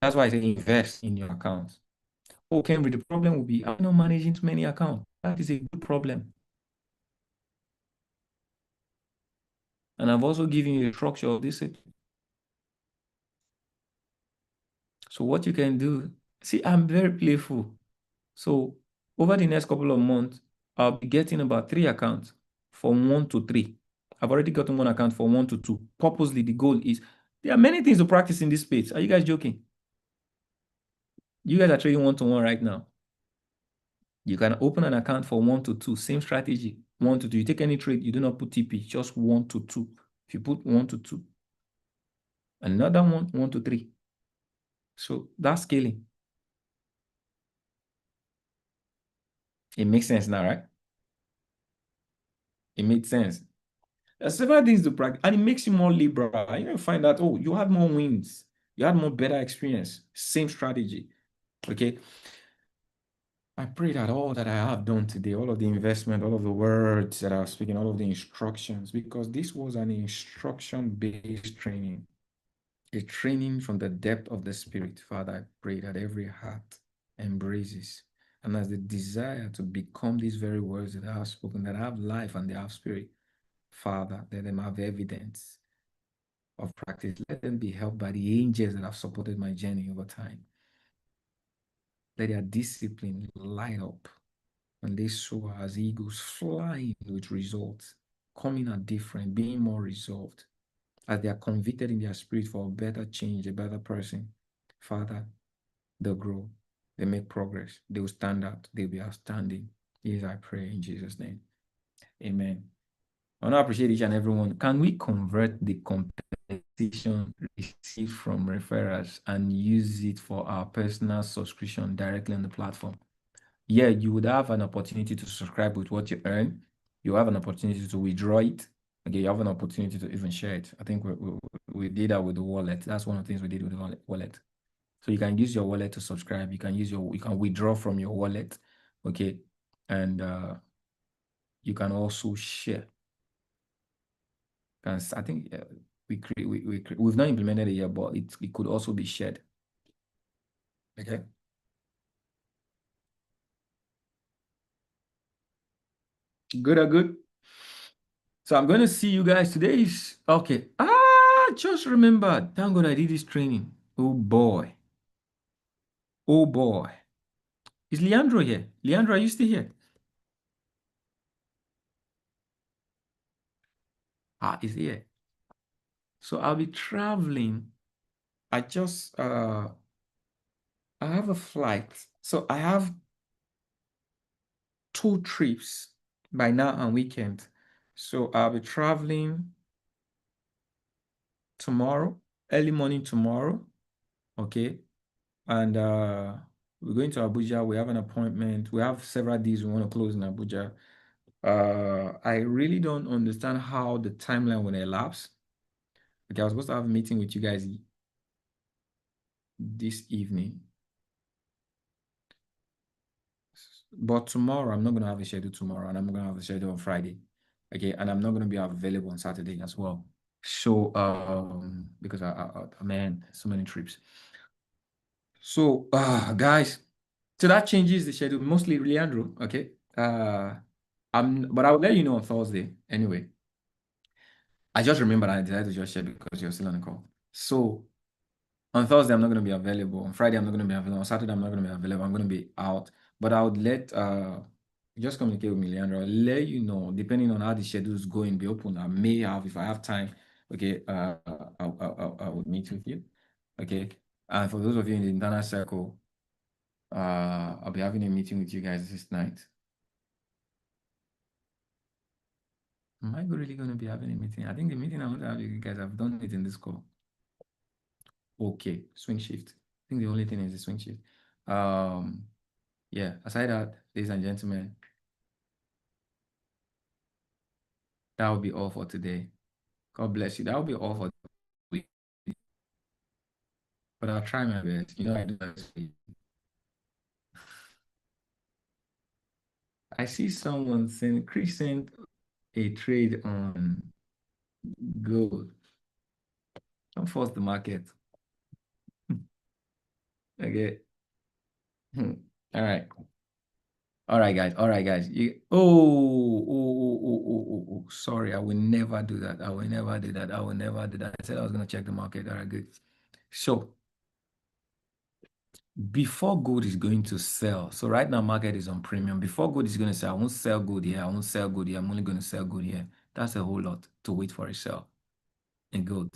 That's why I say invest in your account. Oh, Cambridge, the problem will be I'm not managing too many accounts. That is a good problem. And I've also given you a structure of this. So what you can do, see, I'm very playful. So over the next couple of months, I'll be getting about 3 accounts from 1 to 3. I've already gotten 1 account from 1 to 2. Purposely, the goal is there are many things to practice in this space. Are you guys joking? You guys are trading 1-to-1 right now. You can open an account for 1 to 2, same strategy. 1 to 2. You take any trade, you do not put TP, just 1 to 2. If you put 1 to 2, another one, 1 to 3. So that's scaling. It makes sense now, right? It makes sense. There's several things to practice, and it makes you more liberal. You find that, oh, you had more wins, you had more better experience, same strategy. Okay. I pray that all that I have done today, all of the investment, all of the words that I was speaking, all of the instructions, because this was an instruction-based training, a training from the depth of the spirit. Father, I pray that every heart embraces and has the desire to become these very words that I have spoken, that have life and they have spirit. Father, let them have evidence of practice. Let them be helped by the angels that have supported my journey over time. Let their discipline light up and they soar as eagles, flying with results, coming out different, being more resolved, as they are convicted in their spirit for a better change, a better person. Father, they'll grow, they make progress, they will stand out, they'll be outstanding. Yes, I pray in Jesus' name. Amen. I want to appreciate each and everyone. Can we convert the compensation received from referrals and use it for our personal subscription directly on the platform? Yeah, you would have an opportunity to subscribe with what you earn. You have an opportunity to withdraw it. Okay, you have an opportunity to even share it. I think we did that with the wallet. That's one of the things we did with the wallet. So you can use your wallet to subscribe. You can withdraw from your wallet. Okay, and you can also share. Because I think we've not implemented it yet, but it could also be shared. Okay. Good. So I'm going to see you guys today. Is okay. Just remember. Thank God I did this training. Oh boy. Oh boy. Is Leandro here? Leandro, are you still here? He's here. So I'll be traveling. I have a flight. So I have 2 trips by now and weekend. So I'll be traveling tomorrow, early morning tomorrow. Okay. And we're going to Abuja. We have an appointment. We have several deals we want to close in Abuja. I really don't understand how the timeline will elapse. Okay, I was supposed to have a meeting with you guys this evening. But tomorrow, I'm not going to have a schedule tomorrow, and I'm going to have a schedule on Friday. Okay, and I'm not going to be available on Saturday as well. So, because man, so many trips. So, guys, so that changes the schedule, mostly Leandro. Okay. But I'll let you know on Thursday anyway. I just remembered I decided to just share because you're still on the call. So on Thursday, I'm not going to be available. On Friday, I'm not going to be available. On Saturday, I'm not going to be available. I'm going to be out. But I would let just communicate with me, Leandro. I'll let you know, depending on how the schedule is going, be open. I may have, if I have time, okay, I would meet with you. Okay. And for those of you in the internal circle, I'll be having a meeting with you guys this night. Am I really going to be having a meeting? I think the meeting I want to have with you guys, I've done it in this call. Okay, swing shift. I think the only thing is the swing shift. Yeah, aside that, ladies and gentlemen, that will be all for today. God bless you. That will be all for the week. But I'll try my best. You know, I do that. I see someone saying, Chris sent a trade on gold. Don't force the market. Okay. All right. All right, guys. All right, guys. Sorry, I will never do that. I will never do that. I will never do that. I said I was going to check the market. All right, good. So before gold is going to sell, so right now market is on premium. Before gold is going to sell, I won't sell gold here. I won't sell gold here. I'm only going to sell gold here. That's a whole lot to wait for a sell in gold.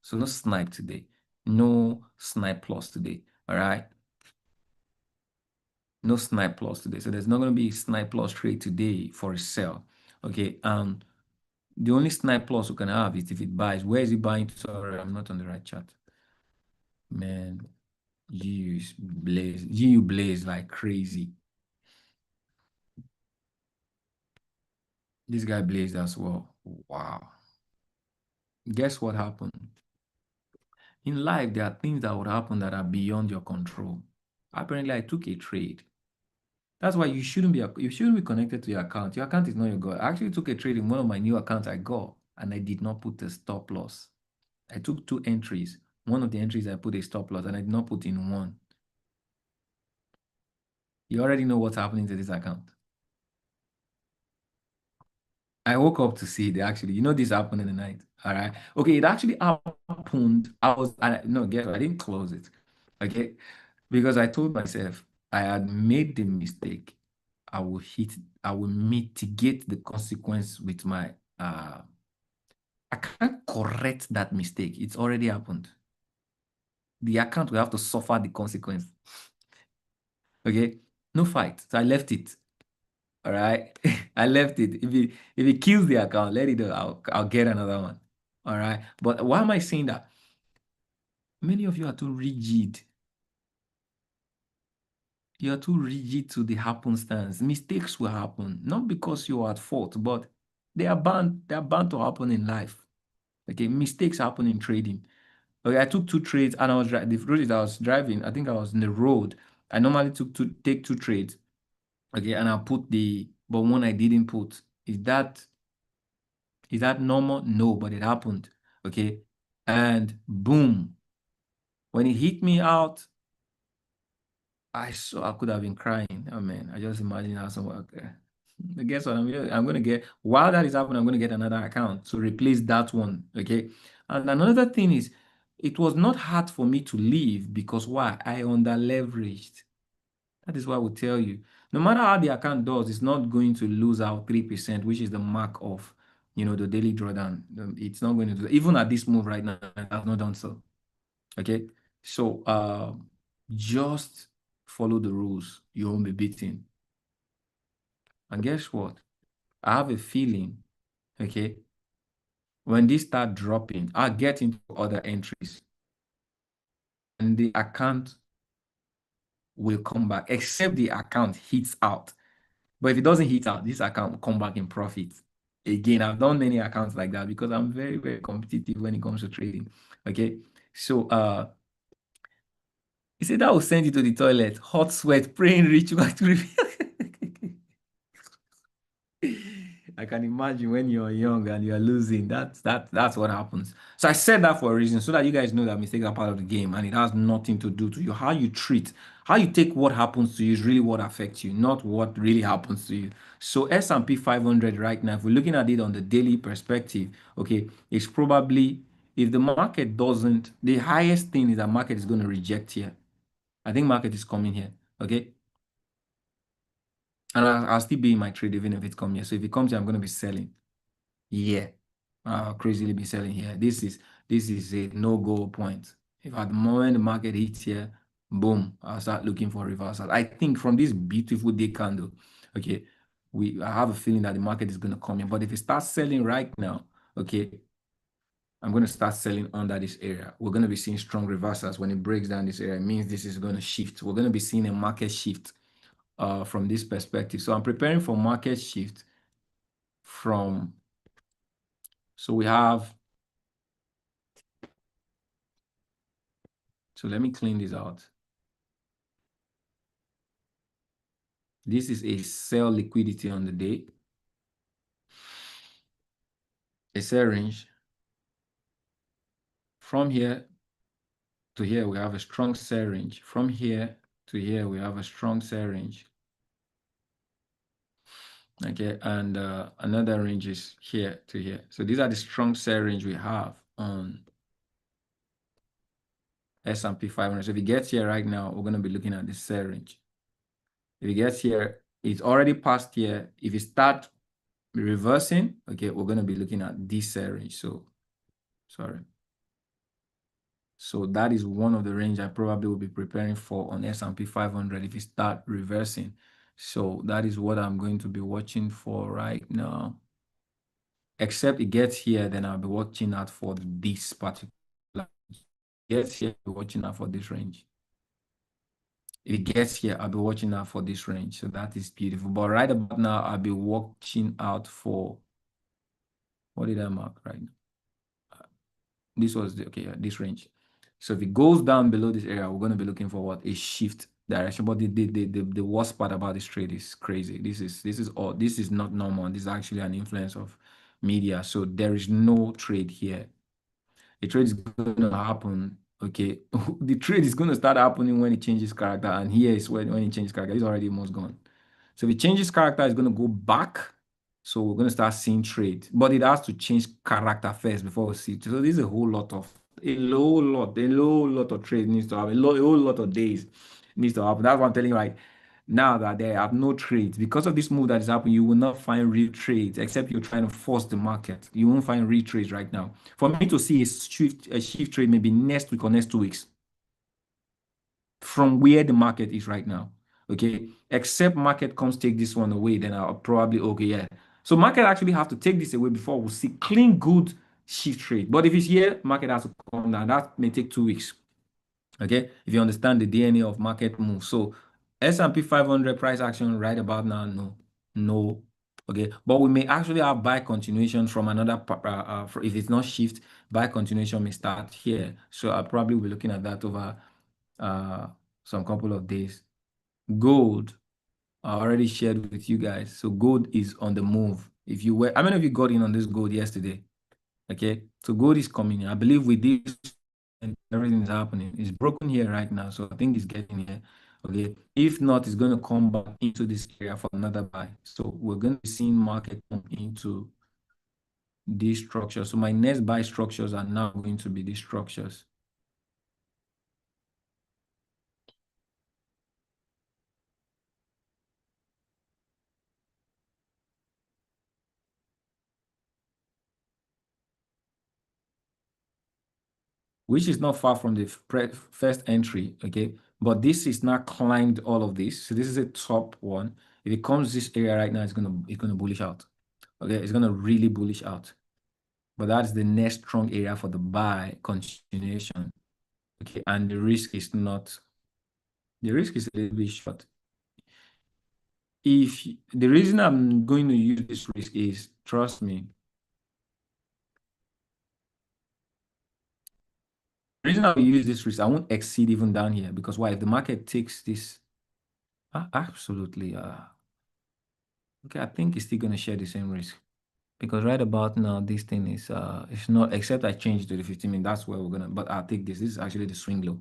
So no snipe today. No snipe plus today. All right. No snipe plus today. So there's not going to be a snipe plus trade today for a sell. Okay. The only snipe plus we can have is if it buys. Where is it buying? Sorry, I'm not on the right chart. Man, you blaze like crazy. This guy blazed as well. Wow. Guess what happened? In life, there are things that would happen that are beyond your control. Apparently, I took a trade. That's why you shouldn't be connected to your account. Your account is not your God. I actually took a trade in one of my new accounts I got, and I did not put a stop loss. I took 2 entries. One of the entries I put a stop loss, and I did not put in one. You already know what's happening to this account. I woke up to see it actually. You know this happened in the night. All right. Okay, it actually happened happened, no, guess what? I didn't close it. Okay. Because I told myself I had made the mistake. I will hit, I will mitigate the consequence with my I can't correct that mistake. It's already happened. The account will have to suffer the consequence. Okay. No fight. So I left it. All right. I left it. If it kills the account, let it go. I'll get another one. All right. But why am I saying that? Many of you are too rigid. You're too rigid to the happenstance. Mistakes will happen, not because you're at fault, but they are bound to happen in life. Okay, mistakes happen in trading. Okay, I took two trades and the road that I was driving, I think I was in the road. I normally take two trades. Okay, and I put but one I didn't put. Is that normal? No, but it happened. Okay. And boom, when it hit me out, I could have been crying. Oh man, I just imagine how someone, okay. Guess what? I'm gonna get, while that is happening, I'm gonna get another account to replace that one. Okay. And another thing is, it was not hard for me to leave because why? I under leveraged. That is what I will tell you. No matter how the account does, it's not going to lose out 3%, which is the mark of the daily drawdown. It's not going to do that. Even at this move right now, it has not done so. Okay. So just follow the rules. You won't be beaten. And guess what? I have a feeling, okay, when these start dropping, I'll get into other entries and the account will come back, except the account hits out. But if it doesn't hit out, this account will come back in profit. Again, I've done many accounts like that because I'm very, very competitive when it comes to trading. Okay. So he said that will send you to the toilet, hot sweat, praying rich back to I can imagine when you're young and you're losing. That's what happens. So I said that for a reason, so that you guys know that mistakes are part of the game and it has nothing to do to you. How you treat, how you take what happens to you is really what affects you, not what really happens to you. So S&P 500 right now, if we're looking at it on the daily perspective, okay, it's probably, if the market doesn't, the highest thing is that market is going to reject here. I think market is coming here. Okay. And I'll still be in my trade even if it comes here. So if it comes here, I'm going to be selling. Yeah. I'll crazily be selling here. This is a no-go point. If at the moment the market hits here, boom, I'll start looking for reversal. I think from this beautiful day candle, okay, I have a feeling that the market is going to come in. But if it starts selling right now, okay, I'm going to start selling under this area. We're going to be seeing strong reversals. When it breaks down this area, it means this is going to shift. We're going to be seeing a market shift from this perspective. So I'm preparing for market shift from, so we have, so let me clean this out. This is a sell liquidity on the day. A sell range. From here to here, we have a strong sell range. From here to here, we have a strong sell range. Okay, and another range is here to here. So these are the strong sell range we have on S&P 500. So if it gets here right now, we're going to be looking at this sell range. If it gets here, it's already past here. If it start reversing, okay, we're going to be looking at this sell range. So, sorry. So that is one of the range I probably will be preparing for on S&P 500 if it start reversing. So that is what I'm going to be watching for right now. Except it gets here, then I'll be watching out for this particular. Gets here, I'll be watching out for this range. If it gets here, I'll be watching out for this range. So that is beautiful. But right about now, I'll be watching out for, what did I mark right now? This was this range. So if it goes down below this area, we're going to be looking for what? A shift direction. But the worst part about this trade is crazy. This is not normal. This is actually an influence of media. So there is no trade here. The trade is going to happen. Okay. The trade is going to start happening when it changes character. And here is when it changes character. It's already almost gone. So if it changes character, it's going to go back. So we're going to start seeing trade. But it has to change character first before we see it. So there's a whole lot of a low lot of trade needs to happen. A whole lot of days needs to happen. That's what I'm telling you right now, that they have no trades. Because of this move that is happening, you will not find real trades except you're trying to force the market. You won't find real trades right now. For me to see a shift trade maybe next week or next 2 weeks from where the market is right now. Okay. Except market comes take this one away, then I'll probably okay, yeah. So market actually have to take this away before we see clean, good shift trade. But if it's here, market has to come down. That may take 2 weeks. Okay. If you understand the DNA of market move. So S&P 500 price action right about now, no, no. Okay. But we may actually have buy continuation from another, if it's not shift, buy continuation may start here. So I'll probably be looking at that over uh, some couple of days. Gold, I already shared with you guys. So gold is on the move. If you were, how many of you got in on this gold yesterday? Okay, so gold is coming in. I believe with this and everything is happening. It's broken here right now, so I think it's getting here. Okay, if not, it's going to come back into this area for another buy. So we're going to be seeing market come into these structures. So my next buy structures are now going to be these structures. Which is not far from the first entry, okay? But this is not climbed all of this. So this is a top one. If it comes this area right now, it's gonna bullish out. Okay, it's gonna really bullish out. But that's the next strong area for the buy continuation. Okay, and the risk is a little bit short. If the reason I'm going to use this risk is, trust me, the reason I will use this risk, I won't exceed even down here, because why? If the market takes this, absolutely, okay, I think it's still gonna share the same risk, because right about now this thing is it's not, except I change to the 15 minute. That's where we're gonna. But I'll take this. This is actually the swing low.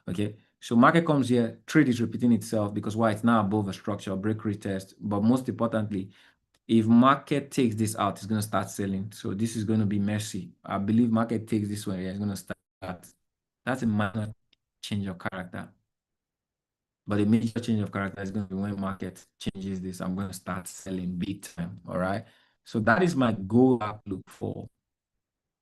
Okay, so market comes here, trade is repeating itself because why? It's now above a structure break retest. But most importantly, if market takes this out, it's gonna start selling. So this is gonna be messy. I believe market takes this one. Yeah, it's gonna start. That's a minor change of character. But the major change of character is going to be when market changes this. I'm going to start selling big time. All right. So that is my goal outlook for.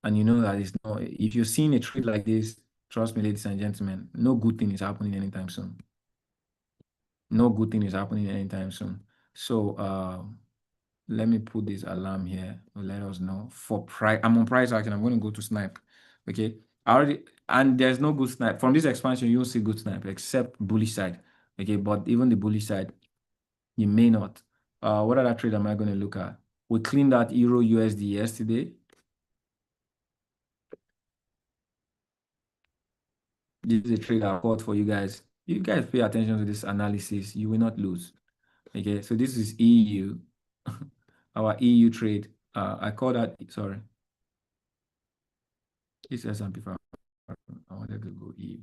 And you know that it's not, if you're seeing a trade like this, trust me, ladies and gentlemen, no good thing is happening anytime soon. No good thing is happening anytime soon. So let me put this alarm here. Let us know for price. I'm on price action. I'm going to go to snipe. Okay. I already, and there's no good snipe. From this expansion, you'll see good snipe except bullish side. Okay, but even the bullish side, you may not. What other trade am I going to look at? We cleaned out Euro USD yesterday. This is a trade I caught for you guys. You guys pay attention to this analysis. You will not lose. Okay, so this is EU, our EU trade. I call that, sorry, it's S&P 500. I wanted to go EU.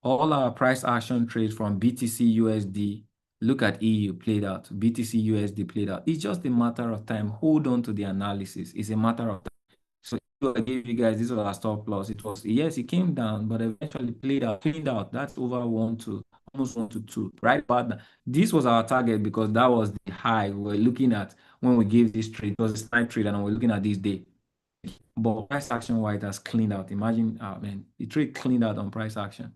All our price action trades from BTC USD, look at EU played out, BTC USD played out. It's just a matter of time. Hold on to the analysis. It's a matter of time. So I gave you guys this was our stop loss. It was, yes, it came down, but eventually played out, cleaned out. That's over 1 to almost 1 to 2, right? But this was our target because that was the high we were looking at when we gave this trade. It was a snipe trade, and we're looking at this day. But price action wide has cleaned out. Imagine, man, the trade cleaned out on price action.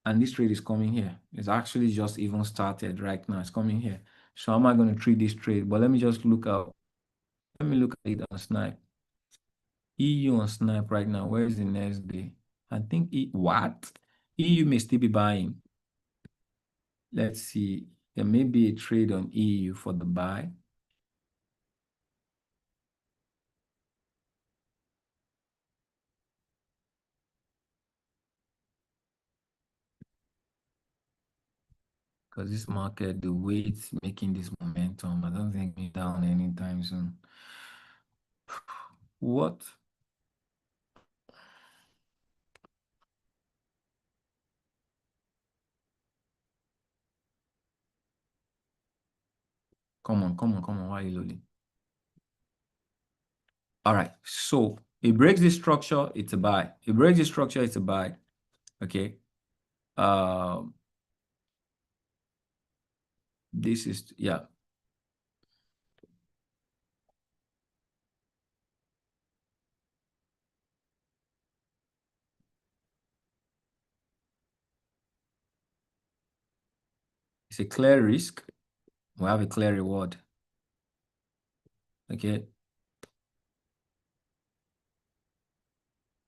And this trade is coming here. It's actually just even started right now. It's coming here. So how am I going to treat this trade? But let me just look out. Let me look at it on Snipe. EU on Snipe right now. Where is the next day? I think what? EU may still be buying. Let's see. There may be a trade on EU for the buy. Because this market, the way it's making this momentum, I don't think it's down anytime soon. What? Come on, come on, come on. Why are you loading? All right. So it breaks the structure, it's a buy. It breaks the structure, it's a buy. Okay. Um, this is yeah. It's a clear risk. We have a clear reward. Okay.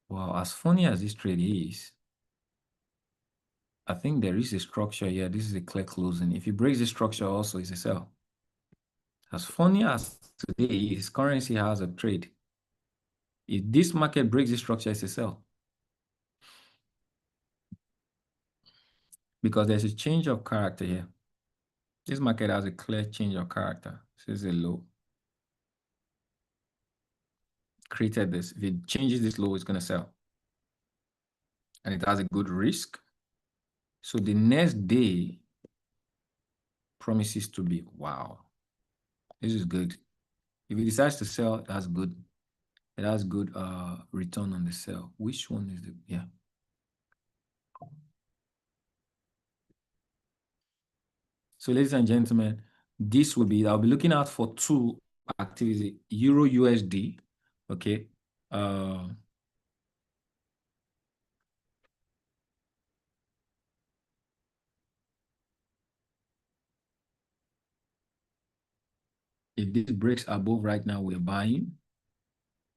Well, as funny as this trade is, I think there is a structure here. This is a clear closing. If it breaks the structure, also it's a sell. As funny as today is, currency has a trade. If this market breaks the structure, it's a sell. Because there's a change of character here. This market has a clear change of character. This is a low. Created this. If it changes this low, it's going to sell. And it has a good risk. So the next day promises to be, wow, this is good. If it decides to sell, that's good. It has good return on the sell. Which one is the, yeah. So ladies and gentlemen, this will be, I'll be looking out for two activities, Euro USD, okay? If this breaks above right now, we're buying.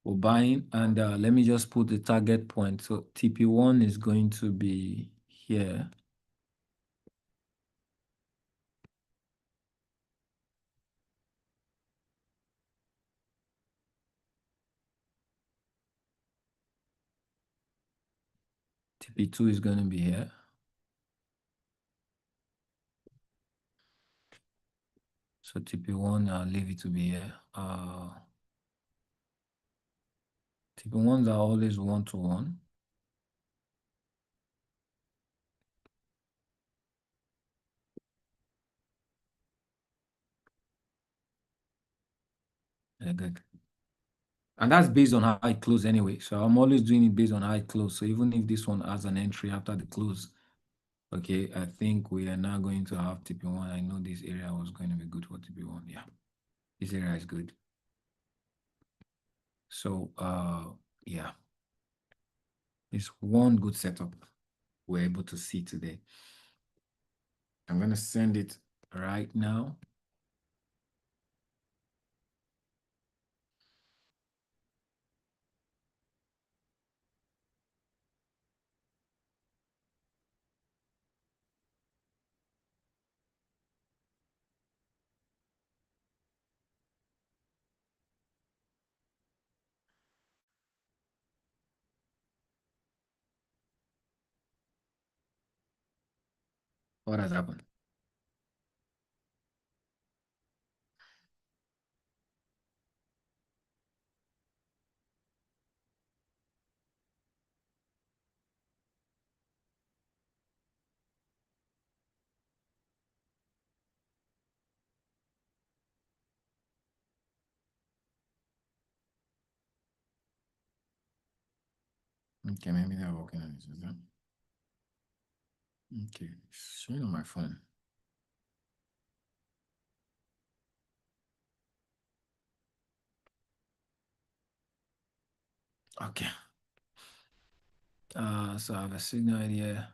We're buying, and let me just put the target point. So TP1 is going to be here. TP2 is going to be here. So TP1, I'll leave it to be here. TP1s are always one-to-one. Yeah, good. And that's based on how I close anyway. So I'm always doing it based on how I close. So even if this one has an entry after the close, okay, I think we are now going to have TP1. I know this area was going to be good for TP1. Yeah, this area is good. So yeah, it's one good setup we're able to see today. I'm going to send it right now. What has happened? Okay, maybe they're working on it. Okay, it's showing on my phone. Okay. So I have a signal here.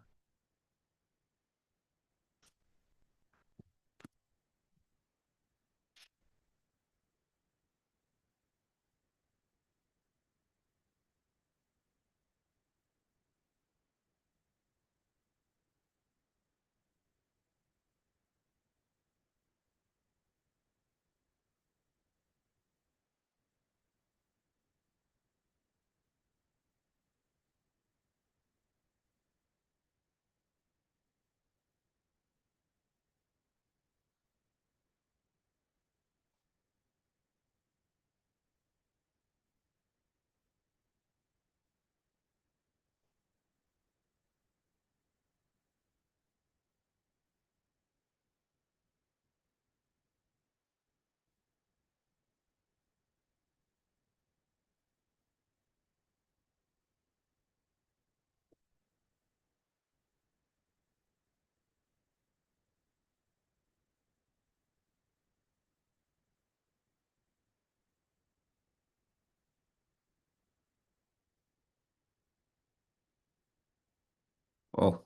Oh,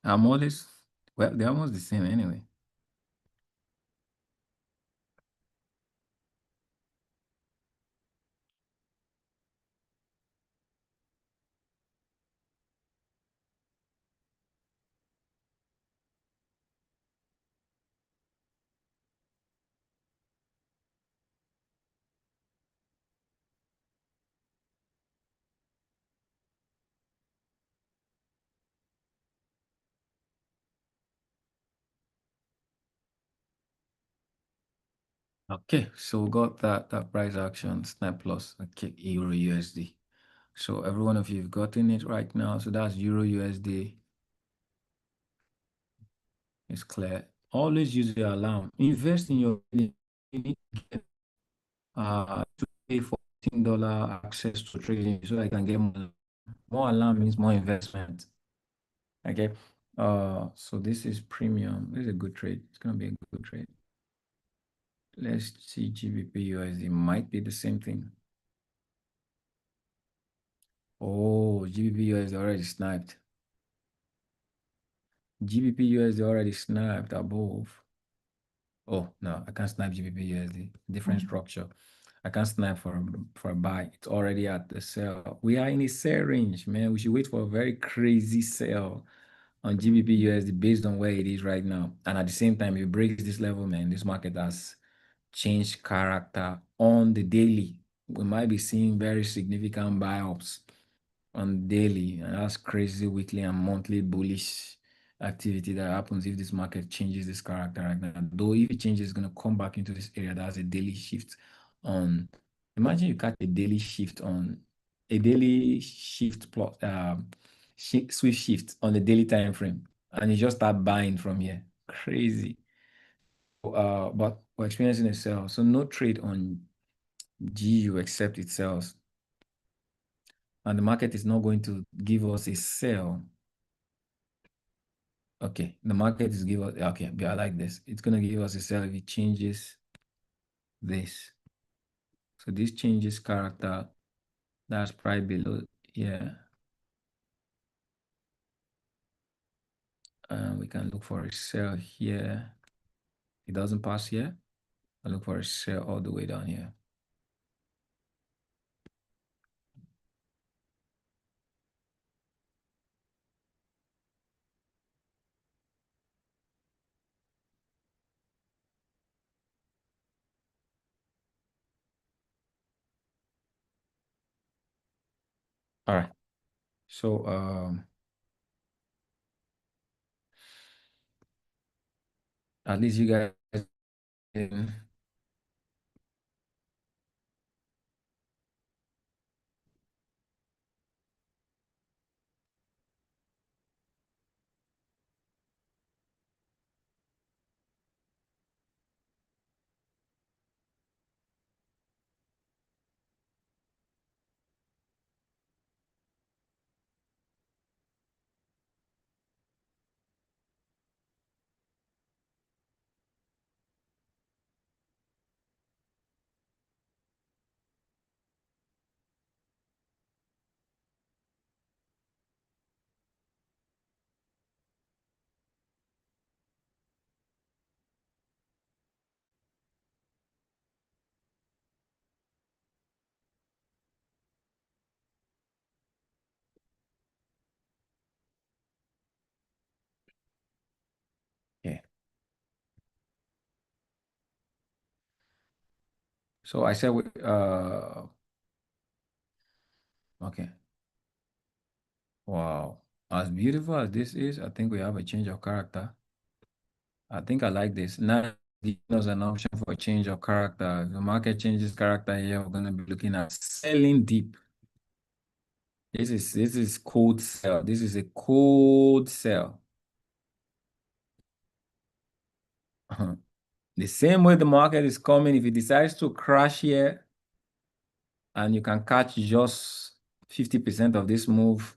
I'm always, well, they're almost the same anyway. Okay, so we got that price action, Snap Plus, okay, Euro USD. So every one of you have gotten it right now. So that's Euro USD. It's clear. Always use your alarm. Invest in your, you need to get to pay $14 access to trading so I can get more. More alarm means more investment. Okay. So this is premium. This is a good trade. It's gonna be a good trade. Let's see GBP USD. Might be the same thing. Oh, GBP USD already sniped. GBP USD already snapped above. Oh no, I can't snipe GBP USD. Different structure. I can't snipe for a buy. It's already at the sell. We are in a sell range, man. We should wait for a very crazy sell on GBP USD based on where it is right now. And at the same time, if it breaks this level, man, this market has changed character on the daily. We might be seeing very significant buy-ups on daily, and that's crazy weekly and monthly bullish activity that happens if this market changes this character right now. Though if it changes, it's gonna come back into this area. That's a daily shift on. Imagine you catch a daily shift on a daily shift plot, swift shift on the daily time frame, and you just start buying from here. Crazy. But we're experiencing a sell, so no trade on GU except it sells, and the market is not going to give us a sell. Okay, the market is give us, okay, I like this. It's gonna give us a sell if it changes this. So this changes character. That's probably below. Yeah. We can look for a sell here. It doesn't pass here. I look for a sell all the way down here. All right. So at least you guys yeah. So I said okay. Wow. As beautiful as this is, I think we have a change of character. I think I like this. Now giving us an option for a change of character. If the market changes character here, we're gonna be looking at selling deep. This is cold sell. This is a cold sell. The same way the market is coming, if it decides to crash here and you can catch just 50% of this move,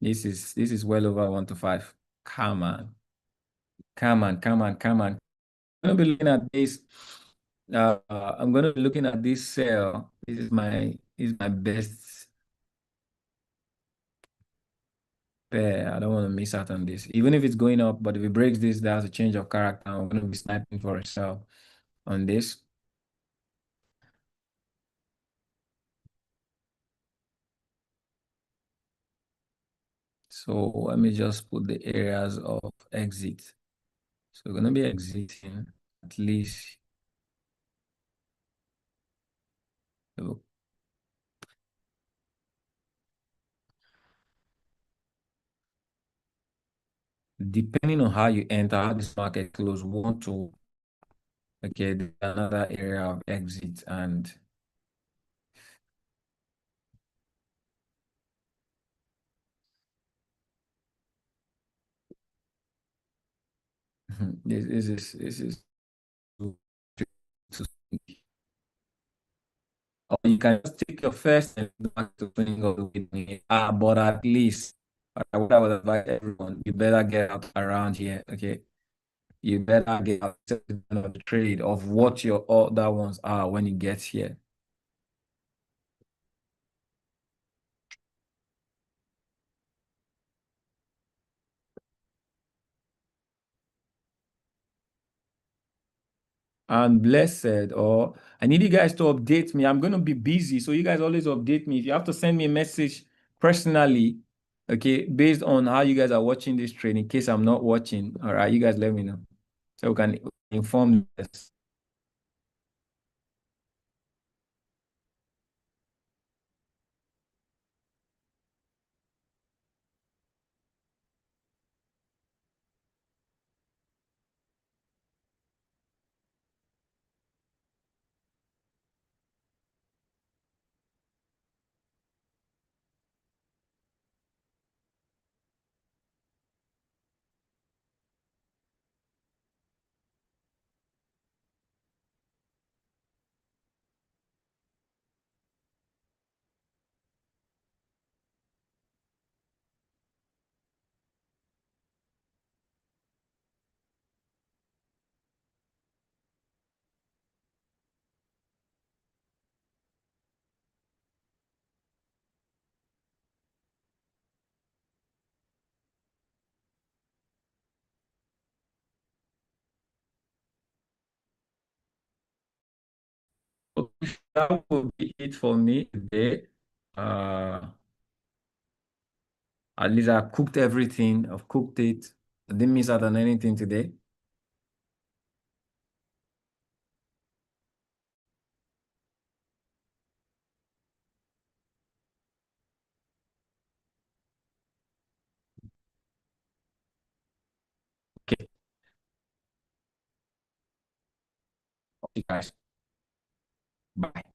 this is well over 1 to 5. Come on. Come on, come on, come on. I'm gonna be looking at this. I'm gonna be looking at this sell. This is my best Yeah, I don't want to miss out on this. Even if it's going up, but if it breaks this, that's a change of character. I'm going to be sniping for a sell on this. So let me just put the areas of exit. So we're going to be exiting at least, uh, depending on how you enter, how this market close, one to, okay, there's another area of exit. And this is too, too or you can just take your first and go back to playing of the week. But at least what I would advise everyone, you better get out around here. Okay. You better get out of the trade of what your other ones are when it gets here. And blessed, or I need you guys to update me. I'm going to be busy, so you guys always update me. If you have to send me a message personally, okay, based on how you guys are watching this trade, in case I'm not watching, all right, you guys let me know so we can inform this. So that will be it for me today. Uh, at least I cooked everything. I've cooked it. I didn't miss out on anything today. Okay, okay, guys. Bye.